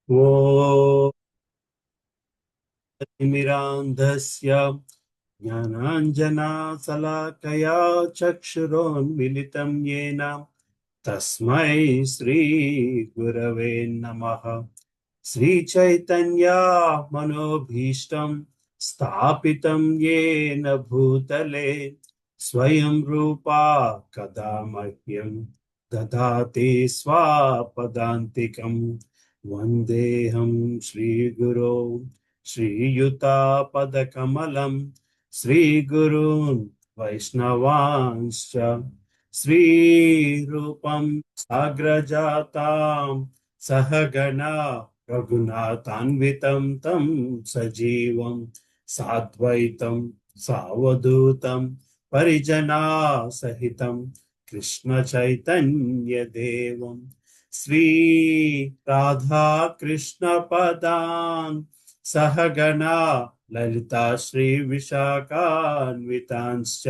वो तिमिरान्धस्य ज्ञानाञ्जनशलाकया चक्षुरोन्मिलितं येन तस्मै श्रीगुरवे नमः। श्रीचैतन्या मनोभीष्टं स्थापितं येन भूतले स्वयं रूपा कदा मह्यं ददाति स्वापदान्तिकम्। वन्देऽहं श्रीगुरो श्रीयुतापदकमलं श्रीगुरून् वैष्णवांश्च श्रीरूपं साग्रजातां सहगणा रघुनाथान्वितं तं सजीवं साद्वैतं सावधूतं परिजना सहितं कृष्ण चैतन्य देवं श्री राधा कृष्ण पदान् सहगणा ललिता श्री विशाखान्वितांश्च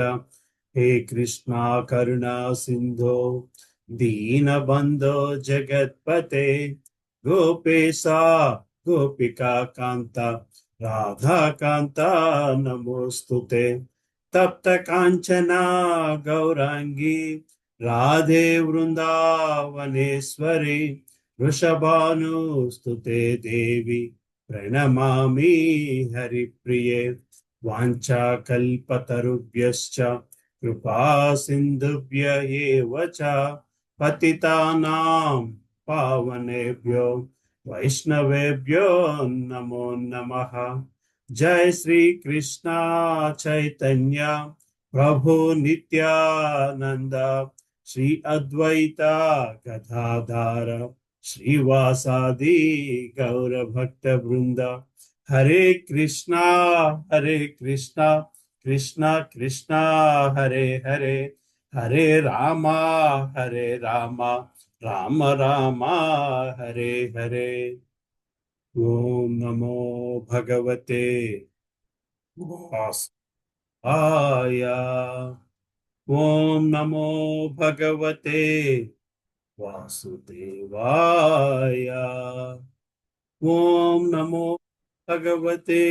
हे कृष्णा करुणा सिंधो दीनबंधो जगत्पते गोपेशा गोपिका कांता राधा कांता नमोस्तुते। तप्त कांचना गौरांगी राधे वृंदावनेश्वरी वृषभानुस्तुते देवी प्रणमामि हरिप्रिये। वाञ्छाकल्पतरुभ्यश्च कृपा सिन्धुभ्य एव च पतितानां पावनेभ्यो वैष्णवेभ्यो नमो नमः। जय श्री कृष्णा चैतन्य प्रभु नित्यानंद श्री अद्वैता गदाधर श्रीवासादि गौर भक्त वृंद। हरे कृष्णा कृष्णा कृष्णा हरे हरे, हरे रामा राम रामा हरे हरे। ओम नमो भगवते वासुदेवाय। ओम नमो भगवते वासुदेवाय। ओम नमो भगवते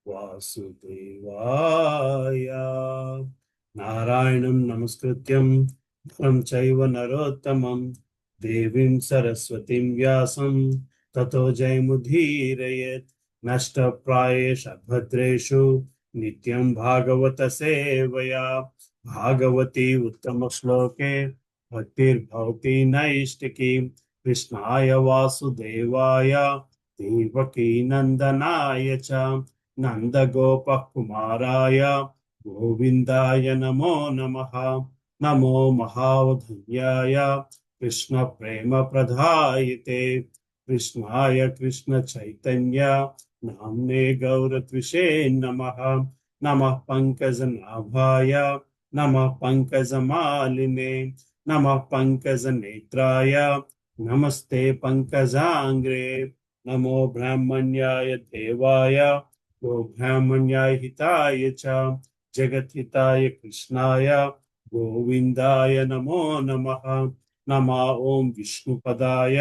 वासुदेवाय। नारायणं नमस्कृत्यं नरं चैव नरोत्तमं देवीं सरस्वतीं व्यासं ततो जयमुदीरयेत्। नष्टप्रायेषु भद्रेषु नित्यं भागवत सेवया भागवती उत्तमश्लोके भक्तिर्भवति नैष्टिकी। कृष्णाय वासुदेवाय देवकी नंदनाय च नंदगोपः कुमाराय गोविन्दाय नमो नमः। नमो महावधन्याय कृष्ण प्रेम प्रदायते कृष्णाय कृष्ण चैतन्य नाम्ने गौरत्विषे नमः। नमः पंकजनाभाय नमः पंकजमालिने नमः पंकजनेत्राय नमस्ते पंकजांग्रे। नमो ब्राह्मण्याय देवाय गो ब्राह्मण्याय हिताय च जगत हिताय कृष्णाय गोविंदाय नमो नमः। नमः ओम विष्णुपदाय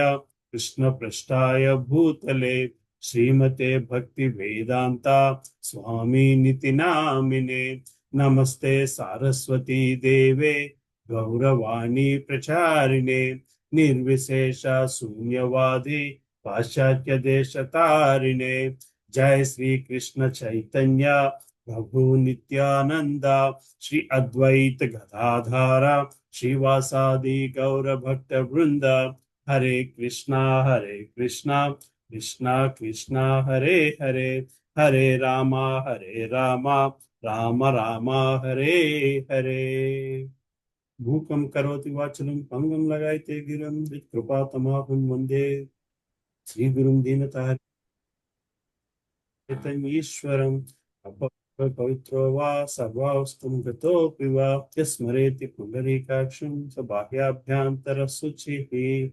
कृष्ण पृष्ठाय भूतले श्रीमते भक्ति वेदांता स्वामी निति नामिने। नमस्ते सारस्वती देवे गौरवाणी प्रचारिणे निर्विशेष शून्यवादी पाश्चात्य देश तारिणे। जय श्री कृष्ण चैतन्य प्रभु नित्यानंद श्री अद्वैत गदाधारा श्रीवासादि गौर भक्त वृंद। हरे कृष्णा कृष्णा कृष्णा हरे हरे, हरे रामा राम रामा हरे हरे। मूकं करोति वाचनं पंगुं लगायते गिरं कृपा तमाहुं वन्दे श्रीगुरुं दीनतारिणं ईश्वरम्। पवित्रो वा सर्वावस्थं गतोऽपि वा यस्मरेति पुण्डरीकाक्षं स बाह्याभ्यन्तरः शुचिः।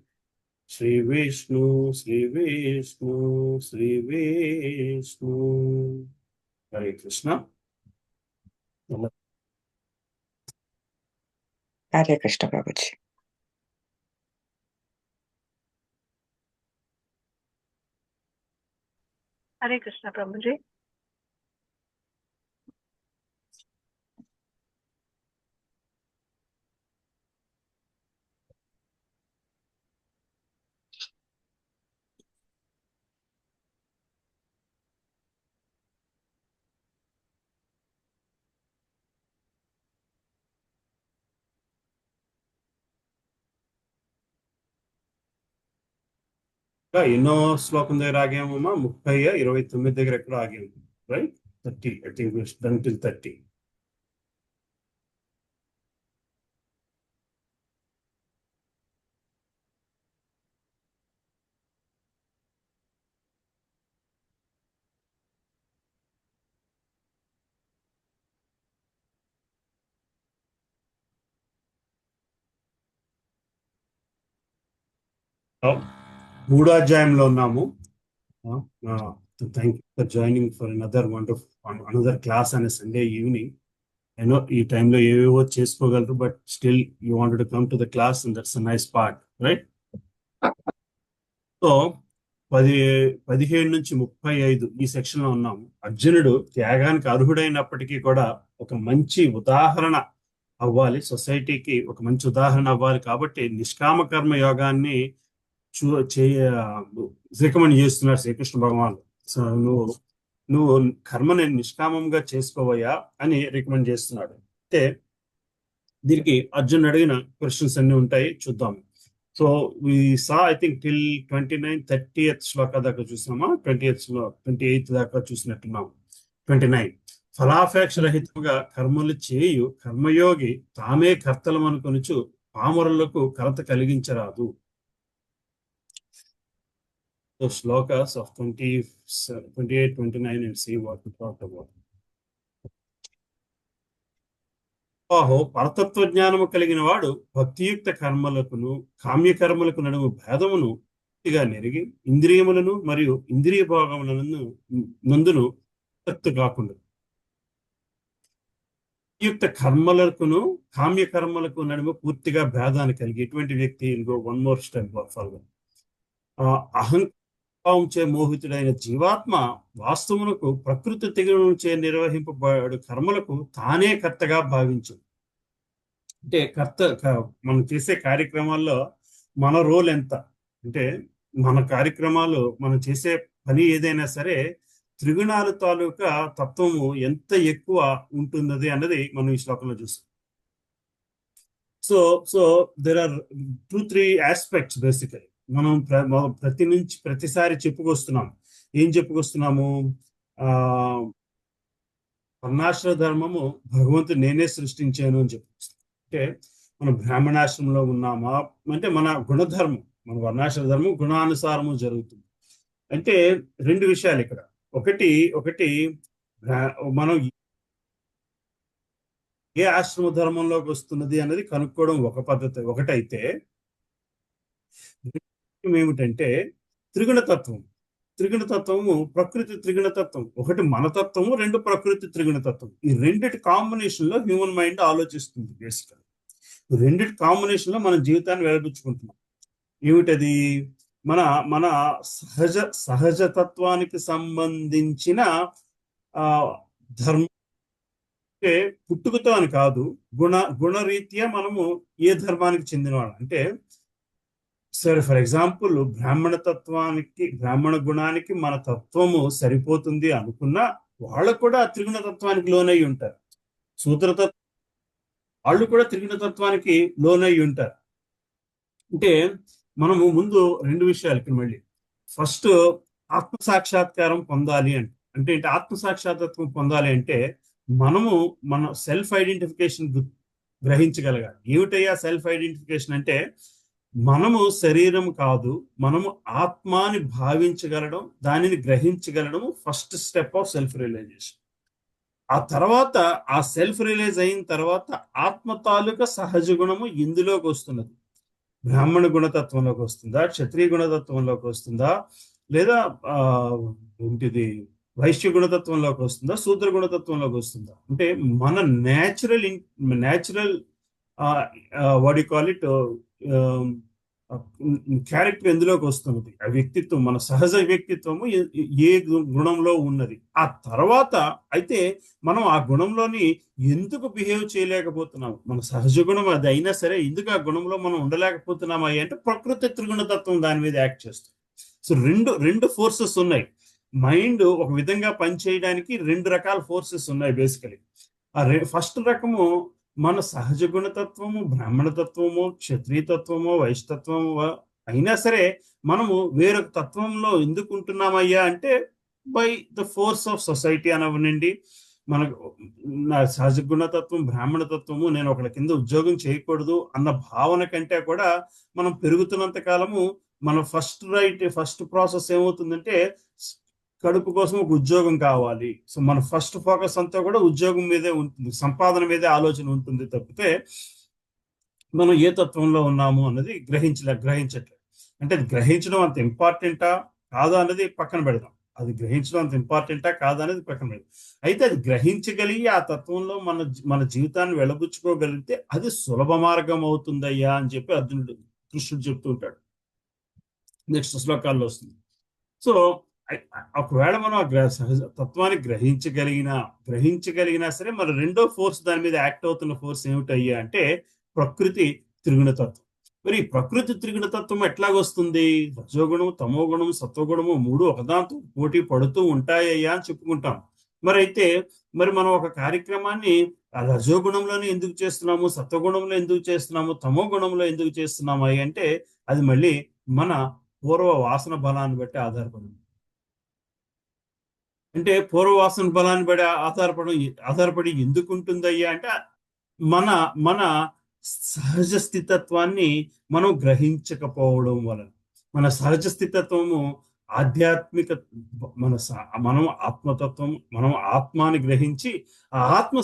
श्री विष्णु श्री विष्णु श्री विष्णु। हरे कृष्णा। हरे कृष्ण प्रभु जी। हरे कृष्ण प्रभु जी। ఇంకా ఎన్నో శ్లోకం దగ్గర ఆగామమ్మా? 30, 29 దగ్గర ఎక్కడ ఆగాము? Right, 30. I think done till 30. మూడో అధ్యాయంలో ఉన్నాము. Thank you for joining for another class అనే సండే ఈవినింగ్. ఐనో ఈ టైంలో ఏవేవో చేసుకోగలరు, but still you wanted to come to the class and that's a nice part, right? So 17 నుంచి 35 ఈ సెక్షన్ లో ఉన్నాము. అర్జునుడు త్యాగానికి అర్హుడైనప్పటికీ కూడా ఒక మంచి ఉదాహరణ అవ్వాలి, సొసైటీకి ఒక మంచి ఉదాహరణ అవ్వాలి. కాబట్టి నిష్కామ కర్మ యోగాన్ని రికమెండ్ చేస్తున్నాడు శ్రీకృష్ణ భగవాన్. సో నువ్వు కర్మని నిష్కామంగా చేసుకోవయ్యా అని రికమెండ్ చేస్తున్నాడు. అయితే దీనికి అర్జున్ అడిగిన క్వశ్చన్స్ అన్ని ఉంటాయి, చూద్దాం. So we saw I think till 29, 30th శ్లోక దాకా చూసినామా? 28 దాకా చూసినట్టున్నాం. 29, ఫలాపేక్ష రహితముగా కర్మలు చేయు కర్మయోగి తామే కర్తలమనుకొనుచు పామరులకు కలత కలిగించరాదు. So shlokas of 28, 29 and see what we talked about. పరతత్వ జ్ఞానము కలిగిన వాడు భక్తియుక్త కర్మలకును కామ్యకర్మలకు నడుము భేదమును పూర్తిగా నెరిగి ఇంద్రియములను మరియు ఇంద్రియ భోగములను నందును ఆసక్తి కాకుండా యుక్త కర్మలకును కామ్యకర్మలకు నడుము పూర్తిగా భేదాన్ని కలిగి ఎటువంటి వ్యక్తి? ఇంకో వన్ మోర్ స్టెప్ ఫర్దర్. అహంకారంచే మోహితుడైన జీవాత్మ వాస్తవమునకు ప్రకృతి తెగుచే నిర్వహింపబడు కర్మలకు తానే కర్తగా భావించు. అంటే మనం చేసే కార్యక్రమాల్లో మన రోల్ ఎంత అంటే, మన కార్యక్రమాలు మనం చేసే పని ఏదైనా సరే త్రిగుణాల తాలూకా తత్వము ఎంత ఎక్కువ ఉంటున్నది అన్నది మనం ఈ శ్లోకంలో చూస్తాం. So there are 2-3 aspects basically మనం ప్రతిసారి చెప్పుకొస్తున్నాం. ఏం చెప్పుకొస్తున్నాము? వర్ణాశ్రమ ధర్మము భగవంతుడు నేనే సృష్టించాను అని చెప్పుకొస్తున్నాం. అంటే మన బ్రాహ్మణాశ్రమంలో ఉన్నామా అంటే మన గుణధర్మం, మన వర్ణాశ్రమ ధర్మం గుణానుసారము జరుగుతుంది. అంటే 2 విషయాలు ఇక్కడ. ఒకటి మనం ఏ ఆశ్రమ ధర్మంలోకి వస్తున్నది అనేది కనుక్కోవడం ఒక పద్ధతి. ఒకటైతే ఏమిటంటే త్రిగుణతత్వము ప్రకృతి త్రిగుణతత్వం. ఒకటి మన తత్వము, 2 ప్రకృతి త్రిగుణతత్వం. ఈ రెండిటి కాంబినేషన్ లో హ్యూమన్ మైండ్ ఆలోచిస్తుంది. బేసికల్ రెండిటి కాంబినేషన్ లో మన జీవితాన్ని వెలిపించుకుంటున్నాం. ఏమిటది? మన సహజతత్వానికి సంబంధించిన ధర్మం. అంటే పుట్టుకతో అని కాదు, గుణరీత్యా మనము ఏ ధర్మానికి చెందినవాళ్ళం అంటే, సరే ఫర్ ఎగ్జాంపుల్ బ్రాహ్మణ గుణానికి మన తత్వము సరిపోతుంది అనుకున్నా వాళ్ళు కూడా త్రిగుణ తత్వానికి లోనై ఉంటారు. సూత్రతత్వం వాళ్ళు కూడా త్రిగుణ తత్వానికి లోనై ఉంటారు. అంటే మనము ముందు 2 విషయాలు ఇక్కడ మళ్ళీ. ఫస్ట్ ఆత్మ సాక్షాత్కారం పొందాలి అంటే ఆత్మ సాక్షాత్కారం పొందాలి అంటే మనము మన సెల్ఫ్ ఐడెంటిఫికేషన్ గ్రహించగలగాలి. ఏమిటయ్యా సెల్ఫ్ ఐడెంటిఫికేషన్ అంటే, మనము శరీరం కాదు, మనము ఆత్మాని భావించగలడం, దానిని గ్రహించగలడం first step of self realization. ఆ తర్వాత ఆ సెల్ఫ్ రియలైజ్ అయిన తర్వాత ఆత్మ తాలూకా సహజ గుణము ఇందులోకి వస్తున్నది. బ్రాహ్మణ గుణతత్వంలోకి వస్తుందా, క్షత్రియ గుణతత్వంలోకి వస్తుందా, లేదా వైశ్య గుణతత్వంలోకి వస్తుందా, శూద్ర గుణతత్వంలోకి వస్తుందా? అంటే మన natural what you call it character ఎందులోకి వస్తున్నది, ఆ వ్యక్తిత్వం, మన సహజ వ్యక్తిత్వము ఏ గుణంలో ఉన్నది. ఆ తర్వాత అయితే మనం ఆ గుణంలోని ఎందుకు బిహేవ్ చేయలేకపోతున్నాము, మన సహజ గుణం అది అయినా సరే ఎందుకు ఆ గుణంలో మనం ఉండలేకపోతున్నామా అంటే ప్రకృతి త్రిగుణతత్వం దాని మీద యాక్ట్ చేస్తుంది. సో రెండు రెండు ఫోర్సెస్ ఉన్నాయి. మైండ్ ఒక విధంగా పనిచేయడానికి రెండు రకాల ఫోర్సెస్ ఉన్నాయి బేసికలీ. ఆ ఫస్ట్ రకము మన సహజ గుణతత్వము, బ్రాహ్మణతత్వము, క్షత్రియతత్వము, వైశ్యతత్వము అయినా సరే మనము వేరొక తత్వంలో ఎందుకు ఉంటున్నామయ్యా అంటే by the force of society అనవనండి. మనకు నా సహజ గుణతత్వం, బ్రాహ్మణతత్వము, నేను ఒకళ్ళ కింద ఉద్యోగం చేయకూడదు అన్న భావన కంటే కూడా మనం పెరుగుతున్నంత కాలము మన ఫస్ట్ ప్రాసెస్ ఏమవుతుందంటే కడుపు కోసం ఒక ఉద్యోగం కావాలి. సో మన ఫస్ట్ ఫోకస్ అంతా కూడా ఉద్యోగం మీదే ఉంటుంది, సంపాదన మీదే ఆలోచన ఉంటుంది తప్పితే మనం ఏ తత్వంలో ఉన్నాము అన్నది గ్రహించట్లేదు. అంటే అది గ్రహించడం అంత ఇంపార్టెంటా కాదా అన్నది పక్కన పెడదాం. అది గ్రహించడం అంత ఇంపార్టెంటా కాదా అనేది పక్కన పెడదాం. అయితే అది గ్రహించగలిగి ఆ తత్వంలో మన జీవితాన్ని వెలబుచ్చుకోగలిగితే అది సులభ మార్గం అవుతుందయ్యా అని చెప్పి కృష్ణుడు చెప్తూ ఉంటాడు. నెక్స్ట్ శ్లోకాల్లో వస్తుంది. సో ఒకవేళ మనం ఆ సహజ తత్వాన్ని గ్రహించగలిగినా సరే మన రెండో ఫోర్స్ దాని మీద యాక్ట్ అవుతున్న ఫోర్స్ ఏమిటయ్యా అంటే ప్రకృతి త్రిగుణ తత్వం. మరి ప్రకృతి త్రిగుణ తత్వం ఎట్లాగొస్తుంది? రజోగుణం, తమోగుణం, సత్వగుణము మూడు ఒకదాంతో పోటీ పడుతూ ఉంటాయ్యా అని చెప్పుకుంటాం. మరి మనం ఒక కార్యక్రమాన్ని ఆ రజోగుణంలోనే ఎందుకు చేస్తున్నాము, సత్వగుణంలో ఎందుకు చేస్తున్నాము, తమో గుణంలో ఎందుకు చేస్తున్నాము అంటే అది మళ్ళీ మన పూర్వ వాసన బలాన్ని బట్టి ఆధారపడింది. అంటే పూర్వవాసన బలాన్ని బట్టి ఆధారపడి ఎందుకు ఉంటుందయ్యా అంటే మన మన సహజ స్థితత్వాన్ని మనం గ్రహించకపోవడం వలన. మన సహజ స్థితత్వము ఆధ్యాత్మిక, మనం ఆత్మతత్వం, మనం ఆత్మాని గ్రహించి ఆ ఆత్మ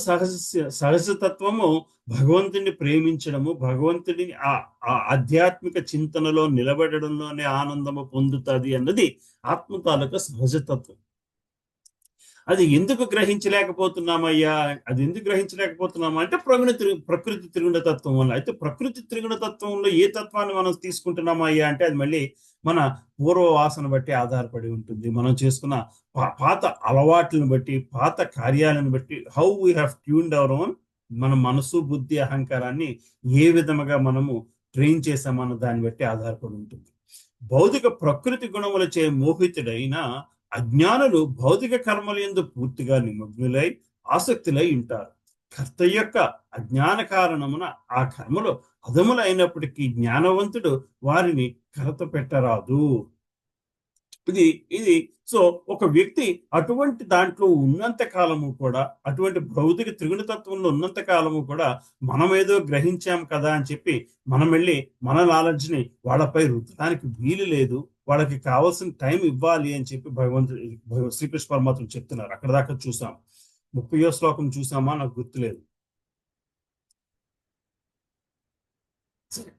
సహజతత్వము భగవంతుడిని ప్రేమించడము, భగవంతుడిని ఆ ఆధ్యాత్మిక చింతనలో నిలబడడంలోనే ఆనందము పొందుతుంది అన్నది ఆత్మ తాలూకా సహజతత్వం. అది ఎందుకు గ్రహించలేకపోతున్నామయ్యా? అది ఎందుకు గ్రహించలేకపోతున్నామా అంటే ప్రకృతి త్రిగుణ తత్వం వల్ల. అయితే ప్రకృతి త్రిగుణ తత్వంలో ఏ తత్వాన్ని మనం తీసుకుంటున్నామయ్యా అంటే అది మళ్ళీ మన పూర్వ వాసన బట్టి ఆధారపడి ఉంటుంది. మనం చేసుకున్న పాత అలవాట్లను బట్టి, పాత కార్యాలను బట్టి, how we have tuned our own, మన మనసు, బుద్ధి, అహంకారాన్ని ఏ విధముగా మనము ట్రైన్ చేసామన్న దాన్ని బట్టి ఆధారపడి ఉంటుంది. భౌతిక ప్రకృతి గుణములచే మోహితుడైన అజ్ఞానులు భౌతిక కర్మల యందు పూర్తిగా నిమగ్నులై ఆసక్తులై ఉంటారు. కర్త యొక్క అజ్ఞాన కారణమున ఆ కర్మలు అధములైనప్పటికీ జ్ఞానవంతుడు వారిని కలత పెట్టరాదు. ఇది సో ఒక వ్యక్తి అటువంటి దాంట్లో ఉన్నంత కాలము కూడా, అటువంటి భౌతిక త్రిగుణతత్వంలో ఉన్నంత కాలము కూడా మనం ఏదో గ్రహించాం కదా అని చెప్పి మనం వెళ్ళి మన నాలెడ్జ్ని వాళ్ళపై రుద్దడానికి వీలు లేదు. వాళ్ళకి కావాల్సిన టైం ఇవ్వాలి అని చెప్పి శ్రీకృష్ణ పరమాత్మ చెప్తున్నారు. అక్కడ దాకా చూసాం. 30వ శ్లోకం చూసామా నాకు గుర్తులేదు.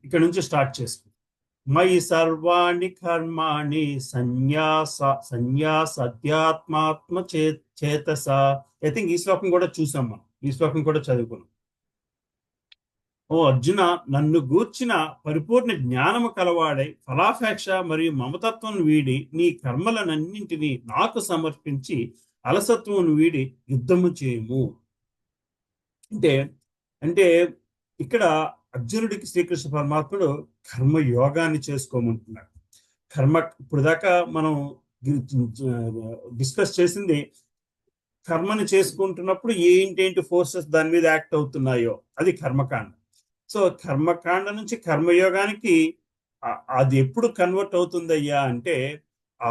ఇక్కడ నుంచి స్టార్ట్ చేసుకుంటాం. మయి సర్వాణి కర్మాణి సన్యాసాధ్యాత్మాత్మ చేతస. ఐ థింక్ ఈ శ్లోకం కూడా చూసాం మనం, ఈ శ్లోకం కూడా చదువుకున్నాం. ఓ అర్జున, నన్ను గూర్చిన పరిపూర్ణ జ్ఞానము కలవాడై ఫలాపేక్ష మరియు మమతత్వం వీడి నీ కర్మలనన్నింటినీ నాకు సమర్పించి అలసత్వం వీడి యుద్ధము చేయము. అంటే ఇక్కడ అర్జునుడికి శ్రీకృష్ణ పరమాత్ముడు కర్మ యోగాన్ని చేసుకోమంటున్నాడు. ఇప్పుడు దాకా మనం డిస్కస్ చేసింది కర్మని చేసుకుంటున్నప్పుడు ఏంటేంటి ఫోర్సెస్ దాని మీద యాక్ట్ అవుతున్నాయో అది కర్మకాండ. సో కర్మకాండ నుంచి కర్మయోగానికి అది ఎప్పుడు కన్వర్ట్ అవుతుందయ్యా అంటే ఆ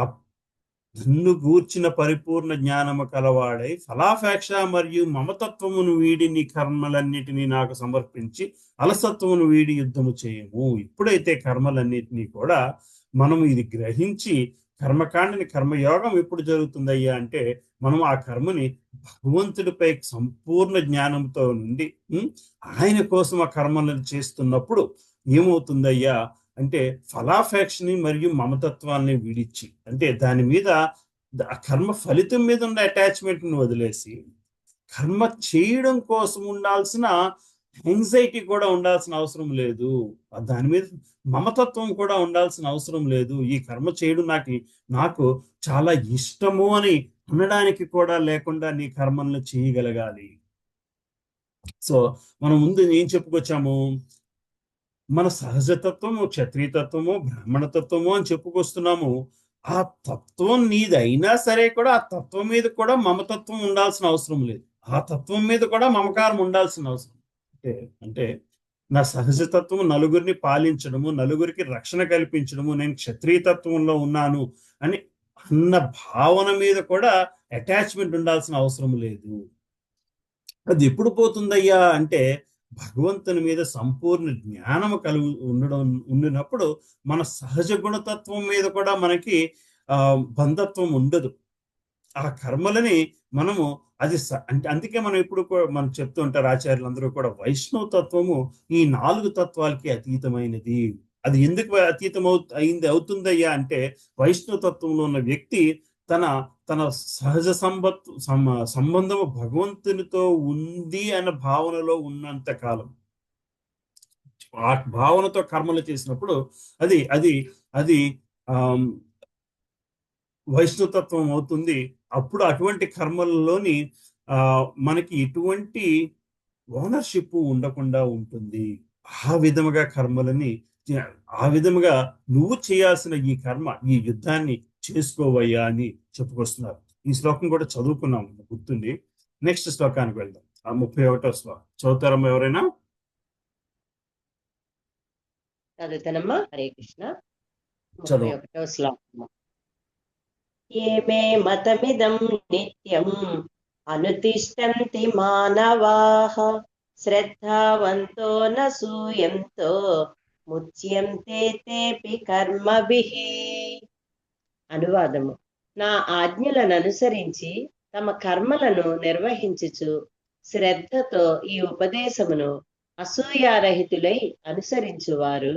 నన్ను గూర్చిన పరిపూర్ణ జ్ఞానము కలవాడై ఫలాపేక్ష మరియు మమతత్వమును వీడి నీ కర్మలన్నిటినీ నాకు సమర్పించి అలసత్వమును వీడి యుద్ధము చేయము. ఇప్పుడైతే కర్మలన్నిటినీ కూడా మనము ఇది గ్రహించి కర్మకాండని, కర్మయోగం ఎప్పుడు జరుగుతుందయ్యా అంటే మనం ఆ కర్మని భగవంతుడిపై సంపూర్ణ జ్ఞానంతో నుండి ఆయన కోసం ఆ కర్మలను చేస్తున్నప్పుడు ఏమవుతుందయ్యా అంటే ఫలాపేక్షని మరియు మమతత్వాన్ని విడిచి, అంటే దాని మీద కర్మ ఫలితం మీద ఉన్న అటాచ్మెంట్ని వదిలేసి కర్మ చేయడం కోసం ఉండాల్సిన యాంగ్జైటీ కూడా ఉండాల్సిన అవసరం లేదు, దాని మీద మమతత్వం కూడా ఉండాల్సిన అవసరం లేదు. ఈ కర్మ చేయడం నాకు చాలా ఇష్టము అని అనడానికి కూడా లేకుండా నీ కర్మలను చేయగలగాలి. సో మనం ముందు ఏం చెప్పుకొచ్చాము? మన సహజతత్వము, క్షత్రియతత్వము, బ్రాహ్మణతత్వము అని చెప్పుకొస్తున్నాము. ఆ తత్వం నీది అయినా సరే కూడా ఆ తత్వం మీద కూడా మమతత్వం ఉండాల్సిన అవసరం లేదు. ఆ తత్వం మీద కూడా మమకారం ఉండాల్సిన అవసరం అంటే అంటే నా సహజతత్వం నలుగురిని పాలించడము, నలుగురికి రక్షణ కల్పించడము, నేను క్షత్రియతత్వంలో ఉన్నాను అని అన్న భావన మీద కూడా అటాచ్మెంట్ ఉండాల్సిన అవసరం లేదు. అది ఎప్పుడు పోతుందయ్యా అంటే భగవంతుని మీద సంపూర్ణ జ్ఞానము ఉండినప్పుడు మన సహజ గుణతత్వం మీద కూడా మనకి బంధత్వం ఉండదు. ఆ కర్మలని మనము అది అంటే అందుకే మనం ఇప్పుడు మనం చెప్తూ ఉంటారు ఆచార్యులందరూ కూడా, వైష్ణవ తత్వము ఈ 4 తత్వాలకి అతీతమైనది. అది ఎందుకు అతీతం అవుతుందయ్యా అంటే వైష్ణవ తత్వంలో ఉన్న వ్యక్తి తన తన సహజ సంబంధము భగవంతునితో ఉంది అన్న భావనలో ఉన్నంత కాలం, ఆ భావనతో కర్మలు చేసినప్పుడు అది అది అది వైష్ణవతత్వం అవుతుంది. అప్పుడు అటువంటి కర్మలలోని మనకి ఎటువంటి ఓనర్షిప్ ఉండకుండా ఉంటుంది. ఆ విధముగా కర్మలని ఆ విధముగా నువ్వు చేయాల్సిన ఈ కర్మ, ఈ యుద్ధాన్ని చేసుకోవయ్యా అని చెప్పుకొస్తున్నారు. ఈ శ్లోకం కూడా చదువుకున్నాం గుర్తుంది. నెక్స్ట్ శ్లోకానికి వెళ్దాం. ఆ 31వ శ్లోకం చదువుతారమ్మా ఎవరైనా? చదువుతానమ్మా. హరే కృష్ణ. 31వ శ్లోకం. ఏమే మతమిదం నిత్యం అనుతిష్టంతి మానవాః శ్రద్ధావంతో నూయంతో ముచ్యంతే తేపి కర్మభిః. అనువాదము. నా ఆజ్ఞలను అనుసరించి తమ కర్మలను నిర్వహించుచు శ్రద్ధతో ఈ ఉపదేశమును అసూయారహితులై అనుసరించువారు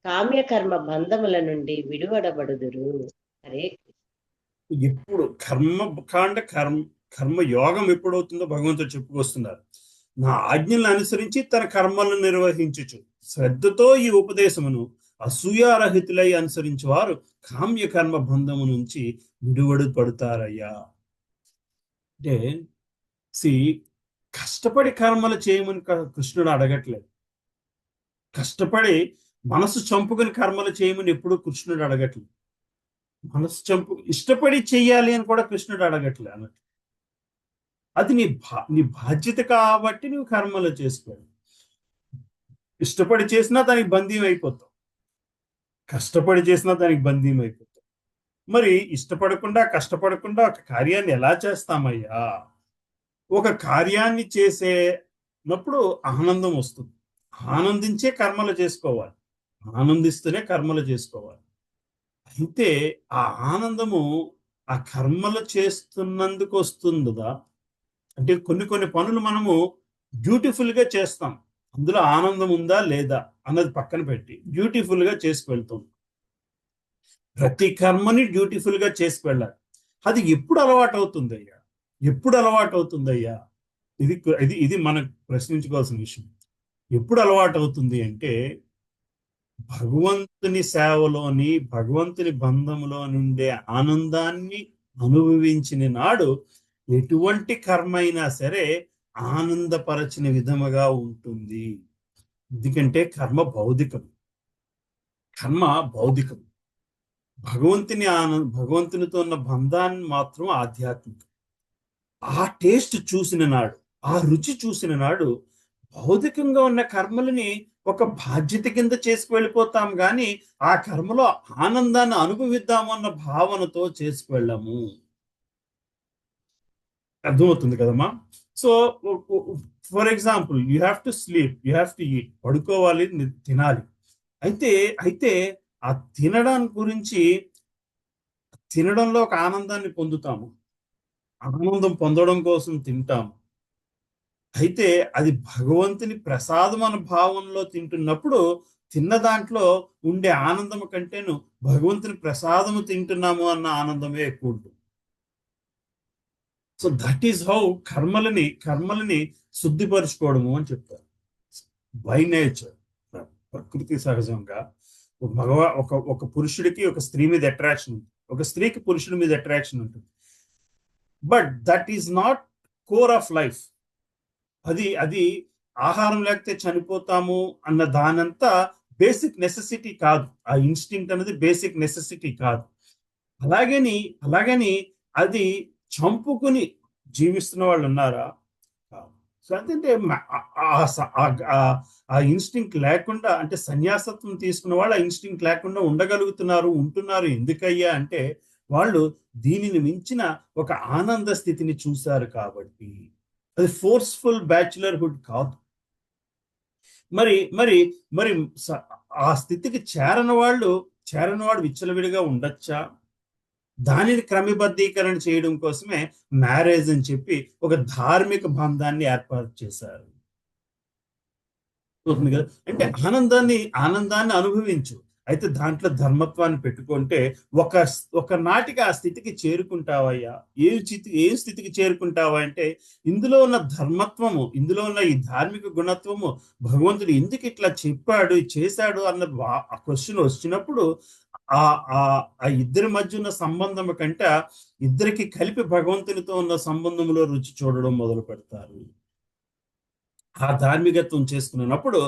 కామ్యకర్మ బంధముల నుండి విడువడబడుదురు. హరే ఎప్పుడు కర్మ యోగం ఎప్పుడవుతుందో భగవంతుడు చెప్పుకొస్తున్నారు. నా ఆజ్ఞలను అనుసరించి తన కర్మలను నిర్వహించుచు శ్రద్ధతో ఈ ఉపదేశమును అసూయారహితులై అనుసరించి వారు కామ్య కర్మ బంధము నుంచి విడువడు పడతారయ్యా. అంటే కష్టపడి కర్మలు చేయమని కృష్ణుడు అడగట్లేదు. కష్టపడి మనసు చంపుకుని కర్మలు చేయమని ఎప్పుడు కృష్ణుడు అడగట్లేదు. మనసు ఇష్టపడి చెయ్యాలి అని కూడా కృష్ణుడు అడగట్లే అన్నట్టు. అది నీ బాధ్యత కాబట్టి నువ్వు కర్మలు చేసుకోవాలి. ఇష్టపడి చేసినా దానికి బంధీం అయిపోతావు, కష్టపడి చేసినా దానికి బంధీం అయిపోతావు. మరి ఇష్టపడకుండా కష్టపడకుండా ఒక కార్యాన్ని ఎలా చేస్తామయ్యా? ఒక కార్యాన్ని చేసేటప్పుడు ఆనందం వస్తుంది. ఆనందించే కర్మలు చేసుకోవాలి, ఆనందిస్తూనే కర్మలు చేసుకోవాలి. అయితే ఆ ఆనందము ఆ కర్మలు చేస్తున్నందుకు వస్తుందా అంటే కొన్ని పనులు మనము బ్యూటిఫుల్ గా చేస్తాం, అందులో ఆనందం ఉందా లేదా అన్నది పక్కన పెట్టి బ్యూటిఫుల్ గా చేసుకువెళ్తాం. ప్రతి కర్మని బ్యూటిఫుల్ గా చేసుకువెళ్ళాలి. అది ఎప్పుడు అలవాటు అవుతుందయ్యా? ఎప్పుడు అలవాటు అవుతుందయ్యా? ఇది ఇది ఇది మనం ప్రశ్నించుకోవాల్సిన విషయం. ఎప్పుడు అలవాటు అవుతుంది అంటే భగవంతుని సేవలోని, భగవంతుని బంధములో నుండే ఆనందాన్ని అనుభవించిన నాడు ఎటువంటి కర్మ అయినా సరే ఆనందపరచిన విధముగా ఉంటుంది. ఎందుకంటే కర్మ భౌతికం, కర్మ భౌతికం. భగవంతునితో ఉన్న బంధాన్ని మాత్రం ఆధ్యాత్మికం. ఆ టేస్ట్ చూసిన నాడు, ఆ రుచి చూసిన నాడు భౌతికంగా ఉన్న కర్మలని ఒక బాధ్యత కింద చేసుకు వెళ్ళిపోతాం, కానీ ఆ కర్మలో ఆనందాన్ని అనుభవిద్దాము అన్న భావనతో చేసుకువెళ్ళాము. అర్థమవుతుంది కదమ్మా? So for example, you have to sleep, you have to eat, పడుకోవాలి, తినాలి. అయితే ఆ తినడానికి గురించి, తినడంలో ఒక ఆనందాన్ని పొందుతాము, ఆనందం పొందడం కోసం తింటాము. అయితే అది భగవంతుని ప్రసాదం అన్న భావంలో తింటున్నప్పుడు తిన్న దాంట్లో ఉండే ఆనందము కంటేను భగవంతుని ప్రసాదము తింటున్నాము అన్న ఆనందమే ఎక్కువ ఉంటుంది. సో దట్ ఈస్ హౌ కర్మలని శుద్ధిపరచుకోవడము అని చెప్తారు. బై నేచర్, ప్రకృతి సహజంగా ఒక పురుషుడికి ఒక స్త్రీ మీద అట్రాక్షన్ ఉంటుంది, ఒక స్త్రీకి పురుషుడి మీద అట్రాక్షన్ ఉంటుంది. But that is not core of life. అది అది ఆహారం లేకపోతే చనిపోతాము అన్న దానంతా బేసిక్ నెసెసిటీ కాదు. ఆ ఇన్స్టింక్ట్ అనేది బేసిక్ నెసెసిటీ కాదు. అలాగని అది చంపుకుని జీవిస్తున్న వాళ్ళు ఉన్నారా? కాదు. సో అంటే ఆ ఇన్స్టింక్ట్ లేకుండా, అంటే సన్యాసత్వం తీసుకున్న వాళ్ళు ఆ ఇన్స్టింక్ట్ లేకుండా ఉంటున్నారు. ఎందుకయ్యా అంటే వాళ్ళు దీనిని మించిన ఒక ఆనంద స్థితిని చూశారు కాబట్టి. అది ఫోర్స్ఫుల్ బ్యాచులర్హుడ్ కాదు. మరి మరి మరి ఆ స్థితికి చేరని వాడు విచ్చలవిడిగా ఉండొచ్చా? దానిని క్రమబద్ధీకరణ చేయడం కోసమే మ్యారేజ్ అని చెప్పి ఒక ధార్మిక బంధాన్ని ఏర్పాటు చేశారు. కదా, అంటే ఆనందాన్ని అనుభవించు, అయితే దాంట్లో ధర్మత్వాన్ని పెట్టుకుంటే ఒక నాటికి ఆ స్థితికి చేరుకుంటావయ్యా. ఏ స్థితికి చేరుకుంటావా అంటే ఇందులో ఉన్న ధర్మత్వము, ఇందులో ఉన్న ఈ ధార్మిక గుణత్వము భగవంతుడు ఎందుకు ఇట్లా చెప్పాడు చేశాడు అన్న ఆ క్వశ్చన్ వచ్చినప్పుడు ఆ ఇద్దరి మధ్య ఉన్న సంబంధం కంటే ఇద్దరికి కలిపి భగవంతునితో ఉన్న సంబంధంలో రుచి చూడడం మొదలు పెడతారు. ఆ ధార్మికత్వం చేసుకున్నప్పుడు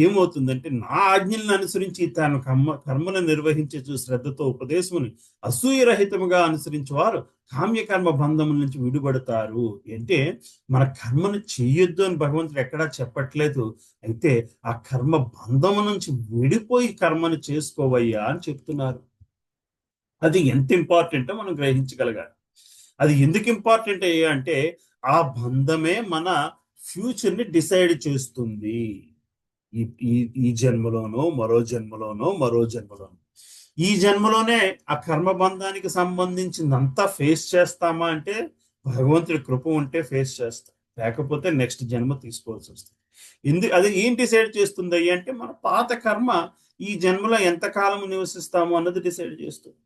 ఏమవుతుందంటే నా ఆజ్ఞలను అనుసరించి తాను కర్మను నిర్వహించే శ్రద్ధతో ఉపదేశముని అసూయరహితముగా అనుసరించి వారు కామ్యకర్మ బంధముల నుంచి విడుబడతారు. అంటే మన కర్మను చేయొద్దు అని భగవంతుడు ఎక్కడా చెప్పట్లేదు, అయితే ఆ కర్మ బంధము నుంచి విడిపోయి కర్మను చేసుకోవయ్యా అని చెప్తున్నారు. అది ఎంత ఇంపార్టెంటో మనం గ్రహించగలగాలి. అది ఎందుకు ఇంపార్టెంట్ అయ్యా అంటే ఆ బంధమే మన ఫ్యూచర్ ని డిసైడ్ చేస్తుంది. ఈ జన్మలోనో మరో జన్మలోనో ఈ జన్మలోనే ఆ కర్మబంధానికి సంబంధించిందంతా ఫేస్ చేస్తామా అంటే భగవంతుడి కృప ఉంటే ఫేస్ చేస్తాం, లేకపోతే నెక్స్ట్ జన్మ తీసుకోవాల్సి వస్తుంది. అది ఏం డిసైడ్ చేస్తుంది అంటే మన పాత కర్మ ఈ జన్మలో ఎంత కాలం నివసిస్తాము అన్నది డిసైడ్ చేస్తుంది.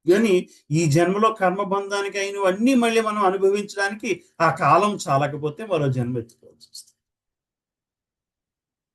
కానీ ఈ జన్మలో కర్మబంధానికి అయినవన్నీ మళ్ళీ మనం అనుభవించడానికి ఆ కాలం చాలకపోతే మరో జన్మ ఎత్తుకోవాల్సి వస్తుంది.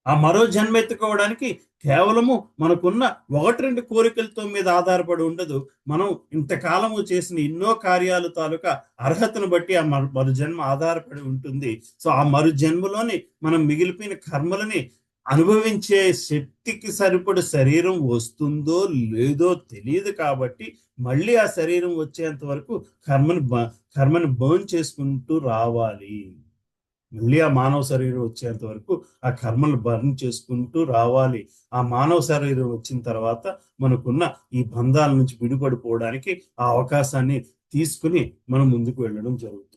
ఆ మరో జన్మ ఎత్తుకోవడానికి కేవలము మనకున్న 1-2 కోరికలతో మీద ఆధారపడి ఉండదు. మనం ఇంతకాలము చేసిన ఎన్నో కార్యాలు తాలూకా అర్హతను బట్టి ఆ మరు జన్మ ఆధారపడి ఉంటుంది. సో ఆ మరు జన్మలోని మనం మిగిలిపోయిన కర్మలని అనుభవించే శక్తికి సరిపడు శరీరం వస్తుందో లేదో తెలియదు కాబట్టి మళ్ళీ ఆ శరీరం వచ్చేంత వరకు కర్మని బర్న్ చేసుకుంటూ రావాలి. మళ్ళీ ఆ మానవ శరీరం వచ్చేంత వరకు ఆ కర్మలు బర్న్ చేసుకుంటూ రావాలి. ఆ మానవ శరీరం వచ్చిన తర్వాత మనకున్న ఈ బంధాల నుంచి విడిపడిపోవడానికి ఆ అవకాశాన్ని తీసుకుని మనం ముందుకు వెళ్ళడం జరుగుతుంది.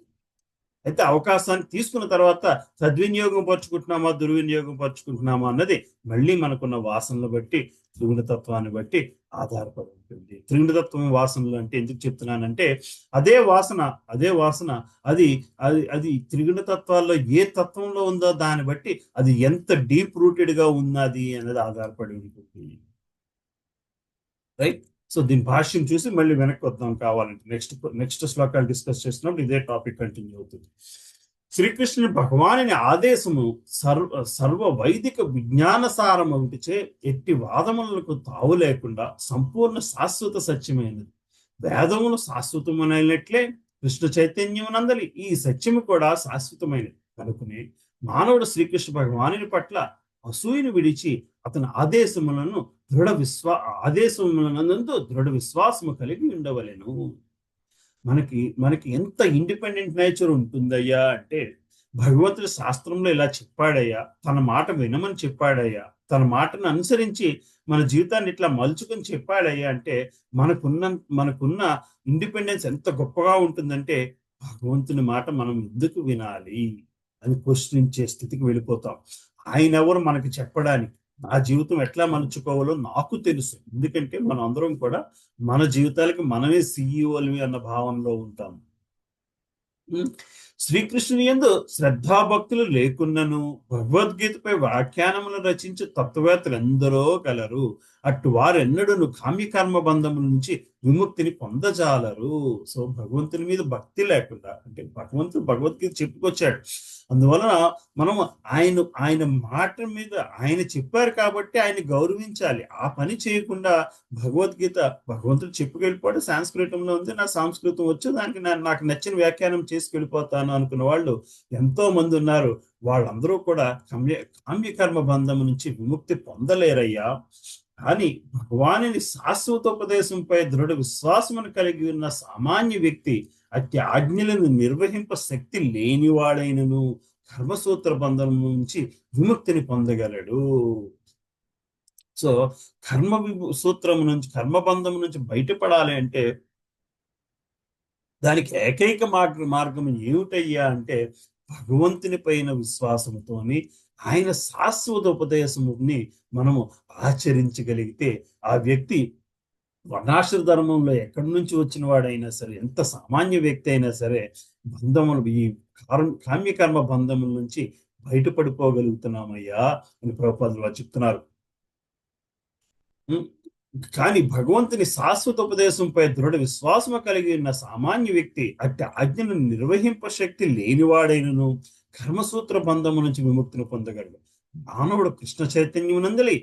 అయితే అవకాశాన్ని తీసుకున్న తర్వాత సద్వినియోగం పరుచుకుంటున్నామా దుర్వినియోగం పరుచుకుంటున్నామా అన్నది మళ్ళీ మనకున్న వాసనలు బట్టి త్రిగుణతత్వాన్ని బట్టి ఆధారపడి ఉంటుంది. త్రిగుణతత్వం వాసనలు అంటే ఎందుకు చెప్తున్నానంటే అదే వాసన అది అది అది త్రిగుణతత్వాల్లో ఏ తత్వంలో ఉందో దాన్ని బట్టి అది ఎంత డీప్ రూటెడ్ గా ఉన్నది అనేది ఆధారపడి ఉంటుంది. రైట్. సో దీని భాష్యం చూసి మళ్ళీ వెనక్కి వద్దాం కావాలంటే నెక్స్ట్ శ్లోకాలు డిస్కస్ చేసినప్పుడు ఇదే టాపిక్ కంటిన్యూ అవుతుంది. శ్రీకృష్ణుని భగవాని ఆదేశము సర్వ వైదిక విజ్ఞానసారం ఒకటిచే ఎట్టి వాదములకు తావు లేకుండా సంపూర్ణ శాశ్వత సత్యమైనది. వేదములు శాశ్వతమైనట్లే కృష్ణ చైతన్యమునందలి ఈ సత్యము కూడా శాశ్వతమైనది కనుకునే మానవుడు శ్రీకృష్ణ భగవాని పట్ల అసూయను విడిచి అతని ఆదేశములను దృఢ విశ్వాసము కలిగి ఉండవలెను. మనకి ఎంత ఇండిపెండెంట్ నేచర్ ఉంటుందయ్యా అంటే భగవంతుడి శాస్త్రంలో ఇలా చెప్పాడయ్యా, తన మాట వినమని చెప్పాడయ్యా, తన మాటను అనుసరించి మన జీవితాన్ని ఇట్లా మలుచుకొని చెప్పాడయ్యా అంటే మనకున్న ఇండిపెండెన్స్ ఎంత గొప్పగా ఉంటుందంటే భగవంతుని మాట మనం ఎందుకు వినాలి అని క్వశ్చనించే స్థితికి వెళ్ళిపోతాం. ఆయన ఎవరు మనకి చెప్పడానికి? నా జీవితం ఎట్లా మలుచుకోవాలో నాకు తెలుసు, ఎందుకంటే మనం అందరం కూడా మన జీవితాలకి మనమే CEO అన్న భావనలో ఉంటాం. శ్రీకృష్ణుని యందు శ్రద్ధాభక్తులు లేకున్నను భగవద్గీతపై వ్యాఖ్యానములు రచించి తత్వవేత్తలు ఎందరో కలరు. అటు వారెన్నడూ కామ్యకర్మ బంధముల నుంచి విముక్తిని పొందజాలరు. సో భగవంతుని మీద భక్తి లేకుండా, అంటే భగవంతుడు భగవద్గీత చెప్పుకొచ్చాడు, అందువలన మనం ఆయన మాట మీద ఆయన చెప్పారు కాబట్టి ఆయన గౌరవించాలి. ఆ పని చేయకుండా భగవద్గీత భగవంతుడు చెప్పుకెళ్ళిపోవడం సంస్కృతంలో ఉంది, నా సంస్కృతం వచ్చు, దానికి నాకు నచ్చిన వ్యాఖ్యానం చేసుకెళ్ళిపోతాను అనుకున్న వాళ్ళు ఎంతో మంది ఉన్నారు. వాళ్ళందరూ కూడా కామ్యకర్మ బంధం నుంచి విముక్తి పొందలేరయ్యా. కానీ భగవానుని శాశ్వతోపదేశంపై దృఢ విశ్వాసమును కలిగి ఉన్న సామాన్య వ్యక్తి అట్టి ఆజ్ఞలను నిర్వహింప శక్తి లేనివాడైనను కర్మసూత్ర బంధం నుంచి విముక్తిని పొందగలడు. సో సూత్రం నుంచి కర్మబంధం నుంచి బయటపడాలి అంటే దానికి ఏకైక మార్గం ఏమిటయ్యా అంటే భగవంతుని పైన విశ్వాసంతోని ఆయన శాశ్వత ఉపదేశముని మనము ఆచరించగలిగితే ఆ వ్యక్తి వర్ణాశ్ర ధర్మంలో ఎక్కడి నుంచి వచ్చిన వాడైనా సరే, ఎంత సామాన్య వ్యక్తి అయినా సరే, బంధములు ఈ కామ్యకర్మ బంధముల నుంచి బయటపడిపోగలుగుతున్నామయ్యా అని ప్రభుపాదులు చెప్తున్నారు. కానీ భగవంతుని శాశ్వత ఉపదేశంపై దృఢ విశ్వాసము కలిగి ఉన్న సామాన్య వ్యక్తి అట్టి ఆజ్ఞను నిర్వహింప శక్తి లేనివాడైనను కర్మసూత్ర బంధము నుంచి విముక్తిని పొందగలడు. మానవుడు కృష్ణ చైతన్యమునందలి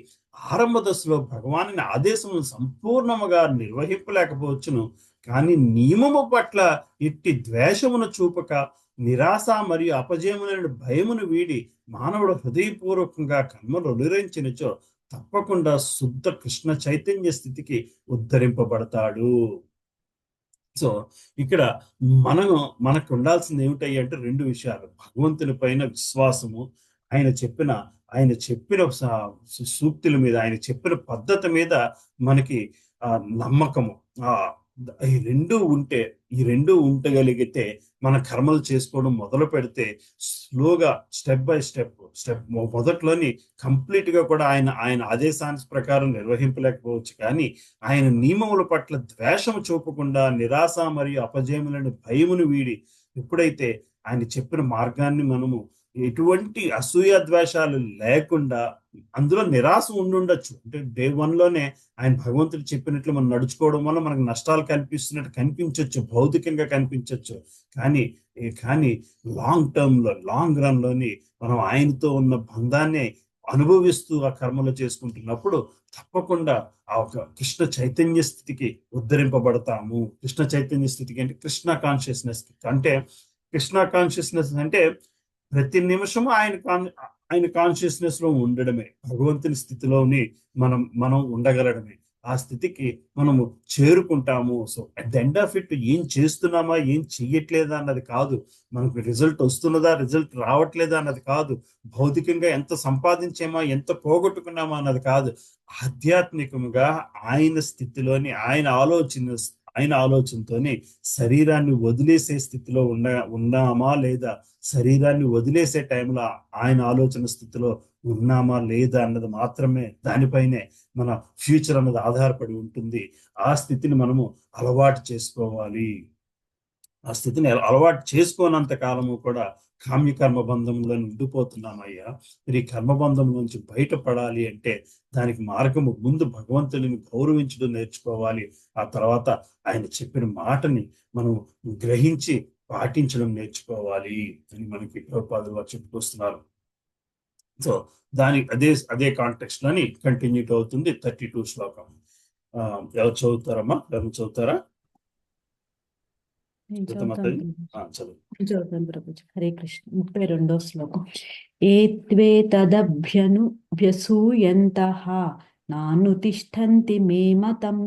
ఆరంభ దశలో భగవాని ఆదేశమును సంపూర్ణముగా నిర్వహింపలేకపోవచ్చును. కానీ నియమము పట్ల ఇట్టి ద్వేషమును చూపక నిరాశ మరియు అపజయములైన భయమును వీడి మానవుడు హృదయపూర్వకంగా కర్మలు అనుసరించినచో తప్పకుండా శుద్ధ కృష్ణ చైతన్య స్థితికి ఉద్ధరింపబడతాడు. సో ఇక్కడ మనకు ఉండాల్సింది ఏమిటయ్యి అంటే రెండు విషయాలు. భగవంతుని పైన విశ్వాసము, ఆయన చెప్పిన సూక్తుల మీద, ఆయన చెప్పిన పద్ధతి మీద మనకి నమ్మకము. ఈ రెండు ఉండగలిగితే మన కర్మలు చేసుకోవడం మొదలు పెడితే స్లోగా స్టెప్ బై స్టెప్ మొదట్లోని కంప్లీట్ గా కూడా ఆయన ఆదేశాన్ని ప్రకారం నిర్వహింపలేకపోవచ్చు. కానీ ఆయన నియమముల పట్ల ద్వేషము చూపకుండా నిరాశ మరియు అపజయములను భయమును వీడి ఎప్పుడైతే ఆయన చెప్పిన మార్గాన్ని మనము ఎటువంటి అసూయ ద్వేషాలు లేకుండా, అందులో నిరాశ ఉండుండొచ్చు అంటే డే 1 లోనే ఆయన భగవంతుడు చెప్పినట్లు మనం నడుచుకోవడం వల్ల మనకు నష్టాలు కనిపిస్తున్నట్టు కనిపించవచ్చు, భౌతికంగా కనిపించవచ్చు. కానీ లాంగ్ రన్ లోని మనం ఆయనతో ఉన్న బంధాన్ని అనుభవిస్తూ ఆ కర్మలు చేసుకుంటున్నప్పుడు తప్పకుండా ఆ ఒక కృష్ణ చైతన్య స్థితికి ఉద్ధరింపబడతాము. కృష్ణ చైతన్య స్థితికి అంటే కృష్ణ కాన్షియస్నెస్ అంటే ప్రతి నిమిషము ఆయన కాన్షియస్నెస్ లో ఉండడమే, భగవంతుని స్థితిలోని మనం ఉండగలడమే. ఆ స్థితికి మనము చేరుకుంటాము. So at the end of it ఏం చేస్తున్నామా ఏం చెయ్యట్లేదా అన్నది కాదు, మనకు రిజల్ట్ వస్తున్నదా రిజల్ట్ రావట్లేదా అన్నది కాదు, భౌతికంగా ఎంత సంపాదించామా ఎంత పోగొట్టుకున్నామా అన్నది కాదు. ఆధ్యాత్మికంగా ఆయన స్థితిలోని ఆయన ఆలోచనతోనే శరీరాన్ని వదిలేసే స్థితిలో ఉన్నామా లేదా, శరీరాన్ని వదిలేసే టైంలో ఆయన ఆలోచన స్థితిలో ఉన్నామా లేదా అన్నది మాత్రమే, దానిపైనే మన ఫ్యూచర్ అన్నది ఆధారపడి ఉంటుంది. ఆ స్థితిని మనము అలవాటు చేసుకోవాలి. ఆ స్థితిని అలవాటు చేసుకోనంత కాలము కూడా కామ్యకర్మ బంధంలో ఉండిపోతున్నామయ్యా. మరి కర్మబంధం నుంచి బయటపడాలి అంటే దానికి మార్గము ముందు భగవంతుని గౌరవించడం నేర్చుకోవాలి. ఆ తర్వాత ఆయన చెప్పిన మాటని మనం గ్రహించి పాటించడం నేర్చుకోవాలి అని మనకి ప్రభుపాదులు చెప్పుకొస్తున్నారు. సో అదే కాంటెక్స్ట్ లోని కంటిన్యూ అవుతుంది 32 శ్లోకం. ఎవరు చదువుతారమ్మా? ఎవరు చదువుతారా? హరే కృష్ణ. 32వ శ్లోకం. ఏత్వేతదభ్యసూయంతః నానుతిష్ఠంతి మే మతం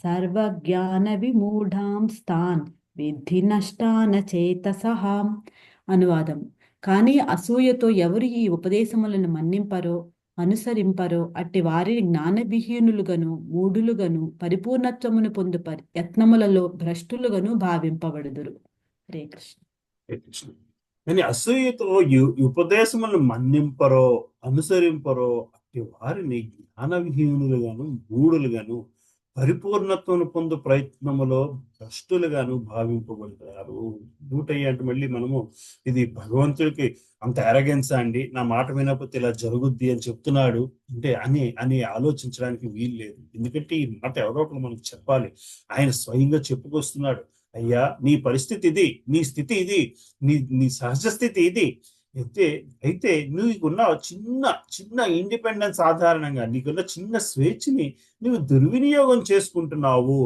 సర్వజ్ఞాన విమూఢాంస్తాన్ విద్ధి నష్టాన చేతసః. అనువాదం. కానీ అసూయతో ఎవరు ఈ ఉపదేశములను మన్నింపరో అనుసరింపరో అట్టి వారిని జ్ఞానవిహీనులుగను మూఢులుగను పరిపూర్ణత్వమును పొందు యత్నములలో భ్రష్టులుగను భావింపబడుదురు. హరే కృష్ణ. కానీ అసూయతో ఈ ఉపదేశములను మన్నింపరో అనుసరింపరో అట్టి వారిని జ్ఞానవిహీనులుగాను మూఢులుగాను పరిపూర్ణత్వం పొందు ప్రయత్నములో భ్రష్టులుగాను భావింపబడతారు. నూటయ్య అంటే మళ్ళీ మనము ఇది భగవంతుడికి అంత ఎరగెన్సా అండి, నా మాట వినకపోతే ఇలా జరుగుద్ది అని చెప్తున్నాడు అంటే అని ఆలోచించడానికి వీలు లేదు. ఎందుకంటే ఈ మాట ఎవరో ఒకరు మనకు చెప్పాలి. ఆయన స్వయంగా చెప్పుకొస్తున్నాడు, అయ్యా నీ పరిస్థితి ఇది, నీ స్థితి ఇది, నీ సహజ స్థితి ఇది, అయితే అయితే నీకున్న చిన్న చిన్న ఇండిపెండెన్స్ ఆధారంగా నీకున్న చిన్న స్వేచ్ఛని నువ్వు దుర్వినియోగం చేసుకుంటున్నావు.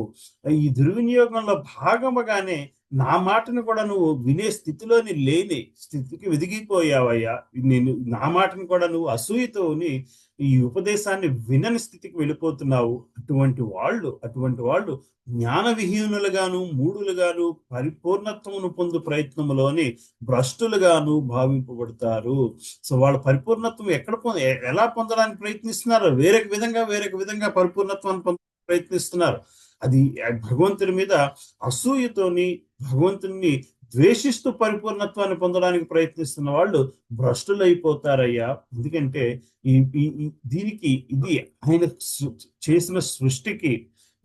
ఈ దుర్వినియోగంలో భాగముగానే నా మాటను కూడా నువ్వు వినే స్థితిలోని లేని స్థితికి వెదిగిపోయావయ్యా. నేను నా మాటను కూడా నువ్వు అసూయతోని ఈ ఉపదేశాన్ని వినని స్థితికి వెళ్ళిపోతున్నావు. అటువంటి వాళ్ళు జ్ఞాన విహీనులుగాను మూఢులుగాను పరిపూర్ణత్వమును పొందు ప్రయత్నములోని భ్రష్టులుగాను భావింపబడతారు. సో వాళ్ళ పరిపూర్ణత్వం ఎలా పొందడానికి ప్రయత్నిస్తున్నారు? వేరొక విధంగా పరిపూర్ణత్వాన్ని ప్రయత్నిస్తున్నారు. అది భగవంతుని మీద అసూయతోని భగవంతుని ద్వేషిస్తూ పరిపూర్ణత్వాన్ని పొందడానికి ప్రయత్నిస్తున్న వాళ్ళు భ్రష్టులైపోతారయ్యా. ఎందుకంటే దీనికి ఇది ఆయన చేసిన సృష్టికి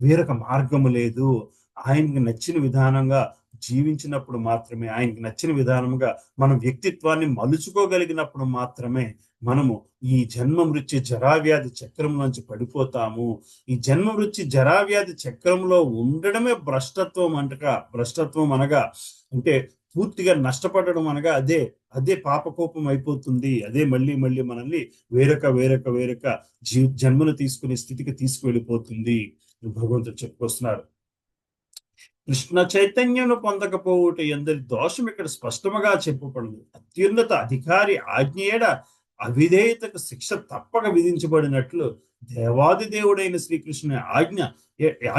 వేరొక మార్గము లేదు. ఆయనకి నచ్చిన విధానంగా జీవించినప్పుడు మాత్రమే, ఆయనకి నచ్చిన విధానంగా మనం వ్యక్తిత్వాన్ని మలుచుకోగలిగినప్పుడు మాత్రమే మనము ఈ జన్మ మృత్యు జరావ్యాధి చక్రం నుంచి పడిపోతాము. ఈ జన్మ మృత్యు జరావ్యాధి చక్రంలో ఉండడమే భ్రష్టత్వం అనగా అంటే పూర్తిగా నష్టపడడం అనగా అదే పాపకోపం అయిపోతుంది. అదే మళ్ళీ మనల్ని వేరొక జన్మను తీసుకునే స్థితికి తీసుకువెళ్ళిపోతుంది. భగవంతుడు చెప్పుకొస్తున్నారు. కృష్ణ చైతన్యను పొందకపోవుట ఎందరి దోషం ఇక్కడ స్పష్టముగా చెప్పబడింది. అత్యున్నత అధికారి ఆజ్ఞేడ అవిధేయతకు శిక్ష తప్పక విధించబడినట్లు దేవాది దేవుడైన శ్రీకృష్ణుని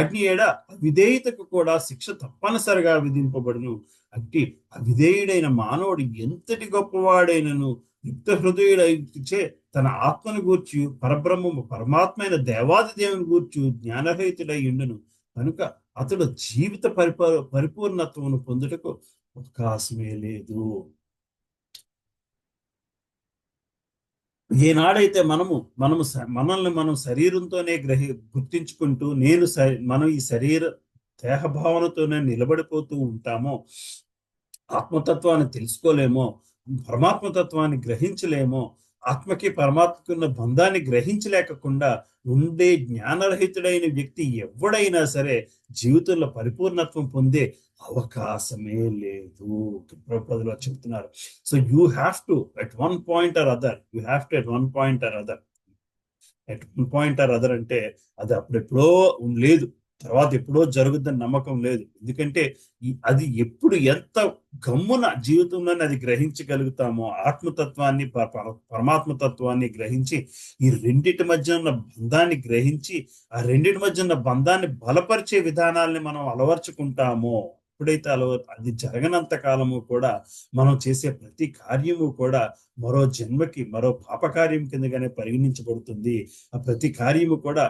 ఆజ్ఞేడ అవిధేయతకు కూడా శిక్ష తప్పనిసరిగా విధింపబడును. అట్టి అవిధేయుడైన మానవుడు ఎంతటి గొప్పవాడైనను యుక్త హృదయుడైచే తన ఆత్మను గూర్చి పరబ్రహ్మము పరమాత్మైన దేవాది దేవుని గూర్చి జ్ఞానరహితుడై ఉండును. కనుక అతడు జీవిత పరిపూర్ణత్వమును పొందుటకు అవకాశమే లేదు. ఏనాడైతే మనల్ని మనం శరీరంతోనే గుర్తించుకుంటూ మనం ఈ దేహభావనతోనే నిలబడిపోతూ ఉంటామో, ఆత్మతత్వాన్ని తెలుసుకోలేమో, పరమాత్మతత్వాన్ని గ్రహించలేమో, ఆత్మకి పరమాత్మకి ఉన్న బంధాన్ని గ్రహించలేకుండా ఉండే జ్ఞానరహితుడైన వ్యక్తి ఎవడైనా సరే జీవితంలో పరిపూర్ణత్వం పొందే అవకాశమే లేదు. ప్రభుపాదులు చెప్తున్నారు. So you have to at one point or other అంటే అది అప్పుడెప్పుడో లేదు, తర్వాత ఎప్పుడో జరుగుద్దని నమ్మకం లేదు. ఎందుకంటే అది ఎప్పుడు ఎంత గమ్మున జీవితంలోనే అది గ్రహించగలుగుతామో, ఆత్మతత్వాన్ని పరమాత్మతత్వాన్ని గ్రహించి ఈ రెండింటి మధ్య ఉన్న బంధాన్ని గ్రహించి ఆ రెండింటి మధ్య ఉన్న బంధాన్ని బలపరిచే విధానాల్ని మనం అలవర్చుకుంటామో, ఎప్పుడైతే అది జరగనంత కాలము కూడా మనం చేసే ప్రతి కార్యము కూడా మరో జన్మకి మరో పాపకార్యం కిందగానే పరిగణించబడుతుంది. ఆ ప్రతి కార్యము కూడా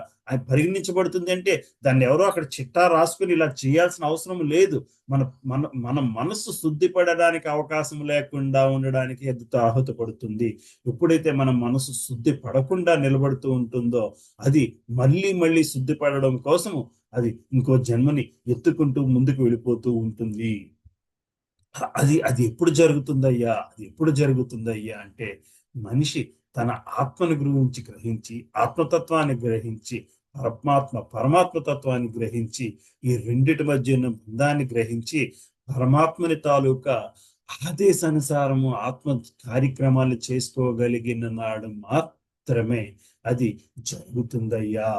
పరిగణించబడుతుంది. అంటే దాన్ని ఎవరో అక్కడ చిట్టా రాసుకుని ఇలా చేయాల్సిన అవసరం లేదు. మన మనస్సు శుద్ధి పడడానికి అవకాశం లేకుండా ఉండడానికి ఎదుట ఆహుతపడుతుంది. ఎప్పుడైతే మన మనసు శుద్ధి పడకుండా నిలబడుతూ ఉంటుందో అది మళ్ళీ శుద్ధి పడడం కోసము అది ఇంకో జన్మని ఎత్తుకుంటూ ముందుకు వెళ్ళిపోతూ ఉంటుంది. అది ఎప్పుడు జరుగుతుందయ్యా అంటే మనిషి తన ఆత్మను గురించి గ్రహించి, ఆత్మతత్వాన్ని గ్రహించి, పరమాత్మతత్వాన్ని గ్రహించి, ఈ రెండిటి మధ్య ఉన్న బంధాన్ని గ్రహించి, పరమాత్మని తాలూకా ఆదేశానుసారము ఆత్మ కార్యక్రమాలు చేసుకోగలిగిన నాడు మాత్రమే అది జరుగుతుందయ్యా.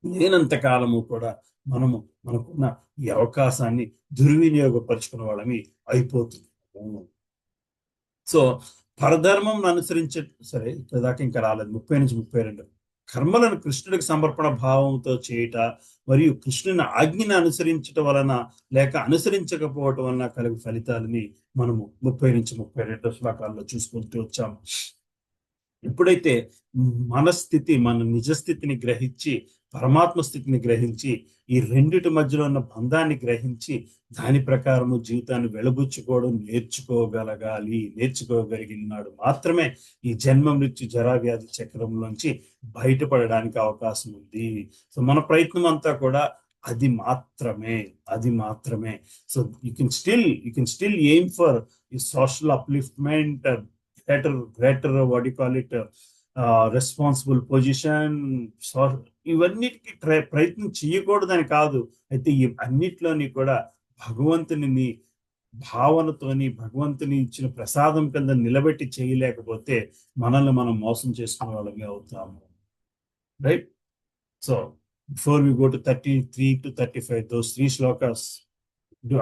లేనంత కాలము కూడా మనకున్న ఈ అవకాశాన్ని దుర్వినియోగపరుచుకున్న వాళ్ళని అయిపోతున్నాము. సో పరధర్మం అనుసరించే సరే ఇక్కడ దాకా ఇంకా రాలేదు. 30 నుంచి 32 కర్మలను కృష్ణుడికి సమర్పణ భావంతో చేయుట మరియు కృష్ణుని ఆజ్ఞని అనుసరించటం వలన లేక అనుసరించకపోవటం వలన కలిగే ఫలితాలని మనము 30 నుంచి 32 శ్లోకాల్లో చూసుకుంటూ వచ్చాము. ఎప్పుడైతే మన నిజస్థితిని గ్రహించి, పరమాత్మ స్థితిని గ్రహించి, ఈ రెండిటి మధ్యలో ఉన్న బంధాన్ని గ్రహించి దాని ప్రకారము జీవితాన్ని వెలబుచ్చుకోవడం నేర్చుకోగలిగినాడు మాత్రమే ఈ జన్మ మృత్యు జరావ్యాధి చక్రంలోంచి బయటపడడానికి అవకాశం ఉంది. సో మన ప్రయత్నం అంతా కూడా అది మాత్రమే. So you can still aim for ఈ social upliftment, greater what do you call it, responsible position, ఇవన్నిటికీ ప్రయత్నం చేయకూడదని కాదు. అయితే ఈ అన్నిట్లోని కూడా భగవంతుని భావనతోని భగవంతుని ఇచ్చిన ప్రసాదం కింద నిలబెట్టి చేయలేకపోతే మనల్ని మనం మోసం చేసుకునే వాళ్ళమే అవుతాము. Right? So before we go to 33 to 35, those 3 shlokas,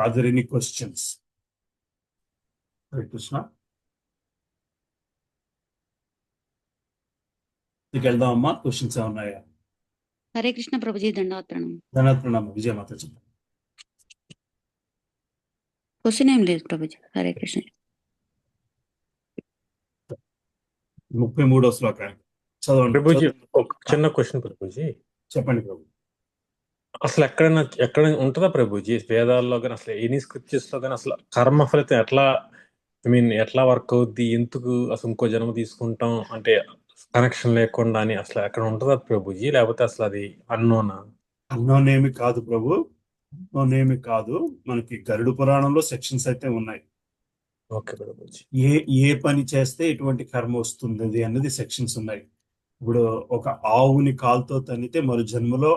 are there any questions? Hare Krishna. మీకు వెళ్దామమ్మా, క్వశ్చన్స్ ఏమన్నాయా? హరే కృష్ణ ప్రభుజీ, దండవత్ ప్రణామం. ధన్యవాద ప్రణామం. విజయమాత చెప్పండి. క్వశ్చన్ ఏం లేదు ప్రభుజీ. హరే కృష్ణ. 33వ శ్లోకానికి చదవండి. ప్రభుజీ ఒక చిన్న క్వశ్చన్ ప్రభుజీ. చెప్పండి ప్రభు. అసలు ఎక్కడ ఉంటుందా ప్రభుజీ వేదాల్లో కానీ అసలు ఎనీ స్క్రిప్చర్స్ లో కానీ అసలు కర్మ ఫలితం ఎట్లా, ఎట్లా వర్క్ అవుద్ది, ఎందుకు అసలు ఇంకో జన్మ తీసుకుంటాం అంటే కనెక్షన్ లేకుండా అని అసలు ఎక్కడ ఉంటుందా ప్రభుజీ? లేకపోతే అసలు అది అన్నోనా? అన్నోనేమి కాదు ప్రభు, అన్నోనేమి కాదు. మనకి గరుడు పురాణంలో సెక్షన్స్ అయితే ఉన్నాయి. ఓకే ప్రభుజీ. ఏ పని చేస్తే ఎటువంటి కర్మ వస్తుంది అన్నది సెక్షన్స్ ఉన్నాయి. ఇప్పుడు ఒక ఆవుని కాలుతో తన్నితే మరో జన్మలో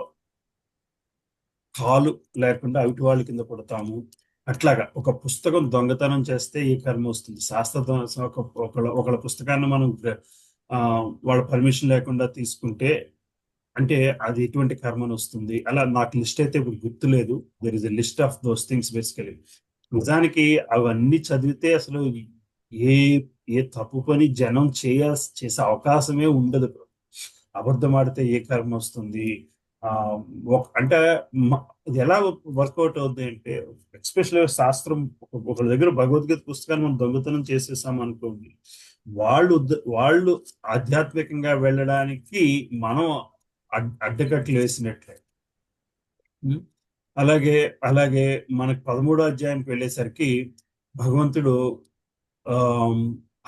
కాలు లేకుండా అవిటి వాళ్ళ కింద పడతాము. అట్లాగా ఒక పుస్తకం దొంగతనం చేస్తే ఏ కర్మ వస్తుంది? ఒకళ్ళ పుస్తకాన్ని మనం వాళ్ళ పర్మిషన్ లేకుండా తీసుకుంటే అంటే అది ఎటువంటి కర్మను వస్తుంది? అలా నాకు లిస్ట్ అయితే ఇప్పుడు గుర్తులేదు. There is a list of those things basically. నిజానికి అవన్నీ చదివితే అసలు ఏ తప్పు పని జనం చేసే అవకాశమే ఉండదు. అబద్ధం ఆడితే ఏ కర్మ వస్తుంది? అంటే ఇది ఎలా వర్కౌట్ అవుతుంది అంటే, ఎస్పెషల్లీ శాస్త్రం ఒకరి దగ్గర భగవద్గీత పుస్తకాన్ని మనం దొంగతనం చేసేసాం అనుకోండి, వాళ్ళు ఆధ్యాత్మికంగా వెళ్ళడానికి మనం అడ్డకట్లు వేసినట్లే. అలాగే మనకు 13వ అధ్యాయంకి వెళ్ళేసరికి భగవంతుడు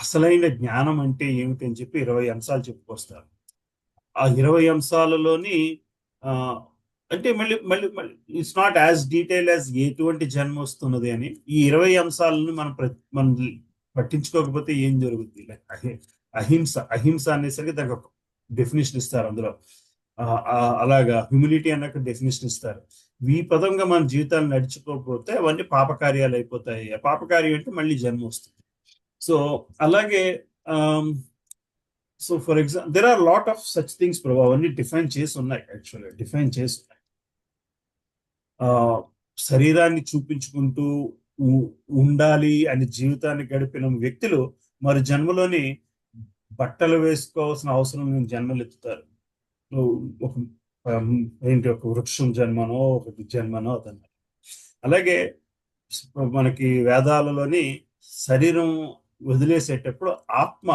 అసలైన జ్ఞానం అంటే ఏమిటి అని చెప్పి 20 అంశాలు చెప్పుకొస్తారు. ఆ 20 అంశాలలోని అంటే మళ్ళీ it's not as detail as ఎటువంటి జన్మ వస్తున్నది అని. ఈ 20 అంశాలను మనం పట్టించుకోకపోతే ఏం జరుగుతుంది? అహింస అనేసరికి దానికి ఒక డెఫినేషన్ ఇస్తారు అందులో. అలాగా హ్యూమిలిటీ అన్నాక డెఫినేషన్ ఇస్తారు. ఈ పదంగా మన జీవితాలు నడుచుకోకపోతే అవన్నీ పాపకార్యాలు అయిపోతాయి. పాపకార్యం అంటే మళ్ళీ జన్మ వస్తుంది. సో అలాగే so for example there are lot of such things ప్రభావ, అవన్నీ డిఫైన్ చేసి ఉన్నాయి. యాక్చువల్గా డిఫైన్ చేసి ఉన్నాయి. శరీరాన్ని చూపించుకుంటూ ఉండాలి అని జీవితాన్ని గడిపిన వ్యక్తులు మరి జన్మలోని బట్టలు వేసుకోవాల్సిన అవసరం లేని జన్మలు ఎత్తుతారు. ఒక వృక్షం జన్మనో ఒక జన్మనో అతను. అలాగే మనకి వేదాలలోని శరీరం వదిలేసేటప్పుడు ఆత్మ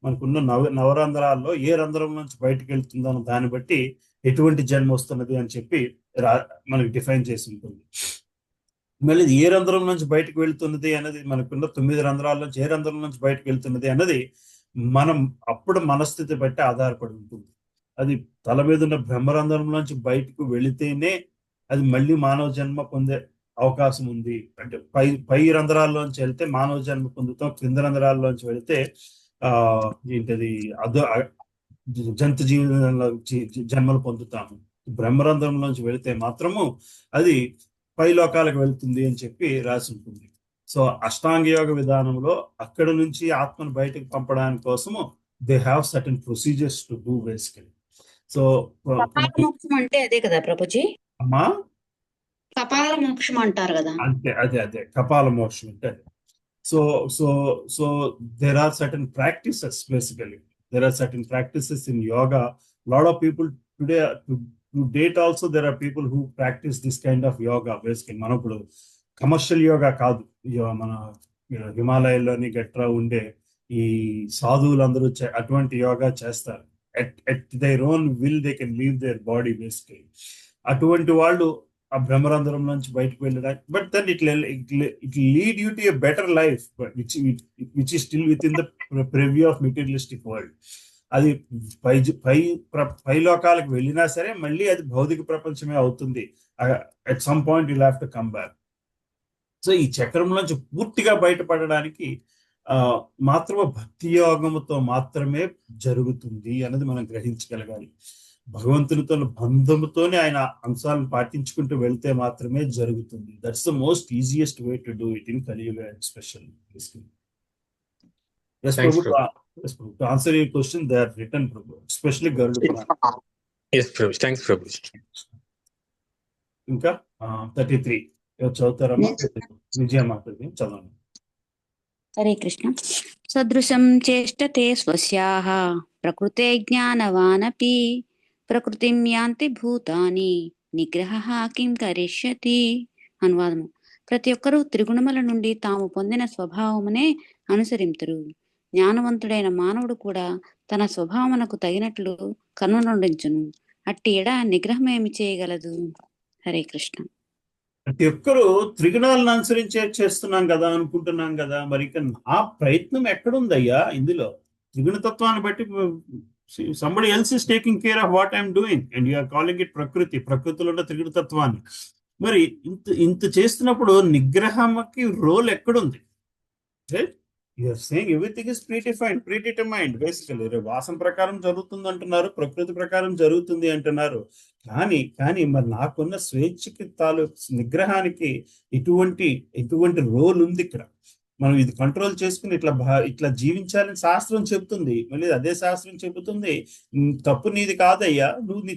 మనకున్న నవరంధ్రాల్లో ఏ రంధ్రం నుంచి బయటకు వెళ్తుందో అన్న దాన్ని బట్టి ఎటువంటి జన్మ వస్తున్నది అని చెప్పి మనకి డిఫైన్ చేసి ఉంటుంది. మళ్ళీ ఏ రంధ్రం నుంచి బయటకు వెళ్తున్నది అన్నది, మనకున్న 9 రంధ్రాల నుంచి ఏ రంధ్రం నుంచి బయటకు వెళ్తున్నది అన్నది మనం అప్పుడు మనస్థితి బట్టి ఆధారపడి ఉంటుంది. అది తల మీద ఉన్న బ్రహ్మరంధ్రం నుంచి బయటకు వెళితేనే అది మళ్ళీ మానవ జన్మ పొందే అవకాశం ఉంది. అంటే పై రంధ్రాల్లోంచి వెళ్తే మానవ జన్మ పొందుతాం, క్రింద రంధ్రాల్లోంచి వెళితే ఏంటది జంతు జీవనంలో జన్మలు పొందుతాము. బ్రహ్మరంధ్రంలోంచి వెళితే మాత్రము అది పై లోకాలకు వెళ్తుంది అని చెప్పి రాసి ఉంటుంది. సో అష్టాంగ యోగ విధానంలో అక్కడ నుంచి ఆత్మను బయటకు పంపడానికి కోసము they have certain procedures to do basically. So మోక్షం అంటే అదే కదా ప్రభుజీ? అమ్మా కపాల మోక్షం అంటారు కదా. అంటే అదే కపాల మోక్షం అంటే. So there are certain practices basically. There are certain practices in yoga. Lot of people today, to date also, there are people who practice this kind of yoga basically. మనం ఇప్పుడు కమర్షియల్ యోగా కాదు, మన హిమాలయాల్లోని గట్రా ఉండే ఈ సాధువులందరూ అటువంటి యోగా చేస్తారు. at their own will they can leave their body basically. అటువంటి వాళ్ళు ఆ బ్రహ్మరంధ్రం నుంచి బయటకు వెళ్ళడానికి, but then it lead you to a better life which is still within the preview of materialistic world. అది పై లోకాలకు వెళ్ళినా సరే మళ్ళీ అది భౌతిక ప్రపంచమే అవుతుంది. At some point you'll have to come back. So ఈ చక్రం నుంచి పూర్తిగా బయటపడడానికి మాత్రమే భక్తి యోగముతో మాత్రమే జరుగుతుంది అన్నది మనం గ్రహించగలగాలి. భగవంతునితో బంధముతోనే ఆయన అంశాలను పాటించుకుంటూ వెళ్తే మాత్రమే జరుగుతుంది. That's the most easiest way to do it in కలియుగ special. Yes, Thanks, Prabhu. Prabhu. Yes, Prabhu. To answer your question, they are written, Prabhu, especially Garuda Purana. Yes, Prabhu. Thanks, Prabhu. ఇంకా 33 చదువుతారమ్మా? విజయమాతది చదవండి. హరే కృష్ణ. సదృశం చేష్టతే స్వస్యాః ప్రకృతే జ్ఞానవానపి ప్రకృతిం యాంతి భూతాని నిగ్రహః కిం కరిష్యతి. అనువాదము. ప్రతి ఒక్కరూ త్రిగుణముల నుండి తాము పొందిన స్వభావమునే అనుసరింతురు. జ్ఞానవంతుడైన మానవుడు కూడా తన స్వభావమునకు తగినట్లు కర్మనుండించును. అట్టి ఎడ నిగ్రహం ఏమి చేయగలదు? హరే కృష్ణ. ప్రతి ఒక్కరు త్రిగుణాలను అనుసరించే చేస్తున్నాం కదా అనుకుంటున్నాం కదా, మరి ఇక నా ప్రయత్నం ఎక్కడుందయ్యా ఇందులో? త్రిగుణతత్వాన్ని బట్టి somebody else is taking care of what I'm doing and you are calling it ప్రకృతి. ప్రకృతిలో ఉన్న త్రిగుణతత్వాన్ని మరి ఇంత చేస్తున్నప్పుడు నిగ్రహంకి రోల్ ఎక్కడుంది? You are saying everything is predetermined basically. వాసన ప్రకారం జరుగుతుంది అంటున్నారు, ప్రకృతి ప్రకారం జరుగుతుంది అంటున్నారు. కానీ మరి నాకున్న స్వేచ్ఛకి నిగ్రహానికి ఎటువంటి రోల్ ఉంది ఇక్కడ? మనం ఇది కంట్రోల్ చేసుకుని ఇట్లా జీవించాలని శాస్త్రం చెబుతుంది. మళ్ళీ అదే శాస్త్రం చెబుతుంది తప్పు నీది కాదయ్యా, నువ్వు నీ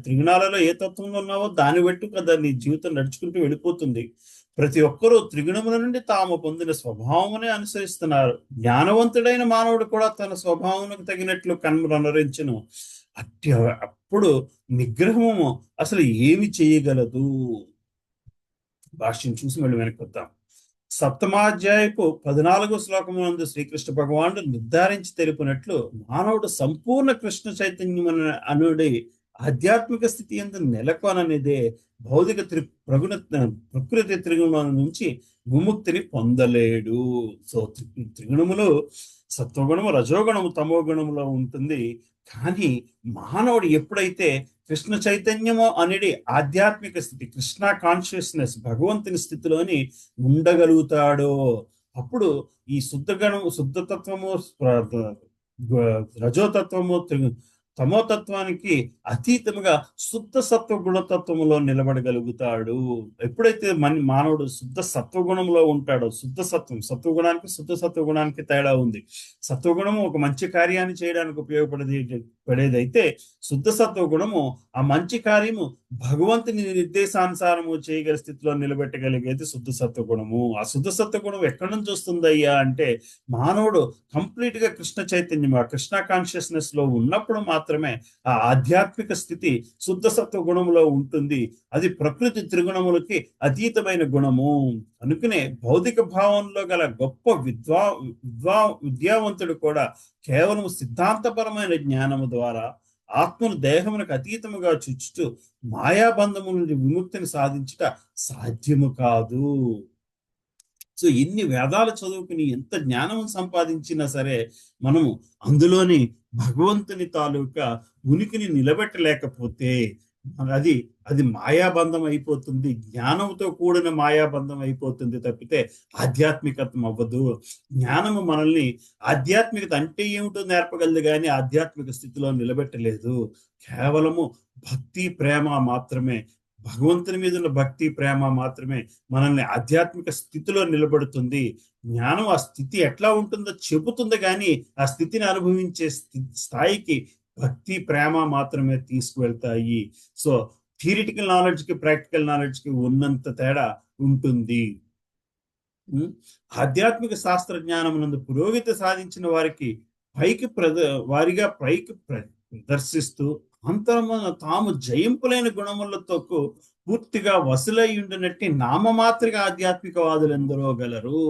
త్రిగుణాలలో ఏ తత్వంలో ఉన్నావో దాన్ని బట్టి కదా నీ జీవితం నడుచుకుంటూ వెళ్ళిపోతుంది. ప్రతి ఒక్కరూ త్రిగుణముల నుండి తాము పొందిన స్వభావమునే అనుసరిస్తున్నారు. జ్ఞానవంతుడైన మానవుడు కూడా తన స్వభావమునకు తగినట్లు కర్మలు అనుసరించును. అప్పుడు నిగ్రహము అసలు ఏమి చేయగలదు? భాష్యం చూసి మళ్ళీ వెనక్కి వద్దాం. 7వ 14వ శ్లోకమునందు శ్రీకృష్ణ భగవానుడు నిర్ధారించి తెలిపినట్లు మానవుడు సంపూర్ణ కృష్ణ చైతన్యం అనుడి ఆధ్యాత్మిక స్థితి యందు నెలకొననిదే భౌతిక ప్రకృతి త్రిగుణముల నుంచి విముక్తిని పొందలేడు. సో త్రిగుణములు సత్వగుణము, రజోగుణము, తమో గుణములో ఉంటుంది. కానీ మానవుడు ఎప్పుడైతే కృష్ణ చైతన్యము అనేది ఆధ్యాత్మిక స్థితి, కృష్ణ కాన్షియస్నెస్, భగవంతుని స్థితిలోని ఉండగలుగుతాడో అప్పుడు ఈ శుద్ధతత్వము, రజోతత్వము, తమోతత్వానికి అతీతముగా శుద్ధ సత్వ గుణతత్వములో నిలబడగలుగుతాడు. ఎప్పుడైతే మానవుడు శుద్ధ సత్వగుణంలో ఉంటాడో, సత్వగుణానికి శుద్ధ సత్వగుణానికి తేడా ఉంది. సత్వగుణము ఒక మంచి కార్యాన్ని చేయడానికి ఉపయోగపడేదైతే శుద్ధ సత్వగుణము ఆ మంచి కార్యము భగవంతుని నిర్దేశానుసారము చేయగల స్థితిలో నిలబెట్టగలిగేది శుద్ధ సత్వగుణము. ఆ శుద్ధ సత్వగుణం ఎక్కడి నుంచి వస్తుందయ్యా అంటే మానవుడు కంప్లీట్ గా కృష్ణ చైతన్యం, ఆ కృష్ణ కాన్షియస్నెస్ లో ఉన్నప్పుడు మాత్రమే ఆ ఆధ్యాత్మిక స్థితి శుద్ధ సత్వ గుణములో ఉంటుంది. అది ప్రకృతి త్రిగుణములకి అతీతమైన గుణము. అనుకునే భౌతిక భావంలో గల గొప్ప విద్యావంతుడు కూడా కేవలం సిద్ధాంతపరమైన జ్ఞానము ద్వారా ఆత్మను దేహమునకు అతీతముగా చుచ్చుతూ మాయాబంధము నుండి విముక్తిని సాధించుట సాధ్యము కాదు. సో ఎన్ని వేదాలు చదువుకుని ఎంత జ్ఞానం సంపాదించినా సరే మనము అందులోని భగవంతుని తాలూకా ఉనికిని నిలబెట్టలేకపోతే అది మాయాబంధం అయిపోతుంది, జ్ఞానంతో కూడిన మాయాబంధం అయిపోతుంది తప్పితే ఆధ్యాత్మికత్వం అవ్వదు. జ్ఞానము మనల్ని ఆధ్యాత్మికత అంటే ఏమిటో నేర్పగలదు కానీ ఆధ్యాత్మిక స్థితిలో నిలబెట్టలేదు. కేవలము భక్తి ప్రేమ మాత్రమే, భగవంతుని మీద ఉన్న భక్తి ప్రేమ మాత్రమే మనల్ని ఆధ్యాత్మిక స్థితిలో నిలబడుతుంది. జ్ఞానం ఆ స్థితి ఎట్లా ఉంటుందో చెబుతుంది కానీ ఆ స్థితిని అనుభవించే స్థాయికి భక్తి ప్రేమ మాత్రమే తీసుకువెళ్తాయి. సో థియరిటికల్ నాలెడ్జ్ కి ప్రాక్టికల్ నాలెడ్జ్ కి ఉన్నంత తేడా ఉంటుంది. ఆధ్యాత్మిక శాస్త్ర జ్ఞానమునందు పురోగతి సాధించిన వారికి పైకి ప్రదర్శిస్తూ అంతరమున తాము జయింపులైన గుణములతో పూర్తిగా వసులై ఉండినట్టు నామమాత్రిక ఆధ్యాత్మికవాదులు ఎందరో గలరు.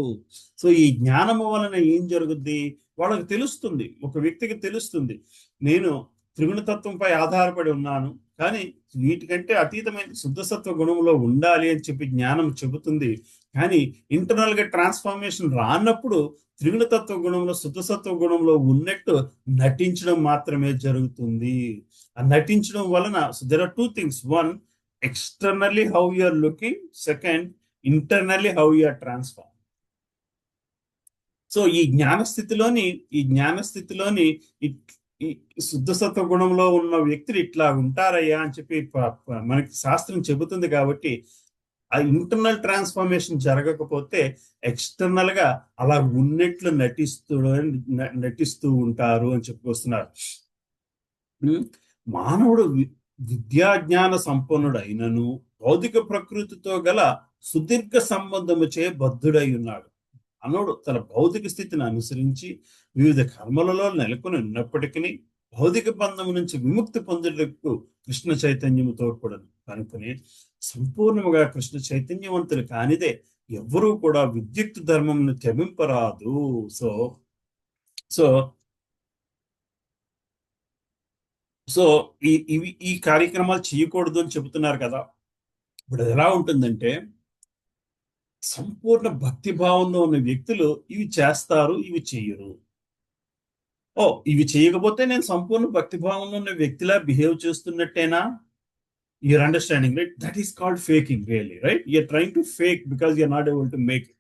సో ఈ జ్ఞానము వలన ఏం జరుగుద్ది? వాళ్ళకి తెలుస్తుంది, ఒక వ్యక్తికి తెలుస్తుంది నేను త్రిగుణతత్వంపై ఆధారపడి ఉన్నాను, కానీ వీటికంటే అతీతమైన శుద్ధసత్వ గుణంలో ఉండాలి అని చెప్పి జ్ఞానం చెబుతుంది. కానీ ఇంటర్నల్ గా ట్రాన్స్ఫార్మేషన్ రానప్పుడు త్రిగుణతత్వ గుణంలో శుద్ధసత్వ గుణంలో ఉన్నట్టు నటించడం మాత్రమే జరుగుతుంది. ఆ నటించడం వలన there are two things. One, externally how you are looking. Second, internally how you are transformed. So ఈ జ్ఞానస్థితిలోని ఈ శుద్ధ సత్వ గుణంలో ఉన్న వ్యక్తులు ఇట్లా ఉంటారయ్యా అని చెప్పి మనకి శాస్త్రం చెబుతుంది. కాబట్టి ఆ ఇంటర్నల్ ట్రాన్స్ఫర్మేషన్ జరగకపోతే ఎక్స్టర్నల్ గా అలా ఉన్నట్లు నటిస్తూ ఉంటారు అని చెప్పుకొస్తున్నారు. మానవుడు విద్యాజ్ఞాన సంపన్నుడు అయినను భౌతిక ప్రకృతితో గల సుదీర్ఘ సంబంధముచే బద్ధుడై ఉన్నాడు. మానవుడు తన భౌతిక స్థితిని అనుసరించి వివిధ కర్మలలో నెలకొని ఉన్నప్పటికీ భౌతిక బంధము నుంచి విముక్తి పొందుటకు కృష్ణ చైతన్యము తోడ్పడను కనుకనే సంపూర్ణముగా కృష్ణ చైతన్యవంతులు కానిదే ఎవ్వరూ కూడా విద్యుక్త ధర్మమును త్యజింపరాదు. సో సో సో ఈ కార్యక్రమాలు చేయకూడదు అని చెబుతున్నారు కదా. ఇప్పుడు ఎలా ఉంటుందంటే, సంపూర్ణ భక్తి భావంలో ఉన్న వ్యక్తులు ఇవి చేస్తారు, ఇవి చేయరు. ఇవి చేయకపోతే నేను సంపూర్ణ భక్తి భావంలో ఉన్న వ్యక్తిలా బిహేవ్ చేస్తున్నట్టేనా? You're understanding, right? That is called faking, really, right? You're trying to fake because you're not able to make it.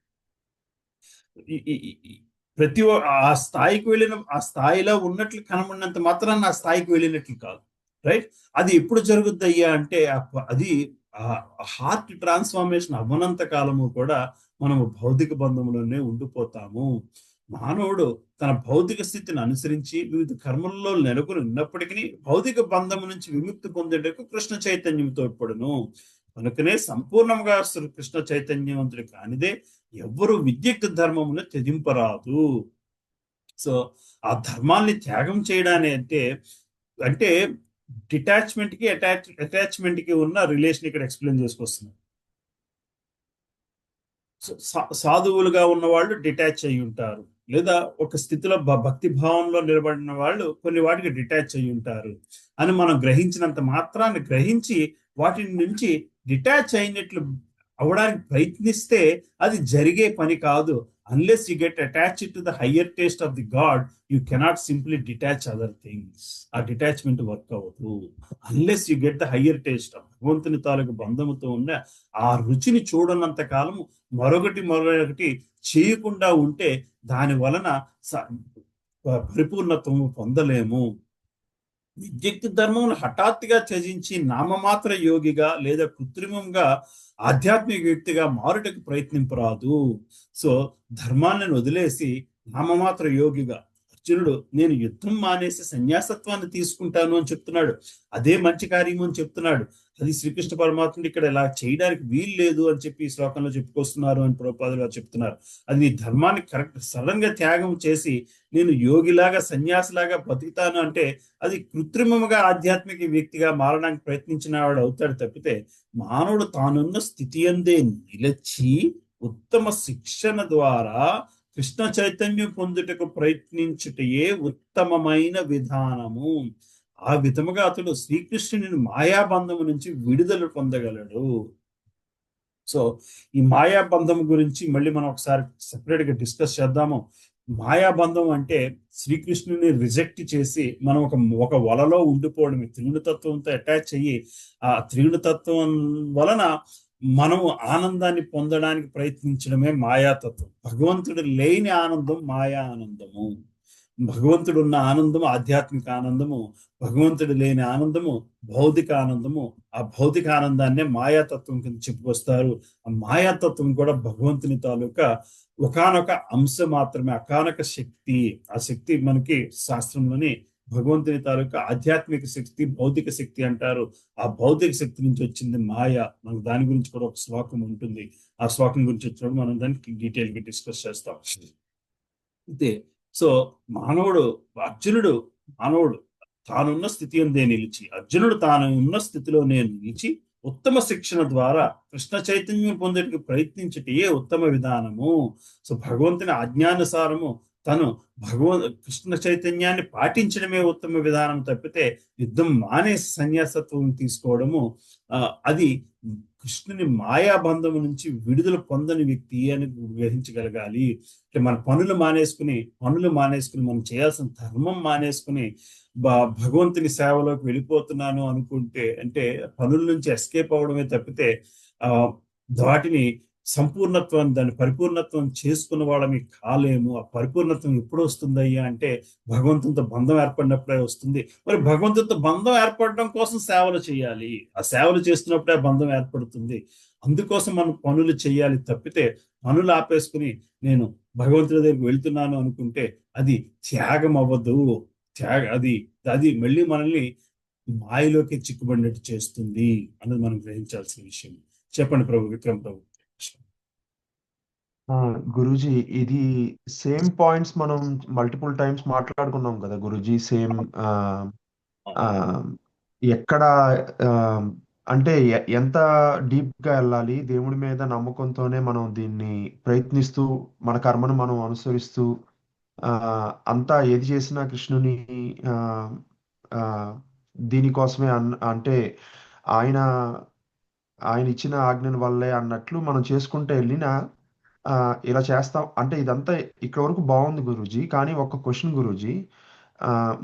ప్రతి ఆ స్థాయికి వెళ్ళిన ఆ స్థాయిలో ఉన్నట్లు కనబడినంత మాత్రాన్ని ఆ స్థాయికి వెళ్ళినట్లు కాదు, రైట్? అది ఎప్పుడు జరుగుద్ది అయ్యా అంటే, అది హార్ట్ ట్రాన్స్ఫార్మేషన్ అవ్వనంత కాలము కూడా మనము భౌతిక బంధంలోనే ఉండిపోతాము. మానవుడు తన భౌతిక స్థితిని అనుసరించి వివిధ కర్మల్లో నెలకొని ఉన్నప్పటికీ భౌతిక బంధము నుంచి విముక్తి పొందేటకు కృష్ణ చైతన్యం తోడ్పడును. కనుకనే సంపూర్ణంగా కృష్ణ చైతన్యవంతుడు కానిదే ఎవ్వరూ విద్యుక్త ధర్మమును త్యజింపరాదు. సో ఆ ధర్మాన్ని త్యాగం చేయడానికి అంటే డిటాచ్మెంట్ కి అటాచ్మెంట్ కి ఉన్న రిలేషన్ ఇక్కడ ఎక్స్ప్లెయిన్ చేసుకొస్తున్నారు. సాధువులుగా ఉన్న వాళ్ళు డిటాచ్ అయి ఉంటారు, లేదా ఒక స్థితిలో భక్తి భావంలో నిలబడిన వాళ్ళు కొన్ని వాటికి డిటాచ్ అయి ఉంటారు అని మనం గ్రహించినంత మాత్రాన్ని గ్రహించి వాటి నుంచి డిటాచ్ అయినట్లు అవడానికి ప్రయత్నిస్తే అది జరిగే పని కాదు. Unless you get attached to the higher taste of the God, you cannot simply detach other things. ఆ డిటాచ్మెంట్ వర్క్ అవ్వదు. Unless you get the higher taste, భగవంతుని తాలూకు బంధముతో ఉన్న ఆ రుచిని చూడనంత కాలము మరొకటి చేయకుండా ఉంటే దాని వలన పరిపూర్ణత్వము పొందలేము. విద్యుక్త ధర్మమును హఠాత్తుగా త్యజించి నామమాత్ర యోగిగా లేదా కృత్రిమంగా ఆధ్యాత్మిక వ్యక్తిగా మారుటకు ప్రయత్నింపరాదు. సో ధర్మాన్ని వదిలేసి నామమాత్ర యోగిగా అర్జునుడు నేను యుద్ధం మానేసి సన్యాసత్వాన్ని తీసుకుంటాను అని చెప్తున్నాడు. అదే మంచి కార్యము అని చెప్తున్నాడు. అది శ్రీకృష్ణ పరమాత్ముడు ఇక్కడ ఇలా చేయడానికి వీలు లేదు అని చెప్పి ఈ శ్లోకంలో చెప్పుకొస్తున్నారు అని ప్రభుపాదులు గారు చెప్తున్నారు. అది నీ ధర్మాన్ని కరెక్ట్ సడన్ గా త్యాగం చేసి నేను యోగిలాగా సన్యాసిలాగా బతుకుతాను అంటే అది కృత్రిమంగా ఆధ్యాత్మిక వ్యక్తిగా మారడానికి ప్రయత్నించిన వాడు అవుతాడు తప్పితే, మానవుడు తానున్న స్థితి అందే నిలిచి ఉత్తమ శిక్షణ ద్వారా కృష్ణ చైతన్యం పొందుటకు ప్రయత్నించుటయే ఉత్తమమైన విధానము. ఆ విధముగా అతడు శ్రీకృష్ణుని మాయాబంధము నుంచి విడుదల పొందగలడు. సో ఈ మాయాబంధం గురించి మళ్ళీ మనం ఒకసారి సెపరేట్ గా డిస్కస్ చేద్దాము. మాయాబంధం అంటే శ్రీకృష్ణుని రిజెక్ట్ చేసి మనం ఒక వలలో ఉండిపోవడమే. త్రిగుణతత్వంతో అటాచ్ అయ్యి ఆ త్రిగుణతత్వం వలన మనము ఆనందాన్ని పొందడానికి ప్రయత్నించడమే మాయాతత్వం. భగవంతుడు లేని ఆనందం మాయా ఆనందము. భగవంతుడు ఉన్న ఆనందము ఆధ్యాత్మిక ఆనందము, భగవంతుడు లేని ఆనందము భౌతిక ఆనందము. ఆ భౌతిక ఆనందాన్నే మాయాతత్వం కింద చెప్పుకొస్తారు. ఆ మాయాతత్వం కూడా భగవంతుని తాలూకా ఒకానొక అంశం మాత్రమే, ఒకానొక శక్తి. ఆ శక్తి మనకి శాస్త్రంలోని భగవంతుని తాలూకా ఆధ్యాత్మిక శక్తి, భౌతిక శక్తి అంటారు. ఆ భౌతిక శక్తి నుంచి వచ్చింది మాయ. మనకు దాని గురించి కూడా ఒక శ్లోకం ఉంటుంది. ఆ శ్లోకం గురించి వచ్చినప్పుడు మనం దానికి డీటెయిల్ గా డిస్కస్ చేస్తాం. అయితే సో అర్జునుడు తానున్న స్థితి అందే నిలిచి, అర్జునుడు తాను ఉన్న స్థితిలోనే నిలిచి ఉత్తమ శిక్షణ ద్వారా కృష్ణ చైతన్యం పొందేందుకు ప్రయత్నించటే ఉత్తమ విధానము. సో భగవంతుని ఆజ్ఞానుసారము తను కృష్ణ చైతన్యాన్ని పాటించడమే ఉత్తమ విధానం తప్పితే యుద్ధం మానేసి సన్యాసత్వం తీసుకోవడము అది కృష్ణుని మాయాబంధము నుంచి విడుదల పొందని వ్యక్తి అని గ్రహించగలగాలి. అంటే మన పనులు మానేసుకుని మనం చేయాల్సిన ధర్మం మానేసుకుని భగవంతుని సేవలోకి వెళ్ళిపోతున్నాను అనుకుంటే, అంటే పనుల నుంచి ఎస్కేప్ అవడమే తప్పితే వాటిని సంపూర్ణత్వం, దాని పరిపూర్ణత్వం చేసుకున్న వాళ్ళమి కాలేము. ఆ పరిపూర్ణత్వం ఎప్పుడు వస్తుందయ్యా అంటే భగవంతునితో బంధం ఏర్పడినప్పుడే వస్తుంది. మరి భగవంతునితో బంధం ఏర్పడడం కోసం సేవలు చేయాలి. ఆ సేవలు చేస్తున్నప్పుడే ఆ బంధం ఏర్పడుతుంది. అందుకోసం మనం పనులు చేయాలి తప్పితే పనులు ఆపేసుకుని నేను భగవంతుడి దగ్గరికి వెళ్తున్నాను అనుకుంటే అది త్యాగం అవ్వదు. అది అది మళ్ళీ మనల్ని మాయలోకి చిక్కుబడినట్టు చేస్తుంది అన్నది మనం గ్రహించాల్సిన విషయం. చెప్పండి ప్రభు, విక్రమ్ ప్రభు. గురూజీ, ఇది సేమ్ పాయింట్స్ మనం మల్టిపుల్ టైమ్స్ మాట్లాడుకున్నాం కదా గురూజీ. సేమ్ ఎక్కడ అంటే ఎంత డీప్ గా వెళ్ళాలి, దేవుడి మీద నమ్మకంతోనే మనం దీన్ని ప్రయత్నిస్తూ మన కర్మను మనం అనుసరిస్తూ అంతా ఏది చేసినా కృష్ణుని ఆ, ఆ, దీనికోసమే అంటే ఆయన ఆయన ఇచ్చిన ఆజ్ఞల వల్లే అన్నట్లు మనం చేసుకుంటూ వెళ్ళినా ఇలా చేస్తాం అంటే ఇదంతా ఇక్కడ వరకు బాగుంది గురూజీ. కానీ ఒక క్వశ్చన్ గురూజీ,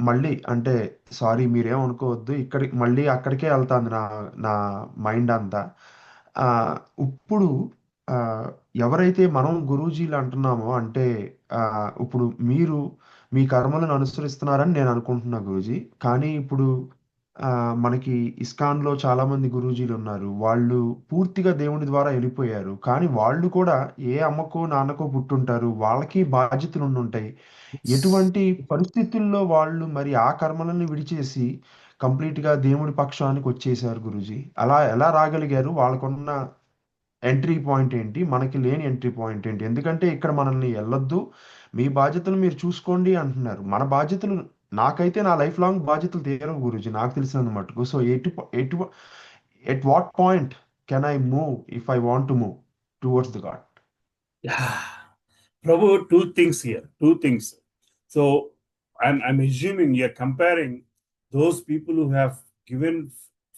మళ్ళీ అంటే సారీ మీరేం అనుకోవద్దు, మళ్ళీ అక్కడికే వెళ్తాంది నా నా మైండ్ అంతా. ఆ, ఇప్పుడు ఆ, ఎవరైతే మనం గురూజీలు అంటున్నామో అంటే ఆ, ఇప్పుడు మీరు మీ కర్మలను అనుసరిస్తున్నారని నేను అనుకుంటున్నా గురూజీ. కానీ ఇప్పుడు ఆ, మనకి ఇస్కాన్లో చాలా మంది గురూజీలు ఉన్నారు. వాళ్ళు పూర్తిగా దేవుని ద్వారా వెళ్ళిపోయారు. కానీ వాళ్ళు కూడా ఏ అమ్మకో నాన్నకో పుట్టుంటారు. వాళ్ళకి బాధ్యతలు ఉండుంటాయి. ఎటువంటి పరిస్థితుల్లో వాళ్ళు మరి ఆ కర్మలను విడిచేసి కంప్లీట్గా దేవుడి పక్షానికి వచ్చేసారు గురూజీ? అలా ఎలా రాగలిగారు? వాళ్ళకున్న ఎంట్రీ పాయింట్ ఏంటి, మనకి లేని ఎంట్రీ పాయింట్ ఏంటి? ఎందుకంటే ఇక్కడ మనల్ని వెళ్ళొద్దు, మీ బాధ్యతలు మీరు చూసుకోండి అంటున్నారు. మన బాధ్యతలు నాకైతే నా లైఫ్ లాంగ్ బాధ్యతలు తీరవు గురూజీ, నాకు తెలిసినంత మటుకు. So at what point can I move if I want to move towards the God? Prabhu, two things here. Two things. So I'm assuming you're comparing those people who have given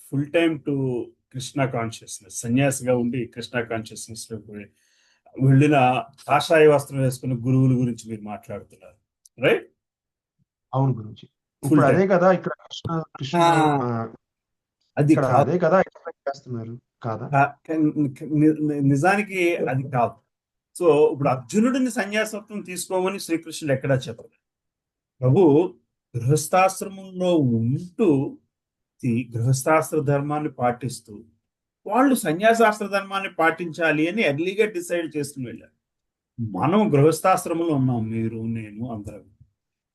full time to Krishna consciousness, సన్యాసిగా ఉండి Krishna consciousness లో వెళ్ళిన కాషాయ వస్త్రం వేసుకున్న గురువుల గురించి మీరు మాట్లాడుతున్నారు, రైట్? అవును గురూజీ. ఫుల్ ఇప్పుడు అదే టైం కదా ఇక్కడ కృష్ణ అది ఇక్కడ కాదు. అదే కదా ఎక్స్పెక్ట్ చేస్తున్నారు కాదా? నిజానికి అది కాదు. సో ఇప్పుడు అర్జునుడిని సన్యాసత్వం తీసుకోమని శ్రీకృష్ణుడు ఎక్కడా చెప్పలేదు. ప్రభు గృహస్థాశ్రమంలో ఉంటూ గృహస్థాశ్ర ధర్మాన్ని పాటిస్తూ వాళ్ళు సన్యాసాస్త్ర ధర్మాన్ని పాటించాలి అని ఎర్లీగా డిసైడ్ చేసుకుని వెళ్ళారు. మనం గృహస్థాశ్రమంలో ఉన్నాం, మీరు నేను అందరం.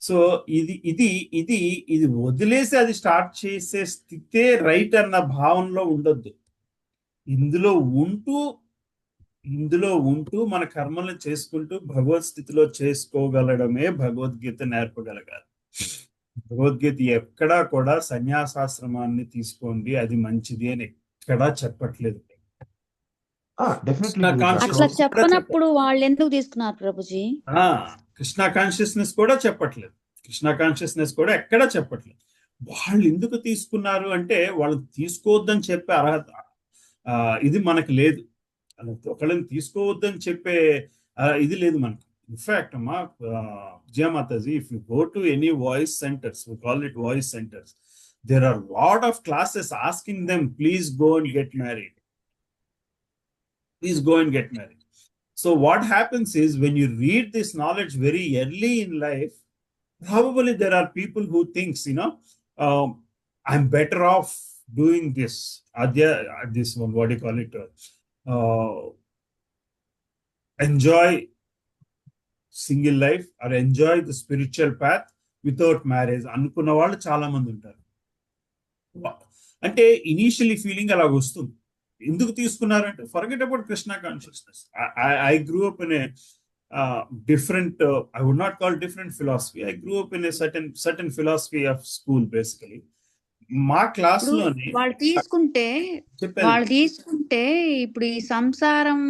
సో ఇది ఇది ఇది ఇది వదిలేసి అది స్టార్ట్ చేసే స్థితే రైట్ అన్న భావనలో ఉండొద్దు. ఇందులో ఉంటూ మన కర్మలను చేసుకుంటూ భగవత్ స్థితిలో చేసుకోగలడమే భగవద్గీత నేర్పగలగాలి. భగవద్గీత ఎక్కడా కూడా సన్యాసాశ్రమాన్ని తీసుకోండి అది మంచిది అని ఎక్కడా చెప్పట్లేదు. డెఫినెట్లీ అట్లా చెప్పనప్పుడు వాళ్ళు ఎందుకు తీసుకున్నారు ప్రభుజీ? కృష్ణ కాన్షియస్నెస్ కూడా చెప్పట్లేదు. కృష్ణ కాన్షియస్నెస్ కూడా ఎక్కడా చెప్పట్లేదు. వాళ్ళు ఎందుకు తీసుకున్నారు అంటే వాళ్ళు తీసుకోవద్దని చెప్పే అర్హత ఇది మనకు లేదు. ఒకళ్ళని తీసుకోవద్దని చెప్పే ఇది లేదు మనకు. ఇన్ఫాక్ట్ అమ్మా Jayamataji, if you go to any voice centers, we call it voice centers, there are lot of classes asking them, please go and get married. Please go and get married. So what happens is when you read this knowledge very early in life, probably there are people who thinks, I'm better off doing this. This one, what do you call it? Enjoy single life or enjoy the spiritual path without marriage అనుకున్న వాళ్ళు చాలా మంది ఉంటారు. అంటే initially feeling అలా వస్తుంది. ఎందుకు తీసుకున్నారంటే forget about Krishna consciousness. I grew up in a different I would not call different philosophy. I grew up in a certain philosophy of school basically. మా క్లాస్ లోని వాళ్ళు తీసుకుంటే ఇప్పుడు ఈ సంసారం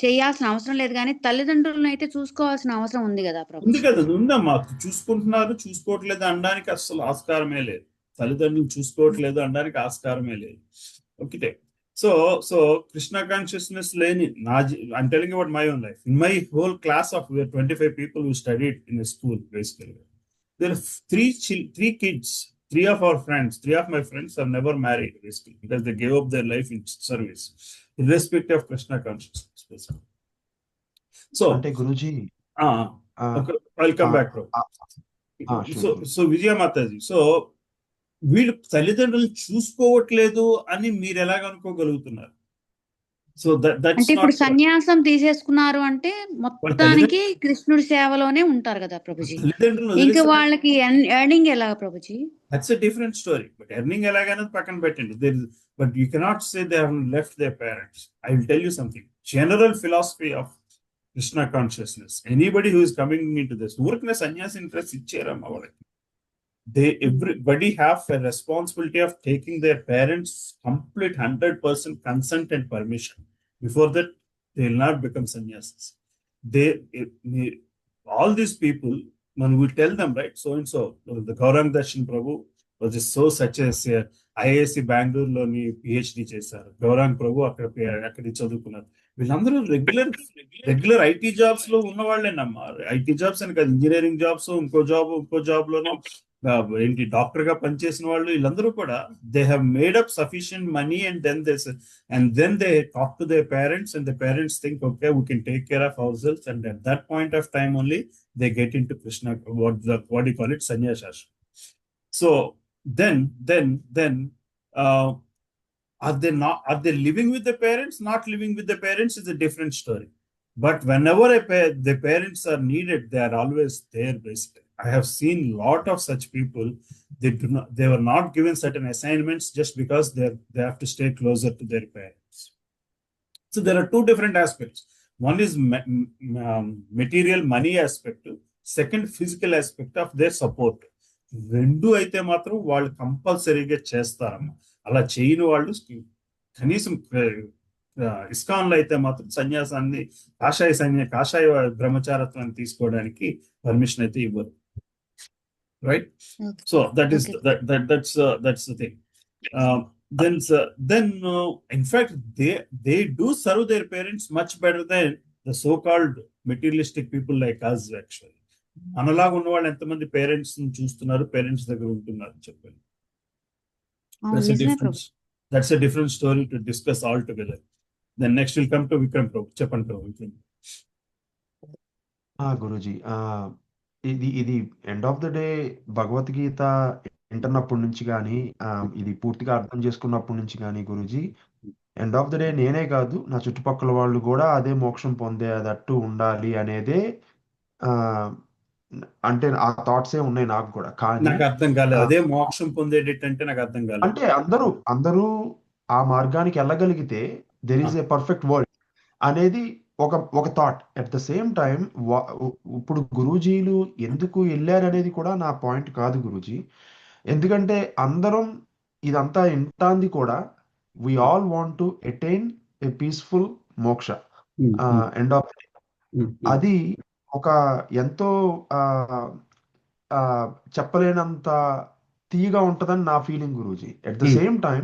చేయాల్సిన అవసరం లేదు, కానీ తల్లిదండ్రులను అయితే చూసుకోవాల్సిన అవసరం ఉంది కదా ప్రభు? ఉంది కదా, ఉందమ్మా. చూసుకుంటున్నారు, చూసుకోవట్లేదు అనడానికి అసలు ఆస్కారమే లేదు. తల్లిదండ్రులు చూసుకోవట్లేదు అనడానికి ఆస్కారమే లేదు. ఓకే. So Krishna consciousness లేని I'm telling you about my own life. In my whole class of 25 people who studied in a school, basically, there are three three of my friends have never married, basically, because they gave up their life in service, irrespective of Krishna consciousness, basically. So, అంటే Guruji okay, I'll come back, bro. So Vijaya Mataji, so వీళ్ళు తల్లిదండ్రులు చూసుకోవట్లేదు అని మీరు ఎలాగ అనుకోగలుగుతున్నారు? So అంటే ఇప్పుడు సన్యాసం తీసేసుకున్నారు అంటే మొత్తానికి కృష్ణుడి సేవలోనే ఉంటారు కదా ప్రభుజీ. ఇంకా వాళ్ళకి ఎర్నింగ్ ఎలా Prabhuji? That's a different story. But earning ఎలాగైనా పక్కన పెట్టండి. But you cannot say they have left their parents. I will tell you something. General philosophy of Krishna consciousness. Anybody who is coming into this, ఊరికనే సన్యాసి interest ఇచ్చారమ్మా వాళ్ళకి. Everybody have a responsibility of taking their parents complete 100% consent and permission. Before that, they will not become sannyasis. All these people, when we tell them, right, so and so, the Gaurang Darshan Prabhu was so such as IISc Bangalore లోని PhD చేశారు. గౌరాంగ్ ప్రభు అక్కడ చదువుకున్నారు. వీళ్ళందరూ regular IT jobs లో ఉన్న వాళ్ళేనమ్మా. IT jobs అని కాదు, engineering jobs, ఇంకో జాబ్ లోనో ఏంటి డాక్టర్ గా పనిచేసిన వాళ్ళు. వీళ్ళందరూ కూడా they have made up sufficient money and then they talk to their parents and the parents think okay we can take care of our selves and at that point of time only they get into Krishna what you call it సన్యాసాశ్రమం. So then are they living with the parents? Not living with the parents is a different story. But whenever the parents are needed, they are always there, basically. I have seen a lot of such people. They were not given certain assignments just because they have to stay closer to their parents. So there are two different aspects. One is material money aspect. Second, physical aspect of their support. రెండు అయితే మాత్రం వాళ్ళు కంపల్సరీగా చేస్తారమ్మా. అలా చేయని వాళ్ళు కనీసం ఇస్కాన్లో అయితే మాత్రం సన్యాసాన్ని కాషాయ బ్రహ్మచారత్వాన్ని తీసుకోవడానికి పర్మిషన్ అయితే ఇవ్వరు. Right? So that's the thing. Then in fact they do serve their parents much better than the so-called materialistic people like us actually. మనలాగా ఉన్న వాళ్ళు ఎంతమంది పేరెంట్స్ చూస్తున్నారు, పేరెంట్స్ దగ్గర ఉంటున్నారు చెప్పండి. That's a different story to discuss altogether. Then next will come to Vikram Prabhu. చెప్పండి ప్రభు. గురూజీ, ఇది end of the day Bhagavad Gita వింటున్నప్పటి నుంచి కానీ, ఇది పూర్తిగా అర్థం చేసుకున్నప్పటి నుంచి కానీ Guruji, end of the day నేనే కాదు నా చుట్టుపక్కల వాళ్ళు కూడా అదే మోక్షం పొందేటట్టు ఉండాలి అనేదే అంటే ఆ థాట్సే ఉన్నాయి నాకు కూడా. కానీ నాకు అర్థం కాలేదు అదే మోక్షం పొందేటంటే నాకు అర్థం కాలేదు. అంటే అందరూ ఆ మార్గానికి వెళ్ళగలిగితే there is a perfect world అనేది ఒక thought. At the same time ఇప్పుడు గురూజీలు ఎందుకు వెళ్ళారు అనేది కూడా నా పాయింట్ కాదు గురూజీ. ఎందుకంటే అందరం ఇదంతా ఇంటాంది కూడా we all want to attain a peaceful moksha end of the day. అది ఒక ఎంతో చెప్పలేనంత తీగా ఉంటదని నా feeling Guruji. At the same time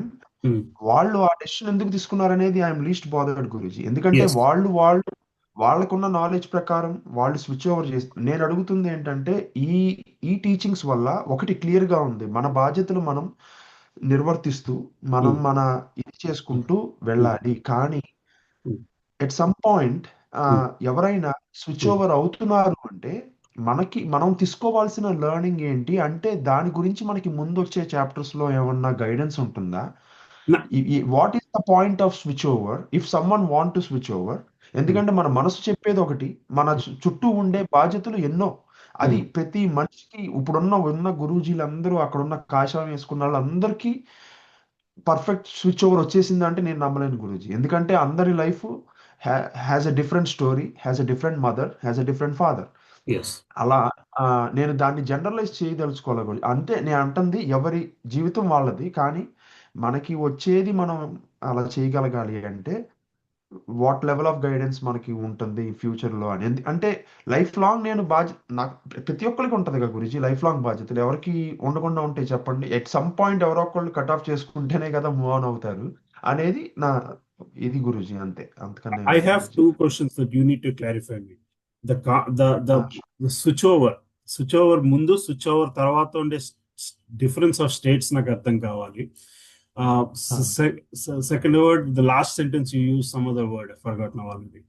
వాళ్ళు ఆ డెసిషన్ ఎందుకు తీసుకున్నారనేది ఐఎమ్ లీస్ట్ బాదర్డ్ గురూజీ. ఎందుకంటే వాళ్ళకున్న నాలెడ్జ్ ప్రకారం వాళ్ళు స్విచ్ ఓవర్ చేస్తారు. నేను అడుగుతుంది ఏంటంటే ఈ టీచింగ్స్ వల్ల ఒకటి క్లియర్ గా ఉంది, మన బాధ్యతలు మనం నిర్వర్తిస్తూ మన ఇది చేసుకుంటూ వెళ్ళాలి. కానీ ఎట్ సమ్ పాయింట్ ఎవరైనా స్విచ్ ఓవర్ అవుతున్నారు అంటే మనం తీసుకోవాల్సిన లెర్నింగ్ ఏంటి అంటే దాని గురించి మనకి ముందు వచ్చే చాప్టర్స్ లో ఏమన్నా గైడెన్స్ ఉంటుందా? What is the point off switch over if someone want to switch over? ఎందుకంటే మన మనసు చెప్పేది ఒకటి, మన చుట్టూ ఉండే బాధ్యతలు ఎన్నో. అది ప్రతి మనిషికి ఇప్పుడున్న గురూజీలందరూ అక్కడున్న కాషాయం వేసుకున్న వాళ్ళందరికీ పర్ఫెక్ట్ స్విచ్ ఓవర్ వచ్చేసిందంటే నేను నమ్మలేను గురూజీ. ఎందుకంటే అందరి life has a different story, has a different mother, has a different father. అలా నేను దాన్ని జనరలైజ్ చేయదలుచుకోవాలి. అంటే నేను అంటుంది ఎవరి జీవితం వాళ్ళది, కానీ మనకి వచ్చేది మనం అలా చేయగలగాలి అంటే వాట్ లెవెల్ ఆఫ్ గైడెన్స్ మనకి ఉంటుంది ఫ్యూచర్ లో అని. అంటే లైఫ్ లాంగ్ నేను నాకు ప్రతి ఒక్కరికి ఉంటుంది కదా గురించి లైఫ్ లాంగ్ బాధ్యతలు. ఎవరికి ఉండకుండా ఉంటాయి చెప్పండి? ఎట్ సమ్ పాయింట్ ఎవరో ఒకళ్ళు కట్ ఆఫ్ చేసుకుంటేనే కదా మూవ్ ఆన్ అవుతారు అనేది నా ఇది గురూజీ. అంతే, అంతకన్నా. I have two questions that you need to clarify me. The switch over ముందు, స్విచ్ ఓవర్ తర్వాత ఉండే డిఫరెన్స్ ఆఫ్ స్టేట్స్ నాకు అర్థం కావాలి. Second word, the last sentence you use some other word, I forgot now already.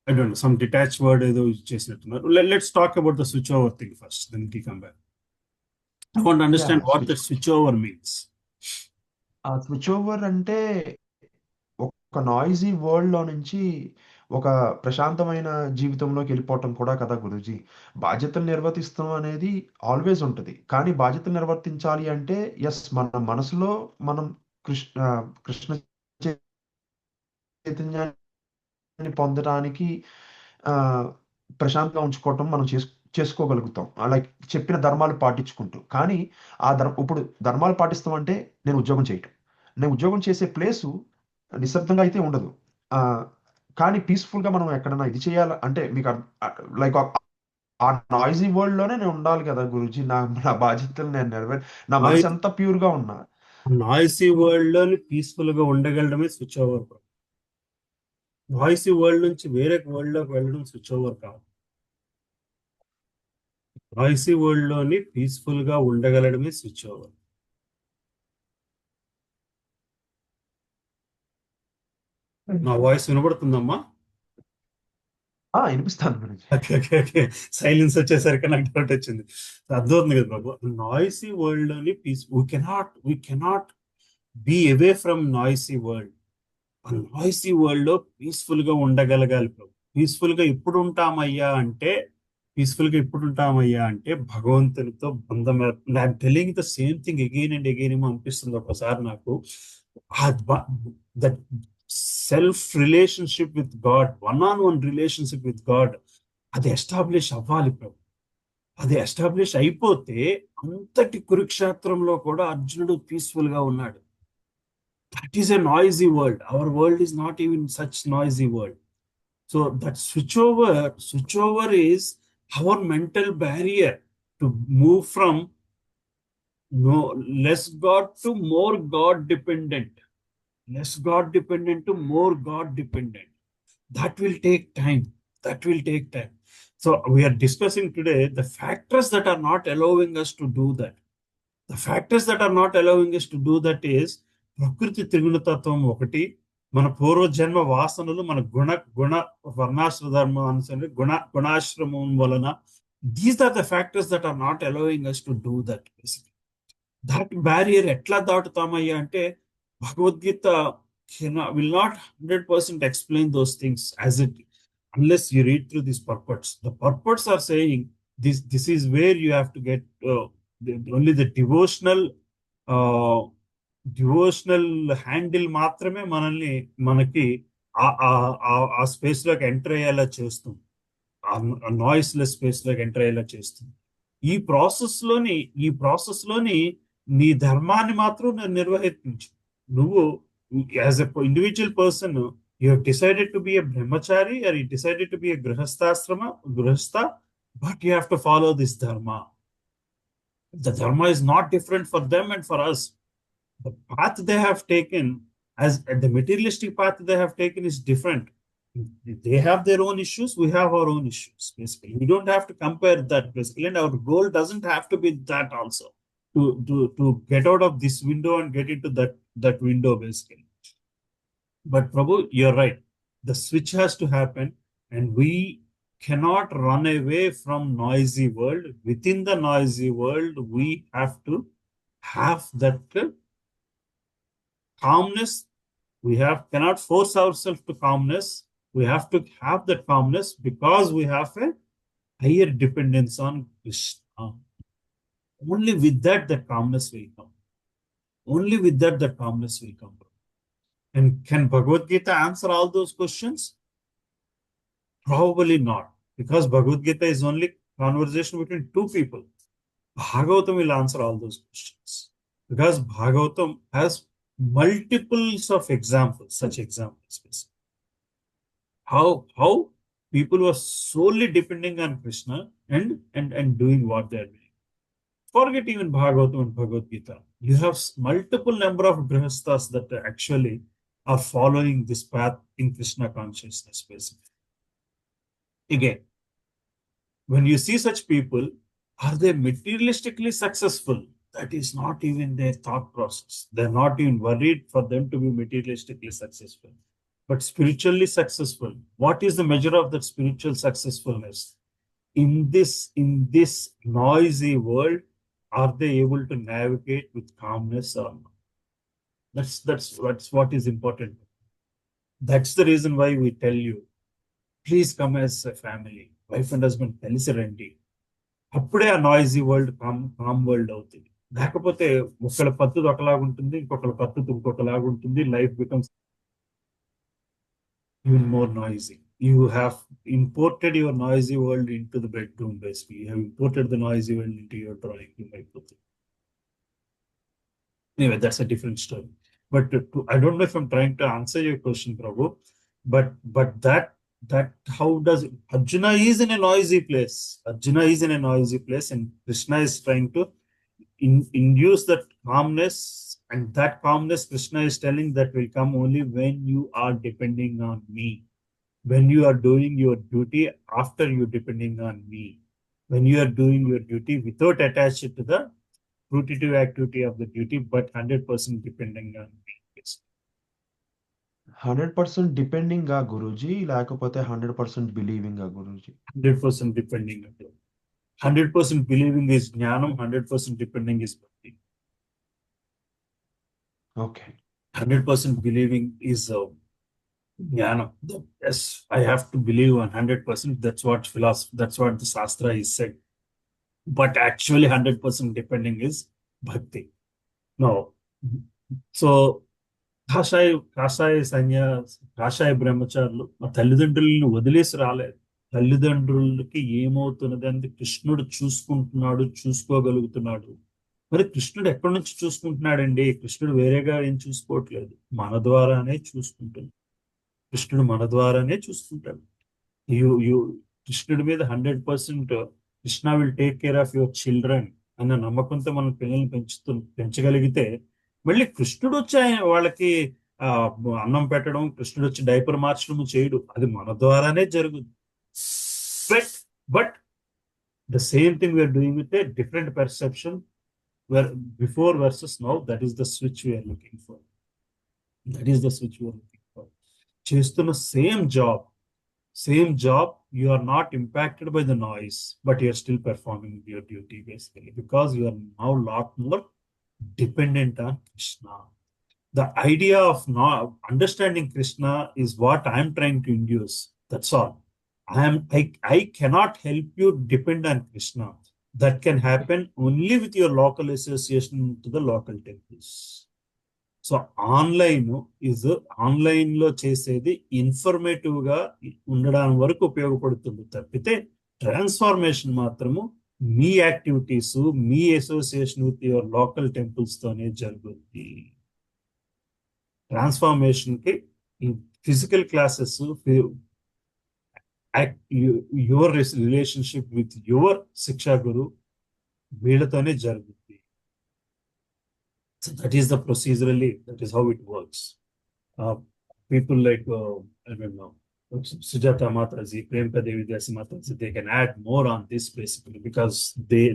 I don't know, some detached word ఏదో use చేసినట్టున్నారు. Let's talk about the switch over thing first, then we come back. I want to understand what the switch over means. Switch over అంటే ఒక noisy world లో నుంచి ఒక ప్రశాంతమైన జీవితంలోకి వెళ్ళిపోవటం కూడా కదా గురూజీ. బాధ్యతలు నిర్వర్తిస్తాం అనేది ఆల్వేస్ ఉంటుంది, కానీ బాధ్యతలు నిర్వర్తించాలి అంటే ఎస్, మన మనసులో మనం కృష్ణ చైతన్యాన్ని పొందడానికి ప్రశాంతంగా ఉంచుకోవటం మనం చేసుకోగలుగుతాం, లైక్ చెప్పిన ధర్మాలు పాటించుకుంటూ. కానీ ఇప్పుడు ధర్మాలు పాటిస్తాం అంటే నేను ఉద్యోగం చేసే ప్లేసు నిశ్శబ్దంగా అయితే ఉండదు, కానీ పీస్ఫుల్ గా మనం ఎక్కడన్నా ఇది చేయాలి అంటే మీకు లైక్ ఆ నాయిజీ వరల్డ్ లోనే నేను ఉండాలి కదా గురూజీ. నా బాధ్యతలు నేను నా మనసు ఎంత ప్యూర్ గా ఉన్నా నాయిసీ వరల్డ్ లోని పీస్ఫుల్ గా ఉండగలడమే స్విచ్ ఓవర్. నాయిసీ వరల్డ్ నుంచి వేరే వరల్డ్ లోకి వెళ్ళడం స్విచ్ ఓవర్ కాదు. నాయిసీ వరల్డ్ లోని పీస్ఫుల్ గా ఉండగలడమే స్విచ్ ఓవర్. నా వాయిస్ వినబడుతుందమ్మా? వినిపిస్తాను గురూజీ. ఓకే. సైలెన్స్ వచ్చేసరికి నాకు డౌట్ వచ్చింది. అర్థమవుతుంది కదా బాబు. నాయిసీ వరల్డ్ లోని we cannot be away from noisy world. ఆ నాయిసీ వరల్డ్ లో పీస్ఫుల్ గా ఉండగలగాలి ప్రభు. పీస్ఫుల్ గా ఎప్పుడు ఉంటామయ్యా అంటే భగవంతునితో బంధం. I'm telling the same thing again and again ఏమో అనిపిస్తుంది ఒకసారి నాకు. That self relationship with God, one relationship with God, అది ఎస్టాబ్లిష్ అవ్వాలి ప్రభు. అది ఎస్టాబ్లిష్ అయిపోతే అంతటి కురుక్షేత్రంలో కూడా అర్జునుడు పీస్ఫుల్ గా ఉన్నాడు. That is a noisy world. Our world is not even such noisy world. So that switch over is our mental barrier to move from less God to more God dependent. Less God dependent to more God dependent. That will take time. So we are discussing today the factors that are not allowing us to do that. The factors that are not allowing us to do that is ప్రకృతి త్రిగుణతత్వం ఒకటి, మన పూర్వజన్మ వాసనలు, మన గుణ వర్ణాశ్ర ధర్మం అనుసరి గుణాశ్రమం వలన. These are the factors that are not allowing us to do that. That barrier ఎట్లా దాటుతామయ్యా అంటే భగవద్గీత will not 100% explain those things as it, unless you read through these purports. The purports are saying this is where you have to get only the devotional handle మాత్రమే మనకి ఆ space లోకి enter అయ్యేలా చేస్తుంది, ఆ నాయిస్లెస్ స్పేస్ లోకి enter అయ్యేలా చేస్తుంది. ఈ ప్రాసెస్ లోని నీ ధర్మాన్ని మాత్రం నిర్వహించు. నువ్వు as a individual person, you have decided to be a బ్రహ్మచారి or you decided to be a గృహస్థ, but you have to follow this dharma. The dharma is not different for them and for us. The path they have taken, as the materialistic path they have taken, is different. They have their own issues, we have our own issues. Basically, we don't have to compare that. Basically, and our goal doesn't have to be that also, to get out of this window and get into that window, basically. But Prabhu, you're right. The switch has to happen, and we cannot run away from noisy world. Within the noisy world, we have to have that calmness. Cannot force ourselves to calmness. We have to have that calmness because we have a higher dependence on Krishna. Only with that, the calmness will come. And can Bhagavad Gita answer all those questions? Probably not, because Bhagavad Gita is only conversation between two people. Bhagavatam will answer all those questions, because Bhagavatam has multiples of examples, such examples. How people were solely depending on Krishna and doing what they are doing. Forget even Bhagavatam and Bhagavad Gita. You have multiple number of grihasthas that actually are following this path in Krishna consciousness, basically. Again, when you see such people, Are they materialistically successful? That is not even their thought process. They're not even worried for them to be materialistically successful. But spiritually successful, what is the measure of that spiritual successfulness? In this noisy world, are they able to navigate with calmness or not? That's what is important. That's the reason why we tell you, please come as a family, wife and husband, కలిసి రండి. అప్పుడే ఆ noisy world com world అవుతుంది. లేకపోతే ఒకళ్ళ పద్ధతి ఒకలాగా ఉంటుంది, ఇంకొకళ్ళ పద్ధతి ఇంకొకలాగా ఉంటుంది. Life becomes even more noisy. You have imported your noisy world into the bedroom, basically. You have imported the noisy world into your drawing room. Anyway, that's a different story. But I don't know if I'm trying to answer your question, Prabhu. But that how does Arjuna is in a noisy place. Arjuna is in a noisy place, and Krishna is trying to induce that calmness, and that calmness Krishna is telling that will come only when you are depending on me, when you are doing your duty after you depending on me, when you are doing your duty without attaching to the fruitive activity of the duty, but 100% depending on me. 100% depending గా గురూజీ, లేకపోతే 100% believing గా Guruji? 100% depending on it. 100% believing is jnanam, 100% depending is bhakti. Okay. 100% believing is jnanam. Yes, I have to believe 100%. That's what philosophy, that's what the Shastra is said. But actually 100% depending is bhakti. No. So కాషాయ బ్రహ్మచారులు మా తల్లిదండ్రులను వదిలేసి రాలేదు. తల్లిదండ్రులకి ఏమవుతున్నది అంటే కృష్ణుడు చూసుకుంటున్నాడు, చూసుకోగలుగుతున్నాడు. మరి కృష్ణుడు ఎక్కడి నుంచి చూసుకుంటున్నాడండి? కృష్ణుడు వేరేగా ఏం చూసుకోవట్లేదు, మన ద్వారానే చూసుకుంటున్నాడు. కృష్ణుడు మన ద్వారానే చూసుకుంటాడు. కృష్ణుడి మీద 100% Krishna will take care of your children అన్న నమ్మకంతో మనం పిల్లల్ని పెంచగలిగితే, మళ్ళీ కృష్ణుడు వచ్చి వాళ్ళకి అన్నం పెట్టడం, కృష్ణుడు వచ్చి డైపర్ మార్చడం చేయడు, అది మన ద్వారానే జరుగుతుంది. But the same thing we're doing with a different perception, before versus now. That is the switch we're looking for. చేస్తున్న same job, you are not impacted by the noise, but you are still performing your duty, basically, because you are now a lot more dependent on Krishna. The idea of not understanding Krishna is what I am trying to induce. That's all. I cannot help you depend on Krishna. That can happen only with your local association to the local temples. So online లో చేసేది informative గా ఉండడం వరకు ఉపయోగపడుతుంది తప్పితే, transformation మాత్రము మీ activities, మీ association with your local temples తోనే జరుగుతుంది. ట్రాన్స్ఫార్మేషన్ కి physical classes, your relationship with your shiksha guru, వీళ్ళతోనే జరుగుతుంది. So that is the procedurally, that is how it works. People like, I don't know, Sujata Mataji, Premka Devi Dasi Mataji, they can add more on this basically, because they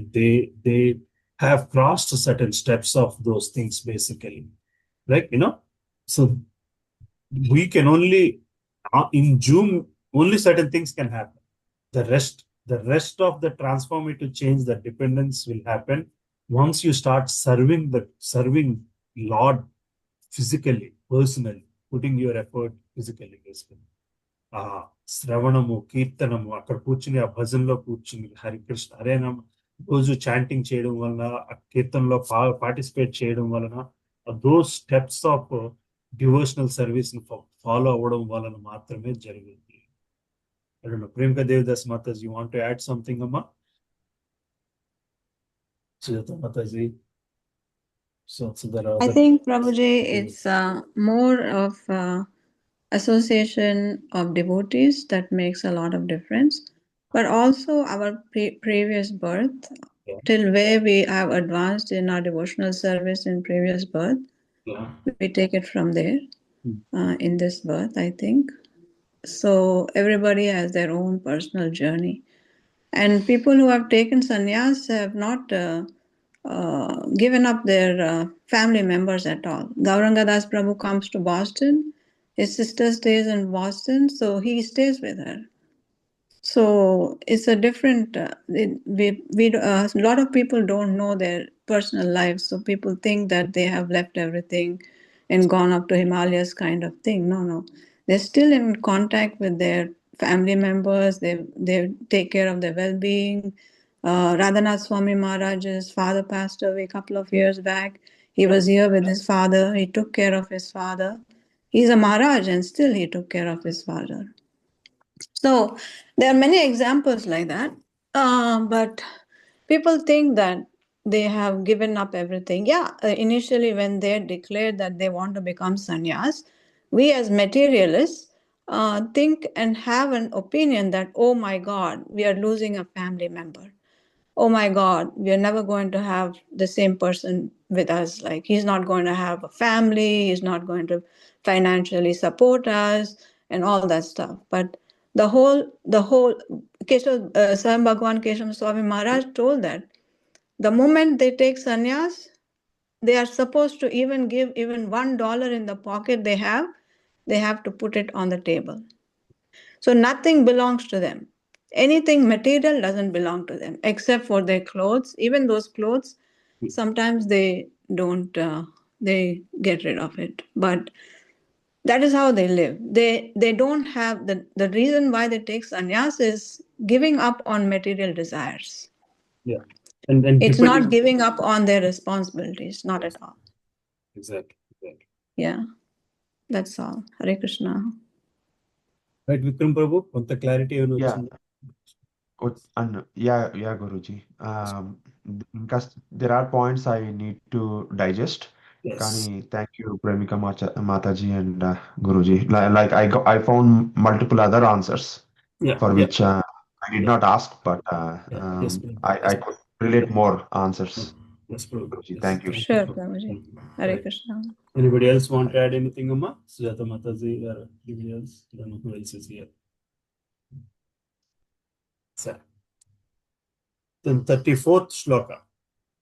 have crossed certain steps of those things basically. Like, so we can only, in June, only certain things can happen. The rest of the transformative change, the dependence will happen once you start serving Lord physically, personally, putting your effort physically, basically. శ్రవణము, కీర్తనము, అక్కడ కూర్చుని ఆ భజనలో కూర్చుని హరికృష్ణ హరేనామ రోజు chanting చేయడం వలన, ఆ కీర్తనలో పార్టిసిపేట్ చేయడం వలన, those steps of devotional service follow అవ్వడం వలన మాత్రమే జరుగుతుంది. Premaka Devidas Mataji, you want to add something అమ్మా? I think, Prabhuji, it's more of association of devotees that makes a lot of difference, but also our previous birth, till where we have advanced in our devotional service in previous birth, we take it from there in this birth, I think. So everybody has their own personal journey. And people who have taken sannyas have not given up their family members at all. Gauranga Das Prabhu comes to Boston. His sister stays in Boston, so he stays with her. So it's a different. A lot of people don't know their personal lives, so people think that they have left everything and gone up to Himalayas, kind of thing. No, they're still in contact with their family members. They take care of their well-being. Radhanath Swami Maharaj's father passed away a couple of years back. He was here with his father. He took care of his father. He's a Maharaj, and still he took care of his father. So there are many examples like that, but people think that they have given up everything. Initially when they declared that they want to become sannyas, we as materialists think and have an opinion that, oh my God, we are losing a family member. Oh my God, we are never going to have the same person with us. Like, he's not going to have a family, he's not going to financially support us, and all that stuff. But the whole Swami Bhagavan Keshav Swami Maharaj told that the moment they take sannyas, they are supposed to even give even $1 in the pocket they have to put it on the table. So nothing belongs to them. Anything material doesn't belong to them except for their clothes. Even those clothes, sometimes they don't, they get rid of it. But that is how they live. They don't have the reason why they take sannyas is giving up on material desires. Yeah. And It's not giving up on their responsibilities, not at all. Exactly. Yeah, that's all. Hare Krishna. Right, Vikram Prabhu, కొంత clarity ఏమైనా Yeah. వచ్చిందా? Yeah, Guruji. ఇంకా there are points I need to digest. Yes. Kani, thank you, Premika Mataji and Guruji. Like I found multiple other answers for which I did not ask, but Yes, I could relate more answers. Yes, Prabhu. Guruji, Yes, thank you. Sure, Prabhuji. Hare Krishna. Anybody else want to add anything, Amma? Sujata Mataji or anybody else? I don't know who else is here. Sir. Then 34th shloka.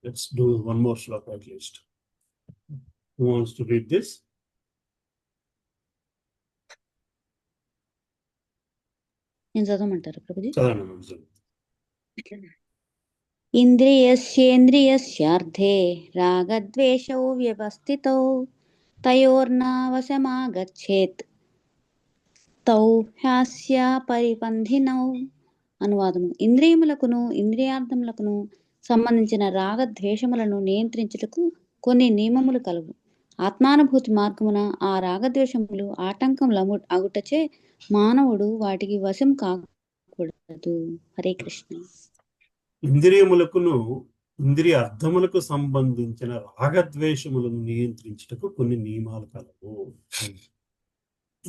Let's do one more shloka at least. Who wants to read this? నేను చదవమంటారా ప్రభుజీ? చదవండి. ఇంద్రియస్యేంద్రియస్యార్థే రాగద్వేషౌ వ్యవస్థితౌ తయోర్నావశమాగచ్చేత్ తౌ హ్యాస్య పరిపంధినౌ. అనువాదము: ఇంద్రియములకును ఇంద్రియార్థములకును సంబంధించిన రాగద్వేషములను నియంత్రించుటకు కొన్ని నియమములు కలవు. ఆత్మానుభూతి మార్గమున ఆ రాగద్వేషములు ఆటంకములు అగుటచే మానవుడు వాటికి వశం కాకూడదు. హరే కృష్ణ. ఇంద్రియములకును ఇంద్రియ అర్థములకు సంబంధించిన రాగద్వేషములను నియంత్రించుటకు కొన్ని నియమాలు కలవు.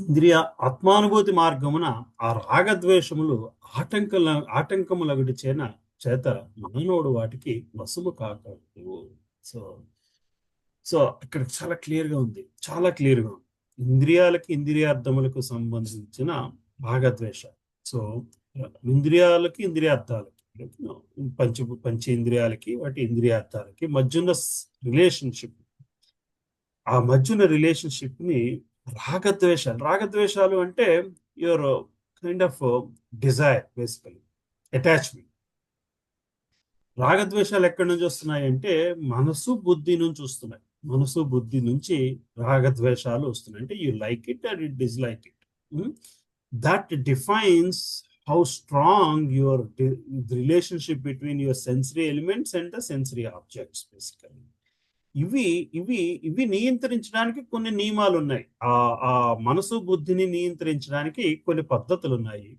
ఇంద్రియ ఆత్మానుభూతి మార్గమున ఆ రాగద్వేషములు ఆటంకములగుటి చేత మానవుడు వాటికి వశము కాకూడదు. సో ఇక్కడ చాలా క్లియర్గా ఉంది. ఇంద్రియాలకి ఇంద్రియార్థములకు సంబంధించిన రాగద్వేషాలు. సో ఇంద్రియాలకి ఇంద్రియార్థాలకి పంచేంద్రియాలకి వాటి ఇంద్రియార్థాలకి మధ్యున్న రిలేషన్షిప్, ఆ మధ్యున్న రిలేషన్షిప్ ని రాగద్వేషాలు అంటే your kind of desire, basically attachment. రాగద్వేషాలు ఎక్కడి నుంచి వస్తున్నాయి అంటే మనసు బుద్ధి నుంచి వస్తున్నాయి. మనసు బుద్ధి నుంచి రాగద్వేషాలు వస్తున్నాయి. అంటే you like it and you dislike it. That defines how strong your the relationship between your sensory elements and the sensory objects basically. ఇవి నియంత్రించడానికి కొన్ని నియమాలు ఉన్నాయి. ఆ మనసు బుద్ధిని నియంత్రించడానికి కొన్ని పద్ధతులు ఉన్నాయి.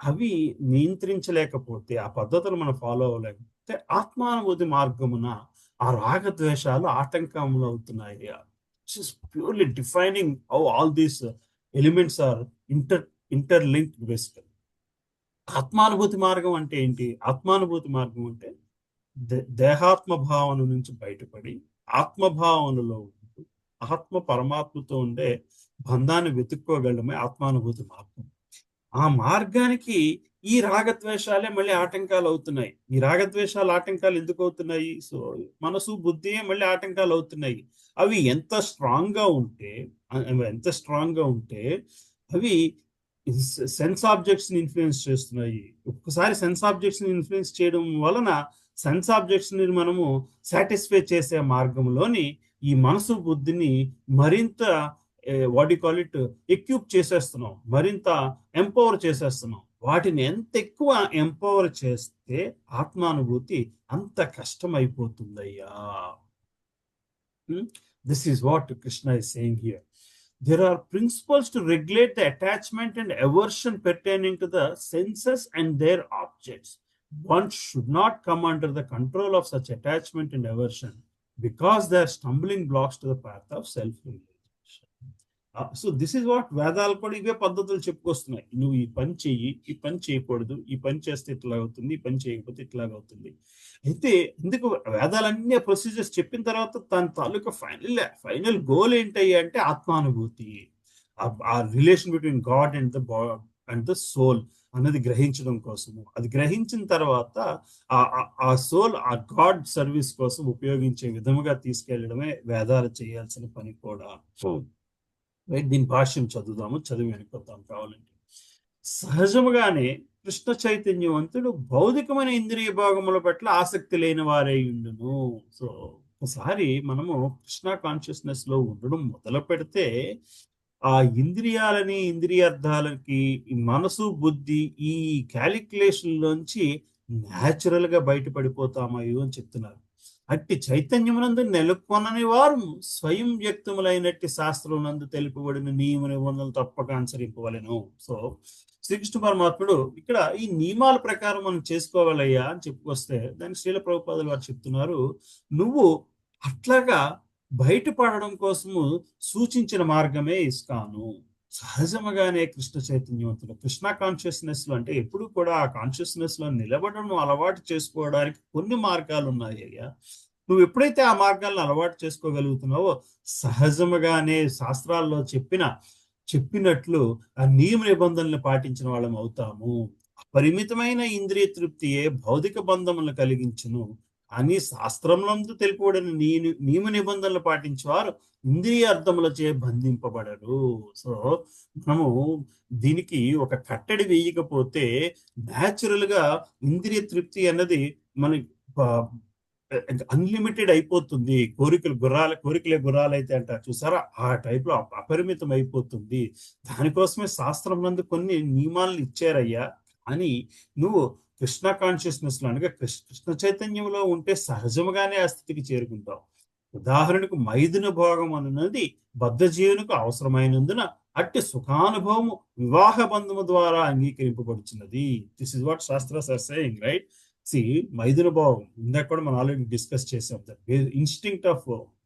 అవి నియంత్రించలేకపోతే, ఆ పద్ధతులు మనం ఫాలో అవ్వలేకపోతే ఆత్మానుభూతి మార్గమున ఆ రాగద్వేషాలు ఆటంకములు అవుతున్నాయి. Purely defining how all these elements are interlinked basically. ఆత్మానుభూతి మార్గం అంటే ఏంటి? ఆత్మానుభూతి మార్గం అంటే దేహాత్మ భావన నుంచి బయటపడి ఆత్మభావనలో ఉంటూ ఆత్మ పరమాత్మతో ఉండే బంధాన్ని వెతుక్కోగలమే ఆత్మానుభూతి మార్గం. ఆ మార్గానికి ఈ రాగద్వేషాలే మళ్ళీ ఆటంకాలు అవుతున్నాయి. ఈ రాగద్వేషాలు ఆటంకాలు ఎందుకు అవుతున్నాయి? సో మనసు బుద్ధియే మళ్ళీ ఆటంకాలు అవుతున్నాయి. అవి ఎంత స్ట్రాంగ్ గా ఉంటే అవి సెన్స్ ఆబ్జెక్ట్స్ ని ఇన్ఫ్లుయెన్స్ చేస్తున్నాయి. ఒక్కసారి సెన్స్ ఆబ్జెక్ట్స్ ని ఇన్ఫ్లుయెన్స్ చేయడం వలన సెన్స్ ఆబ్జెక్ట్స్ ని మనము సాటిస్ఫై చేసే మార్గంలోని ఈ మనసు బుద్ధిని మరింత వాట్ యు కాల్ ఇట్ ఎక్యూప్ చేసేస్తున్నాం, మరింత ఎంపవర్ చేసేస్తున్నాం. వాటిని ఎంత ఎక్కువ ఎంపవర్ చేస్తే ఆత్మానుభూతి అంత కష్టం అయిపోతుందయ్యా. This is what Krishna is saying here. There are principles to regulate the attachment and aversion pertaining to the senses and their objects. One should not come under the control of such attachment and aversion because they are stumbling blocks to the path of self-realization. So this is what వేదాలు కూడా ఇవే పద్ధతులు చెప్పుకొస్తున్నాయి. నువ్వు ఈ పని చెయ్యి, ఈ పని చేయకూడదు, ఈ పని చేస్తే ఇట్లా అవుతుంది, ఈ పని చేయకపోతే ఇట్లాగవుతుంది. అయితే ఎందుకు వేదాలన్నీ ప్రొసీజర్స్ చెప్పిన తర్వాత దాని తాలూకా ఫైనల్ గోల్ ఏంటయ్యా అంటే ఆత్మానుభూతి, ఆ relation between God and the soul అన్నది గ్రహించడం కోసము. అది గ్రహించిన తర్వాత ఆ సోల్ ఆ గాడ్ సర్వీస్ కోసం ఉపయోగించే విధముగా తీసుకెళ్లడమే వేదాలు చేయాల్సిన పని కూడా. దీని భాష్యం చదువుదాము, చదివి వెనుకొద్దాం కావాలంటే. సహజముగానే కృష్ణ చైతన్యవంతుడు భౌతికమైన ఇంద్రియ భాగముల పట్ల ఆసక్తి లేని వారై ఉండును. సో ఒకసారి మనము కృష్ణ కాన్షియస్నెస్ లో ఉండడం మొదలు పెడితే ఆ ఇంద్రియార్థాలకి మనసు బుద్ధి ఈ క్యాలిక్యులేషన్ లోంచి న్యాచురల్ గా బయటపడిపోతామయ్యో అని చెప్తున్నారు. అట్టి చైతన్యమునందు నెలకొనని వారు స్వయం వ్యక్తములైనట్టి శాస్త్రం నందు తెలుపబడిన నియమ నిబంధనలు తప్పక అనుసరింపవలెను. సో శ్రీకృష్ణ పరమాత్ముడు ఇక్కడ ఈ నియమాల ప్రకారం మనం చేసుకోవాలయ్యా అని చెప్పుకొస్తే దాని శ్రీల ప్రభుపాదులు వారు చెప్తున్నారు, నువ్వు అట్లాగా బయటపడడం కోసము సూచించిన మార్గమే ఇస్కాను. సహజముగానే కృష్ణ చైతన్యవంతుడు కృష్ణ కాన్షియస్నెస్ లో అంటే ఎప్పుడు కూడా ఆ కాన్షియస్నెస్ లో నిలబడడం అలవాటు చేసుకోవడానికి కొన్ని మార్గాలు ఉన్నాయి అయ్యా. నువ్వు ఎప్పుడైతే ఆ మార్గాలను అలవాటు చేసుకోగలుగుతున్నావో సహజముగానే శాస్త్రాల్లో చెప్పినట్లు ఆ నియమ నిబంధనలు పాటించిన వాళ్ళం అవుతాము. అపరిమితమైన ఇంద్రియ తృప్తియే భౌతిక బంధములను కలిగించును అని శాస్త్రంలో తెలుపబడిన నియమ నిబంధనలు పాటించేవారు ఇంద్రియ అర్థములచే బంధింపబడరు. సో మనము దీనికి ఒక కట్టడి వేయకపోతే న్యాచురల్ గా ఇంద్రియ తృప్తి అన్నది మన అన్లిమిటెడ్ అయిపోతుంది. కోరికలే గుర్రాలు అయితే అంటారు చూసారా, ఆ టైప్ లో అపరిమితం అయిపోతుంది. దానికోసమే శాస్త్రం నందు కొన్ని నియమాలను ఇచ్చారయ్యా. అని నువ్వు కృష్ణ కాన్షియస్నెస్ లో అనగా కృష్ణ చైతన్యంలో ఉంటే సహజముగానే ఆ స్థితికి చేరుకుంటావు. ఉదాహరణకు మైథున భోగం అన్నది బద్ధ జీవునికి అవసరమైనందున అట్టి సుఖానుభవము వివాహ బంధము ద్వారా అంగీకరింపబడుచున్నది. This is what shastras are saying, right? మైథున భోగం ఇందాక కూడా మనం ఆల్రెడీ డిస్కస్ చేసాం. Instinct of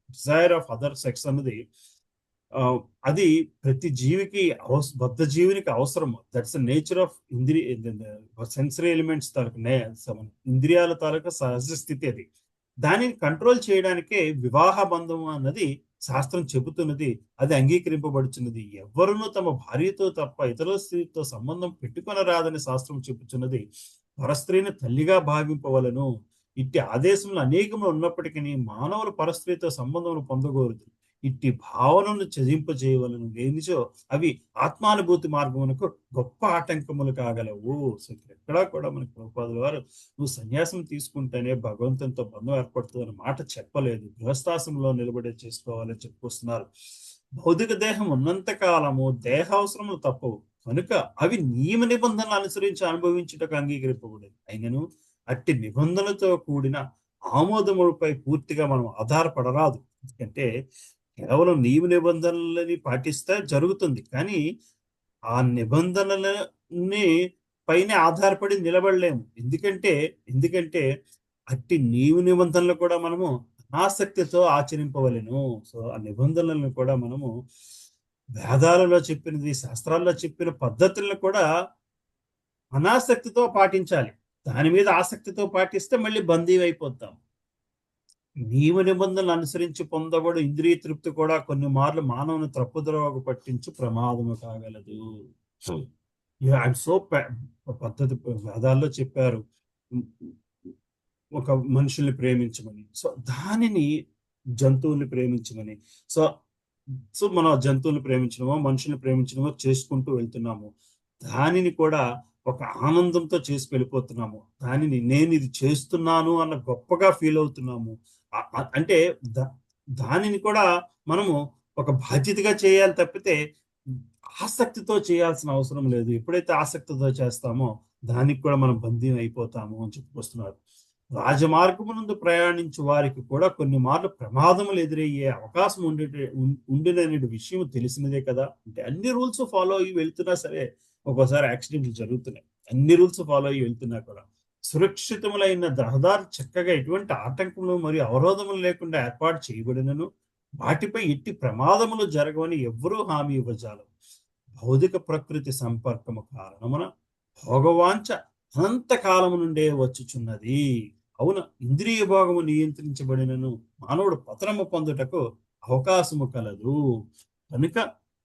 desire of other sex అన్నది అది ప్రతి జీవికి బద్ధ జీవునికి అవసరము. That's the nature of sensory elements తాలూకు ఇంద్రియాల తాలూకా సహజ స్థితి. అది దానిని కంట్రోల్ చేయడానికే వివాహ బంధము అన్నది శాస్త్రం చెబుతున్నది, అది అంగీకరింపబడుచున్నది. ఎవరునూ తమ భార్యతో తప్ప ఇతర స్త్రీతో సంబంధం పెట్టుకొనరాదని శాస్త్రం చెబుతున్నది. పరస్త్రీని తల్లిగా భావింపవలను. ఇట్టి ఆదేశంలో అనేకములు ఉన్నప్పటికీ మానవులు పరస్త్రీతో సంబంధం పొందకూడదు. ఇట్టి భావనను త్యజింపజేయవలను. లేనిచో అవి ఆత్మానుభూతి మార్గమునకు గొప్ప ఆటంకములు కాగలవు. సో ఎక్కడా కూడా మనకి ప్రభుపాదుల వారు నువ్వు సన్యాసం తీసుకుంటేనే భగవంతునితో బంధం ఏర్పడుతుందని మాట చెప్పలేదు. గృహస్థాశ్రమంలో నిలబడే చేసుకోవాలని చెప్పుకొస్తున్నారు. భౌతిక దేహం ఉన్నంత కాలము దేహ అవసరములు తప్పవు కనుక అవి నియమ నిబంధనలు అనుసరించి అనుభవించుటకు అంగీకరింపబడేది. అయినను అట్టి నిబంధనలతో కూడిన ఆమోదములపై పూర్తిగా మనం ఆధారపడరాదు. ఎందుకంటే కేవలం నియమ నిబంధనలని పాటిస్తే జరుగుతుంది, కానీ ఆ నిబంధనలని పైన ఆధారపడి నిలబడలేము. ఎందుకంటే అట్టి నియమ నిబంధనలు కూడా మనము అనాసక్తితో ఆచరింపవలెను. సో ఆ నిబంధనలను కూడా మనము వేదాలలో చెప్పినది, శాస్త్రాల్లో చెప్పిన పద్ధతులను కూడా అనాసక్తితో పాటించాలి. దాని మీద ఆసక్తితో పాటిస్తే మళ్ళీ బందీ అయిపోతాం. నియమ నిబంధనలు అనుసరించి పొందబడు ఇంద్రియ తృప్తి కూడా కొన్ని మార్లు మానవుని తప్పుదోవకు పట్టించు ప్రమాదము కాగలదు. ఐఎమ్ సో పద్ధతి వేదాల్లో చెప్పారు ఒక మనుషుల్ని ప్రేమించమని. సో దానిని జంతువుల్ని ప్రేమించమని. సో సో మనం జంతువుల్ని ప్రేమించడమో మనుషుల్ని ప్రేమించడమో చేసుకుంటూ వెళ్తున్నాము. దానిని కూడా ఒక ఆనందంతో చేసి వెళ్ళిపోతున్నాము. దానిని నేను ఇది చేస్తున్నాను అన్న గొప్పగా ఫీల్ అవుతున్నాము. అంటే దానిని కూడా మనము ఒక బాధ్యతగా చేయాలి తప్పితే ఆసక్తితో చేయాల్సిన అవసరం లేదు. ఎప్పుడైతే ఆసక్తితో చేస్తామో దానికి కూడా మనం బందీని అయిపోతాము అని చెప్పుకొస్తున్నారు. రాజమార్గమునందు ప్రయాణించు వారికి కూడా కొన్ని మార్లు ప్రమాదములు ఎదురయ్యే అవకాశం ఉండిననే విషయం తెలిసినదే కదా. అంటే అన్ని రూల్స్ ఫాలో అయ్యి వెళ్తున్నా సరే ఒక్కోసారి యాక్సిడెంట్లు జరుగుతున్నాయి. అన్ని రూల్స్ ఫాలో అయ్యి వెళ్తున్నా కూడా సురక్షితములైన రహదారి చక్కగా ఎటువంటి ఆటంకములు మరియు అవరోధములు లేకుండా ఏర్పాటు చేయబడినను వాటిపై ఎట్టి ప్రమాదములు జరగవని ఎవ్వరూ హామీ ఇవ్వజాలరు. భౌతిక ప్రకృతి సంపర్కము కారణమున భోగవాంఛ అనంతకాలము నుండే వచ్చుచున్నది. అవును, ఇంద్రియ భోగము నియంత్రించబడినను మానవుడు పతనము పొందుటకు అవకాశము కలదు. కనుక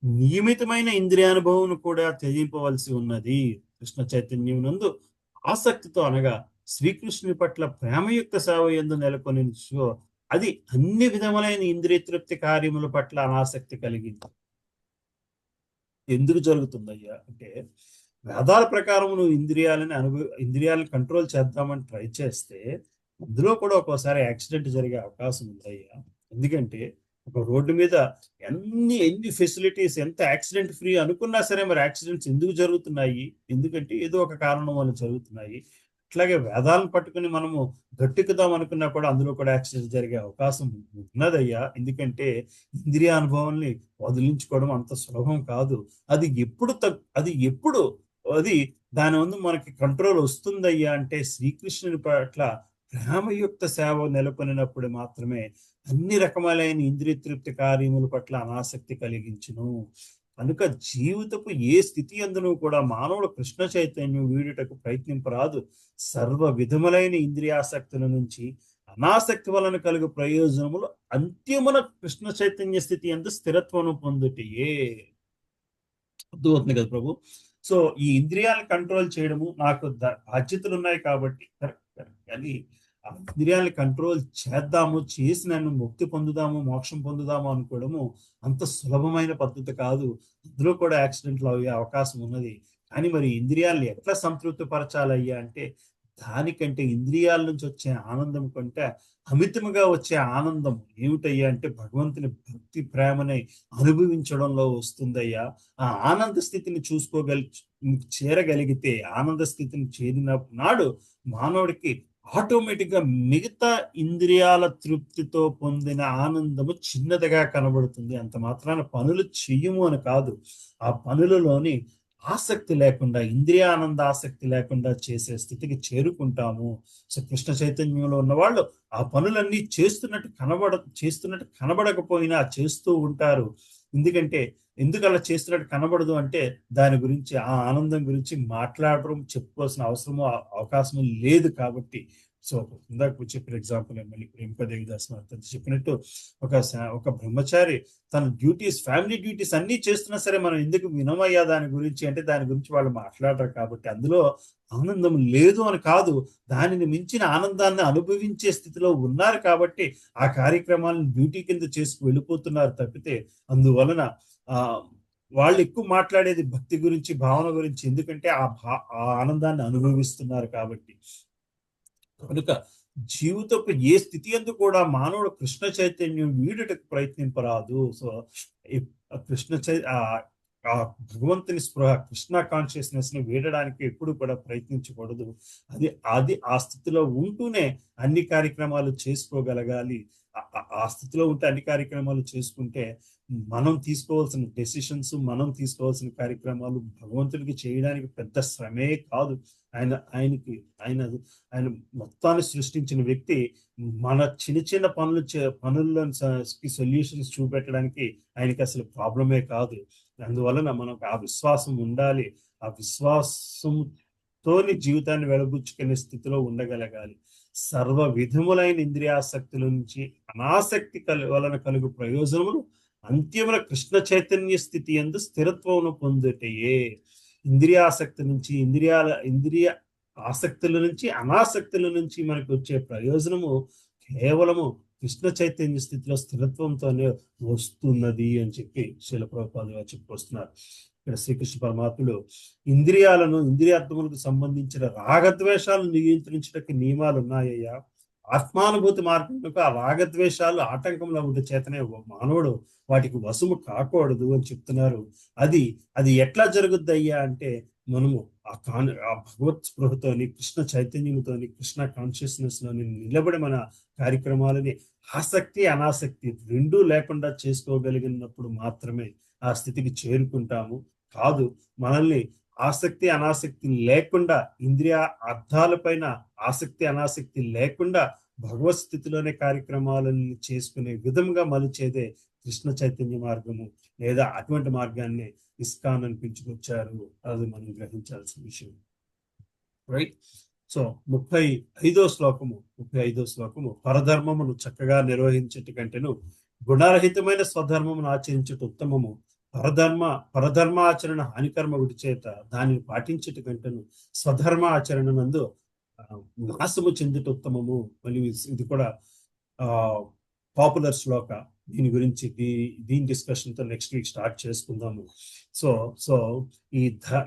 నియమితమైన ఇంద్రియానుభవం కూడా త్యజింపవలసి ఉన్నది. కృష్ణ చైతన్యం నందు ఆసక్తితో అనగా శ్రీకృష్ణుని పట్ల ప్రేమయుక్త సేవ యందు నెలకొని అది అన్ని విధములైన ఇంద్రియ తృప్తి కార్యముల పట్ల అనాసక్తి కలిగింది. ఎందుకు జరుగుతుందయ్యా అంటే వేదాల ప్రకారం నువ్వు ఇంద్రియాలను కంట్రోల్ చేద్దామని ట్రై చేస్తే అందులో కూడా ఒక్కోసారి యాక్సిడెంట్ జరిగే అవకాశం ఉందయ్యా. ఎందుకంటే ఒక రోడ్డు మీద ఎన్ని ఫెసిలిటీస్, ఎంత యాక్సిడెంట్ ఫ్రీ అనుకున్నా సరే మరి యాక్సిడెంట్స్ ఎందుకు జరుగుతున్నాయి? ఎందుకంటే ఏదో ఒక కారణం వల్ల జరుగుతున్నాయి. అట్లాగే వేదాలను పట్టుకుని మనము గట్టెక్కుదాం అనుకున్నా కూడా అందులో కూడా యాక్సిడెంట్ జరిగే అవకాశం ఉన్నదయ్యా. ఎందుకంటే ఇంద్రియ అనుభవాల్ని వదిలించుకోవడం అంత సులభం కాదు. అది ఎప్పుడు దాని ముందు మనకి కంట్రోల్ వస్తుందయ్యా అంటే శ్రీకృష్ణుని పట్ల ప్రేమయుక్త సేవ నెలకొనినప్పుడు మాత్రమే అన్ని రకములైన ఇంద్రియ తృప్తి కార్యముల పట్ల అనాసక్తి కలిగించును. కనుక జీవితపు ఏ స్థితి అందును కూడా మానవుడు కృష్ణ చైతన్యం వీడుటకు ప్రయత్నింపరాదు. సర్వ విధములైన ఇంద్రియాసక్తుల నుంచి అనాసక్తి వలన కలుగు ప్రయోజనములు అంత్యమున కృష్ణ చైతన్య స్థితి అందు స్థిరత్వము పొందుటయే. అర్థమవుతుంది కదా ప్రభు. సో ఈ ఇంద్రియాలను కంట్రోల్ చేయడము నాకు బాధ్యతలు ఉన్నాయి కాబట్టి కానీ ఆ ఇంద్రియాలను కంట్రోల్ చేసి నన్ను ముక్తి పొందుదాము, మోక్షం పొందుదాము అనుకోవడము అంత సులభమైన పద్ధతి కాదు. అందులో కూడా యాక్సిడెంట్లు అయ్యే అవకాశం ఉన్నది. కానీ మరి ఇంద్రియాలను ఎట్లా సంతృప్తి పరచాలయ్యా అంటే దానికంటే ఇంద్రియాల నుంచి వచ్చే ఆనందం కంటే అమితముగా వచ్చే ఆనందం ఏమిటయ్యా అంటే భగవంతుని భక్తి ప్రేమని అనుభవించడంలో వస్తుందయ్యా. ఆ ఆనంద స్థితిని చేరగలిగితే, ఆనంద స్థితిని చేరిన నాడు మానవుడికి ఆటోమేటిక్ గా మిగతా ఇంద్రియాల తృప్తితో పొందిన ఆనందము చిన్నదిగా కనబడుతుంది. అంత మాత్రాన పనులు చెయ్యము అని కాదు, ఆ పనులలోని ఆసక్తి లేకుండా, ఇంద్రియానంద ఆసక్తి లేకుండా చేసే స్థితికి చేరుకుంటాము. సో కృష్ణ చైతన్యంలో ఉన్న వాళ్ళు ఆ పనులన్నీ చేస్తున్నట్టు కనబడకపోయినా చేస్తూ ఉంటారు. ఎందుకు అలా చేస్తున్నట్టు కనబడదు అంటే దాని గురించి, ఆ ఆనందం గురించి మాట్లాడడం, చెప్పుకోవాల్సిన అవసరము అవకాశము లేదు కాబట్టి. సో ఇందాక చెప్పిన ఎగ్జాంపుల్ మళ్ళీ ప్రేమదేవిదాస్ చెప్పినట్టు ఒక బ్రహ్మచారి తన ఫ్యామిలీ డ్యూటీస్ అన్ని చేస్తున్నా సరే మనం ఎందుకు వినమయ్యా దాని గురించి అంటే దాని గురించి వాళ్ళు మాట్లాడరు కాబట్టి. అందులో ఆనందం లేదు అని కాదు, దానిని మించిన ఆనందాన్ని అనుభవించే స్థితిలో ఉన్నారు కాబట్టి ఆ కార్యక్రమాలను డ్యూటీ కింద చేసుకు వెళ్ళిపోతున్నారు తప్పితే అందువలన వాళ్ళు ఎక్కువ మాట్లాడేది భక్తి గురించి, భావన గురించి. ఎందుకంటే ఆ ఆనందాన్ని అనుభవిస్తున్నారు కాబట్టి. కనుక జీవితపు ఏ స్థితి అందు కూడా మానవుడు కృష్ణ చైతన్యం వీడుటకు ప్రయత్నింపరాదు. సో భగవంతుని స్పృహ, కృష్ణ కాన్షియస్నెస్ ని వీడడానికి ఎప్పుడు కూడా ప్రయత్నించకూడదు. అది ఆ స్థితిలో ఉంటూనే అన్ని కార్యక్రమాలు చేసుకోగలగాలి. ఆ స్థితిలో ఉంటే అన్ని కార్యక్రమాలు చేసుకుంటే మనం తీసుకోవాల్సిన డెసిషన్స్, మనం తీసుకోవాల్సిన కార్యక్రమాలు భగవంతుడికి చేయడానికి పెద్ద శ్రమే కాదు. ఆయన మొత్తాన్ని సృష్టించిన వ్యక్తి మన చిన్న పనుల్లో సొల్యూషన్స్ చూపెట్టడానికి ఆయనకి అసలు ప్రాబ్లమే కాదు. అందువలన మనకు ఆ విశ్వాసం ఉండాలి. ఆ విశ్వాసంతోని జీవితాన్ని వెలబుచ్చుకునే స్థితిలో ఉండగలగాలి. సర్వ విధములైన ఇంద్రియాసక్తుల నుంచి అనాసక్తి వలన కలుగు ప్రయోజనములు అంత్యమున కృష్ణ చైతన్య స్థితి యందు స్థిరత్వమును పొందుటయే. ఇంద్రియాసక్తి నుంచి ఇంద్రియ ఆసక్తుల నుంచి అనాసక్తుల నుంచి మనకు వచ్చే ప్రయోజనము కేవలము కృష్ణ చైతన్య స్థితిలో స్థిరత్వంతోనే వస్తున్నది అని చెప్పి శ్రీల ప్రభుపాదులు గారు చెప్పుకొస్తున్నారు. ఇక్కడ శ్రీకృష్ణ పరమాత్ముడు ఇంద్రియార్థములకు సంబంధించిన రాగద్వేషాలను నియంత్రించడానికి నియమాలు ఉన్నాయ్యా. ఆత్మానుభూతి మార్గంలో ఆ రాగద్వేషాలు ఆటంకంలో ఉండే చేతనే మానవుడు వాటికి వశము కాకూడదు అని చెప్తున్నారు. అది ఎట్లా జరుగుద్ది అయ్యా అంటే మనము ఆ భగవత్ స్పృహతోని కృష్ణ చైతన్యంతోని కృష్ణ కాన్షియస్నెస్ లోని నిలబడి మన కార్యక్రమాలని ఆసక్తి అనాసక్తి రెండూ లేకుండా చేసుకోగలిగినప్పుడు మాత్రమే ఆ స్థితికి చేరుకుంటాము. కాదు మనల్ని ఆసక్తి అనాసక్తి లేకుండా ఇంద్రియ అర్థాలపైన ఆసక్తి అనాసక్తి లేకుండా భగవత్ స్థితిలోనే కార్యక్రమాలను చేసుకునే విధంగా మలిచేదే కృష్ణ చైతన్య మార్గము, లేదా అటువంటి మార్గాన్ని ఇస్కాన్ అని పిలుచుకొచ్చారు. అది మనం గ్రహించాల్సిన విషయం. రైట్. సో 35వ శ్లోకము పరధర్మమును చక్కగా నిర్వహించట కంటేను గుణరహితమైన స్వధర్మమును ఆచరించట ఉత్తమము. పరధర్మ ఆచరణ హానికర్మ విడిచేత దానిని పాటించట కంటేను స్వధర్మ ఆచరణ నందు నాశము చెందుట ఉత్తమము. మళ్ళీ ఇది కూడా పాపులర్ శ్లోక. దీని గురించి దీని డిస్కషన్ తో నెక్స్ట్ వీక్ స్టార్ట్ చేసుకుందాము. సో ఈ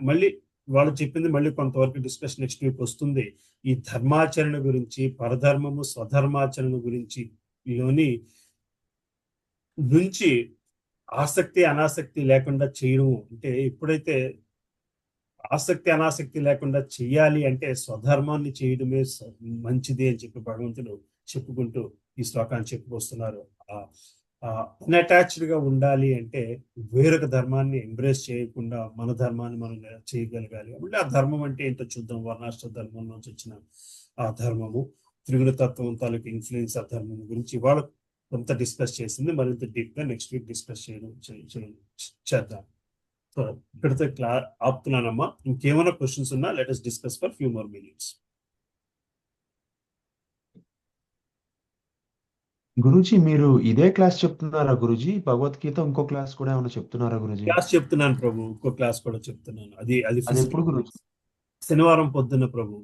మళ్ళీ వాళ్ళు చెప్పింది మళ్ళీ కొంతవరకు డిస్కషన్ నెక్స్ట్ వీక్ వస్తుంది. ఈ ధర్మాచరణ గురించి, పరధర్మము స్వధర్మాచరణ గురించి నుంచి ఆసక్తి అనాసక్తి లేకుండా చేయడం అంటే, ఎప్పుడైతే ఆసక్తి అనాసక్తి లేకుండా చెయ్యాలి అంటే స్వధర్మాన్ని చేయడమే మంచిది అని చెప్పి భగవంతుడు చెప్పుకుంటూ ఈ శ్లోకాన్ని చెప్పుకొస్తున్నారు. అన్అటాచ్డ్ గా ఉండాలి అంటే వేరొక ధర్మాన్ని ఎంబ్రేస్ చేయకుండా మన ధర్మాన్ని మనం చేయగలగాలి. అంటే ఆ ధర్మం అంటే ఏంటో చూద్దాం. వర్ణాశ్ర ధర్మం నుంచి వచ్చిన ఆ ధర్మము, త్రిగుణ తత్వం తాలూకు ఇన్ఫ్లుయెన్స్ ఆ ధర్మం గురించి ఇవాళ కొంత డిస్కస్ చేసింది. మరింత డీప్ గా నెక్స్ట్ వీక్ డిస్కస్ చేద్దాం. సో ఇక్కడితో ఆపుతున్నానమ్మా. ఇంకేమైనా క్వశ్చన్స్ ఉన్నా let us discuss for few more minutes. Guruji, మీరు ఇదే క్లాస్ చెప్తున్నారా గురూజీ? భగవద్గీత ఇంకో క్లాస్ కూడా ఏమైనా చెప్తున్నారా గురూజీ? క్లాస్ చెప్తున్నాను ప్రభు, ఇంకో క్లాస్ కూడా చెప్తున్నాను. అది ఎప్పుడు గురూజీ? శనివారం పొద్దున్న ప్రభు.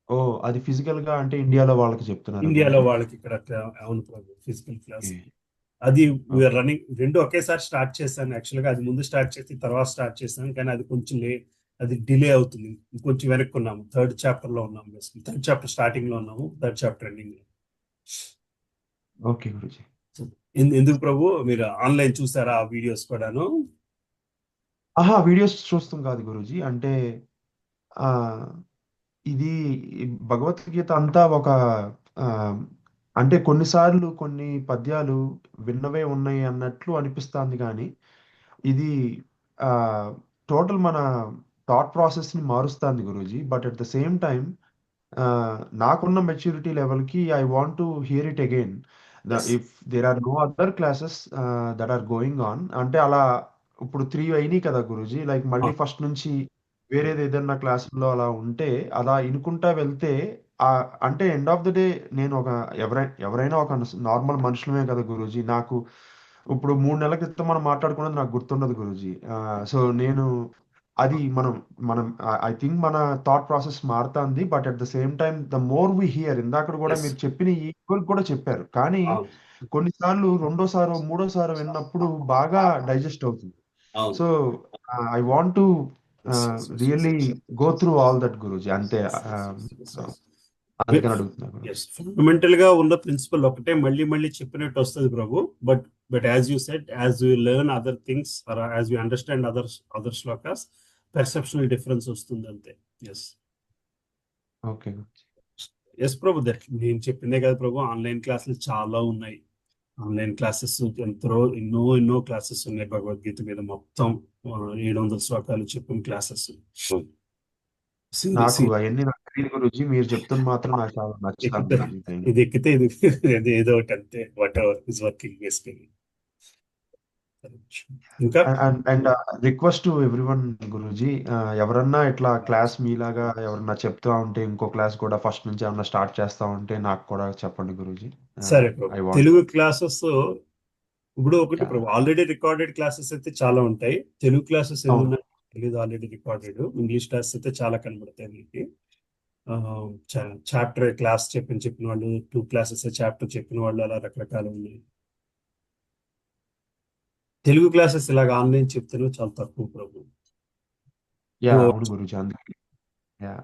ఓ, అది ఫిజికల్ గా అంటే ఇండియాలో వాళ్ళకి చెప్తున్నారు? ఇండియాలో వాళ్ళకి ఇక్కడ అవును ప్రభు, ఫిజికల్ క్లాస్. అది వీఆర్ రన్నింగ్ రెండు ఒకేసారి స్టార్ట్ చేశాను. యాక్చువల్ గా అది ముందు స్టార్ట్ చేసి తర్వాత స్టార్ట్ చేశాను, కానీ అది కొంచెం అది డిలే అవుతుంది. ఇంకొంచెం వెనక్కున్నాము. 3rd చాప్టర్ లో ఉన్నాము. 3rd చాప్టర్ స్టార్టింగ్ లో ఉన్నాము, 3rd చాప్టర్ ఎండింగ్ లో. ఓకే గురూజీ. ఎందుకు ప్రభు, మీరు ఆన్లైన్ చూసారా ఆ వీడియోస్ కూడాను? వీడియోస్ చూస్తాం కాదు గురూజీ, అంటే ఆ ఇది భగవద్గీత అంతా ఒక అంటే కొన్నిసార్లు కొన్ని పద్యాలు విన్నవే ఉన్నాయి అన్నట్లు అనిపిస్తుంది, కానీ ఇది టోటల్ మన థాట్ ప్రాసెస్ ని మారుస్తుంది Guruji. But at the same time నాకున్న మెచ్యూరిటీ లెవెల్ కి I want to hear it again. If there are no other classes that are going on, అంటే అలా ఇప్పుడు 3 అయినాయి కదా గురూజీ, లైక్ మళ్ళీ ఫస్ట్ నుంచి వేరేది ఏదైనా క్లాసుల్లో అలా ఉంటే అలా ఇనుకుంటా వెళ్తే అంటే ఎండ్ ఆఫ్ ద డే నేను ఎవరైనా ఒక నార్మల్ మనుషులమే కదా గురూజీ. నాకు ఇప్పుడు 3 నెలల క్రితం మనం మాట్లాడుకున్నది నాకు గుర్తుండదు గురూజీ. సో నేను అది మనం ఐ థింక్ మన థాట్ ప్రాసెస్ మారుతుంది. But at the same time the more we hear, ఇందాక కూడా మీరు చెప్పిన ఈక్వల్ కూడా చెప్పారు, కానీ కొన్నిసార్లు రెండోసారో మూడోసారో విన్నప్పుడు బాగా డైజెస్ట్ అవుతుంది. So I want to really go through all that Guruji. అంతే, అందుకని అడుగుతున్నాను. ఫండమెంటల్ గా ఉన్న ప్రిన్సిపల్ ఒకటే మళ్ళీ మళ్ళీ చెప్పినట్టు వస్తుంది ప్రభు. But as you said, as you learn other things or as you understand other shlokas, perceptional difference వస్తుంది అంతే. ఓకే ఎస్ ప్రభు, నేను చెప్పిందే కదా ప్రభు, ఆన్లైన్ క్లాసులు చాలా ఉన్నాయి. ఆన్లైన్ క్లాసెస్ ఎన్నో క్లాసెస్ ఉన్నాయి భగవద్గీత మీద. మొత్తం 700 శ్లోకాలు చెప్పిన క్లాసెస్. నాకు అవన్నీ నాకు తెలియదు గురూజీ, మీరు చెప్తున్న మాత్రం నాకు చాలా నచ్చుతుంది. ఇది ఎక్కితే ఇది ఏదో ఒకటి అంతే. Whatever is working basically. ఇంకా and request to everyone Guruji, ఎవరన్నా ఇట్లా క్లాస్ మీలాగా ఎవరన్నా చెప్తా ఉంటే, ఇంకో క్లాస్ కూడా ఫస్ట్ నుంచి ఏమన్నా స్టార్ట్ చేస్తా ఉంటే నాకు కూడా చెప్పండి గురూజీ. సరే ప్రభు. తెలుగు క్లాసెస్ ఇప్పుడు ఒకటి ప్రభు, ఆల్రెడీ రికార్డెడ్ క్లాసెస్ అయితే చాలా ఉంటాయి. తెలుగు క్లాసెస్ ఏమున్నాయి Telugu already recorded. English class అయితే చాలా కనబడతాయి మీకు. చాప్టర్ క్లాస్ చెప్పిన వాళ్ళు, 2 క్లాసెస్ చాప్టర్ చెప్పిన వాళ్ళు, అలా రకరకాలు ఉన్నాయి. తెలుగు క్లాసెస్ ఇలాగ ఆన్లైన్ చెప్తేనే చాలా తక్కువ ప్రభు. యా అవును గురూజీ, అందుకే. యా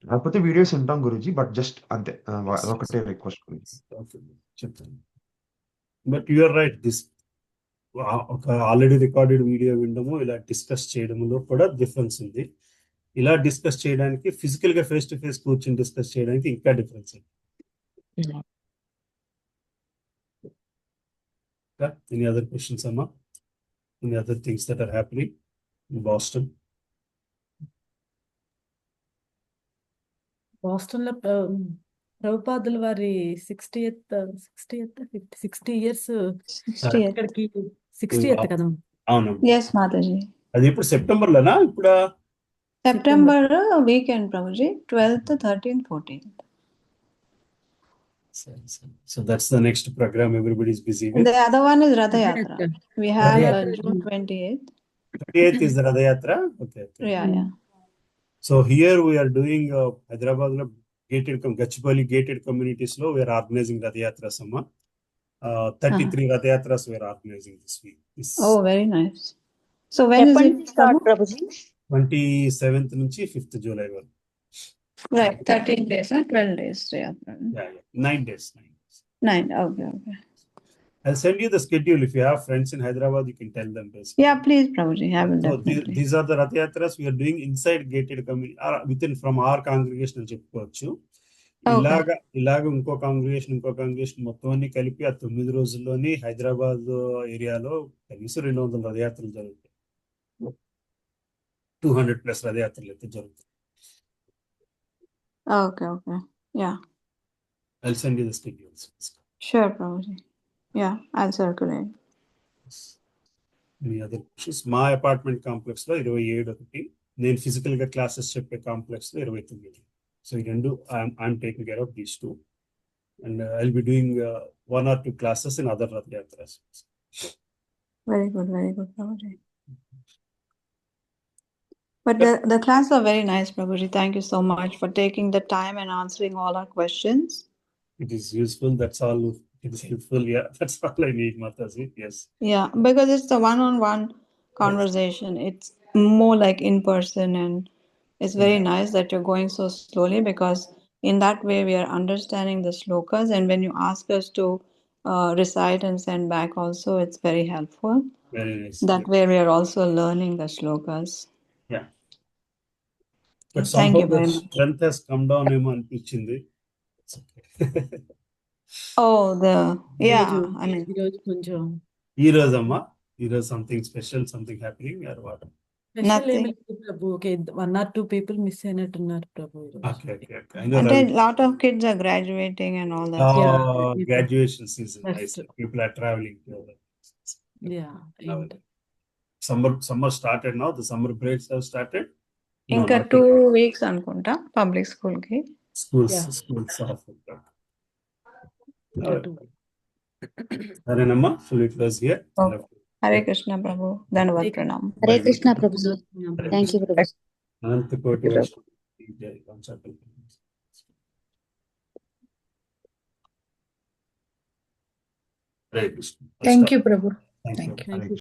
కాకపోతే వీడియోస్ వింటాం గురూజీ, బట్ జస్ట్ అంతే, అదొకటే రిక్వెస్ట్ గురూజీ. చెప్తాను. But you are right, this ఒక ఆల్రెడీ రికార్డెడ్ వీడియో వినడము, ఇలా డిస్కస్ చేయడంలో కూడా డిఫరెన్స్ ఉంది. ఇలా డిస్కస్ చేయడానికి, ఫిజికల్ గా ఫేస్ టు ఫేస్ కూర్చొని డిస్కస్ చేయడానికి ఇంకా డిఫరెన్స్ ఉంది. ఎనీ అదర్ క్వశ్చన్స్ అమ్మా? Any other things that are happening in Boston? బాస్టన్లో ప్రభుపాదుల వారి 60 ఇయర్స్ 60th. ఇక్కడికి 60th కదా. అవును. Yes, Mataji. అది ఇప్పుడు సెప్టెంబర్ లోనా? ఇప్పుడు September weekend, Prabhuji, 12th, 13th, 14th. So that's the next program everybody is busy with. The other one is Ratha Yatra. We have June 28th. 28th is the Radha Yatra. Okay. Yeah. So here we are doing Hyderabad lo gated Gachibowli gated communities lo we are organizing Radha Yatra Sama. 33 Radha Yatras we are organizing this week. Oh, very nice. So when is it start, Prabhuji? 27th నుంచి 5th July వరకు. Right, 13 days or 12 days. Yeah. 9 days. 9. Okay. I'll send you the schedule. If you have friends in Hyderabad, you can tell them basically. Yeah, please, Prabhuji. I will So definitely. these are the Rath Yatras we are doing inside gated community, within from our congregation అని చెప్పుకోవచ్చు. ఇలాగ ఇంకో congregation మొత్తం అన్ని కలిపి ఆ 9 రోజుల్లోని హైదరాబాద్ ఏరియాలో కనీసం 200 రథయాత్రలు జరుగుతాయి. 200+ రథయాత్రలు అయితే జరుగుతాయి. Okay. Yeah. I'll send you the schedules. Sure, Prabhuji. Yeah, I'll circulate. Any other questions? మా అపార్ట్మెంట్ కాంప్లెక్స్ లో 27 ఒకటి, నేను ఫిజికల్ గా క్లాసెస్ చెప్పే కాంప్లెక్స్ లో 29. సో ఈ రెండు I'm taking care of these 2 and I'll be doing 1 or 2 classes in other Rath Yatras. Very good, Prabhuji. But the class are very nice, Prabhuji. Thank you so much for taking the time and answering all our questions. It is useful, that's all. It is helpful, yeah. That's all I need, Mataji. Yes. Yeah, because it's the one-on-one conversation. It's more like in person, and it's very nice that you're going so slowly, because in that way we are understanding the slokas, and when you ask us to recite and send back also, it's very helpful. Very nice. That way we are also learning the slokas. Yeah. But Thank somehow you the very much. strength has come down ఏమో అనిపించింది. Oh, yeah, I mean, ఈరోజు కొంచెం ఈ రోజమ్మా, ఈ రోజు something special, something happening or what? Special ఏమి లేదు ప్రభు. ఓకే, 1 or 2 people మిస్ అయినట్టున్నారు ప్రభు ఈరోజు. Okay. I know and a lot of kids are graduating and all that. graduation season. That's Nice. true. People are traveling. Yeah. Summer started now. The summer breaks have started. Inka not 2 yet. weeks anukunta public school ki. Schools Yeah. off. Harenamma, so it was here. Okay. Hare Krishna Prabhu. Dhanavad Pranam. Hare Krishna Prabhuji. Thank you Prabhuji. Ananta Koti Vaishnavi. Hare Krishna. Thank you, Prabhu. Thank Thank you.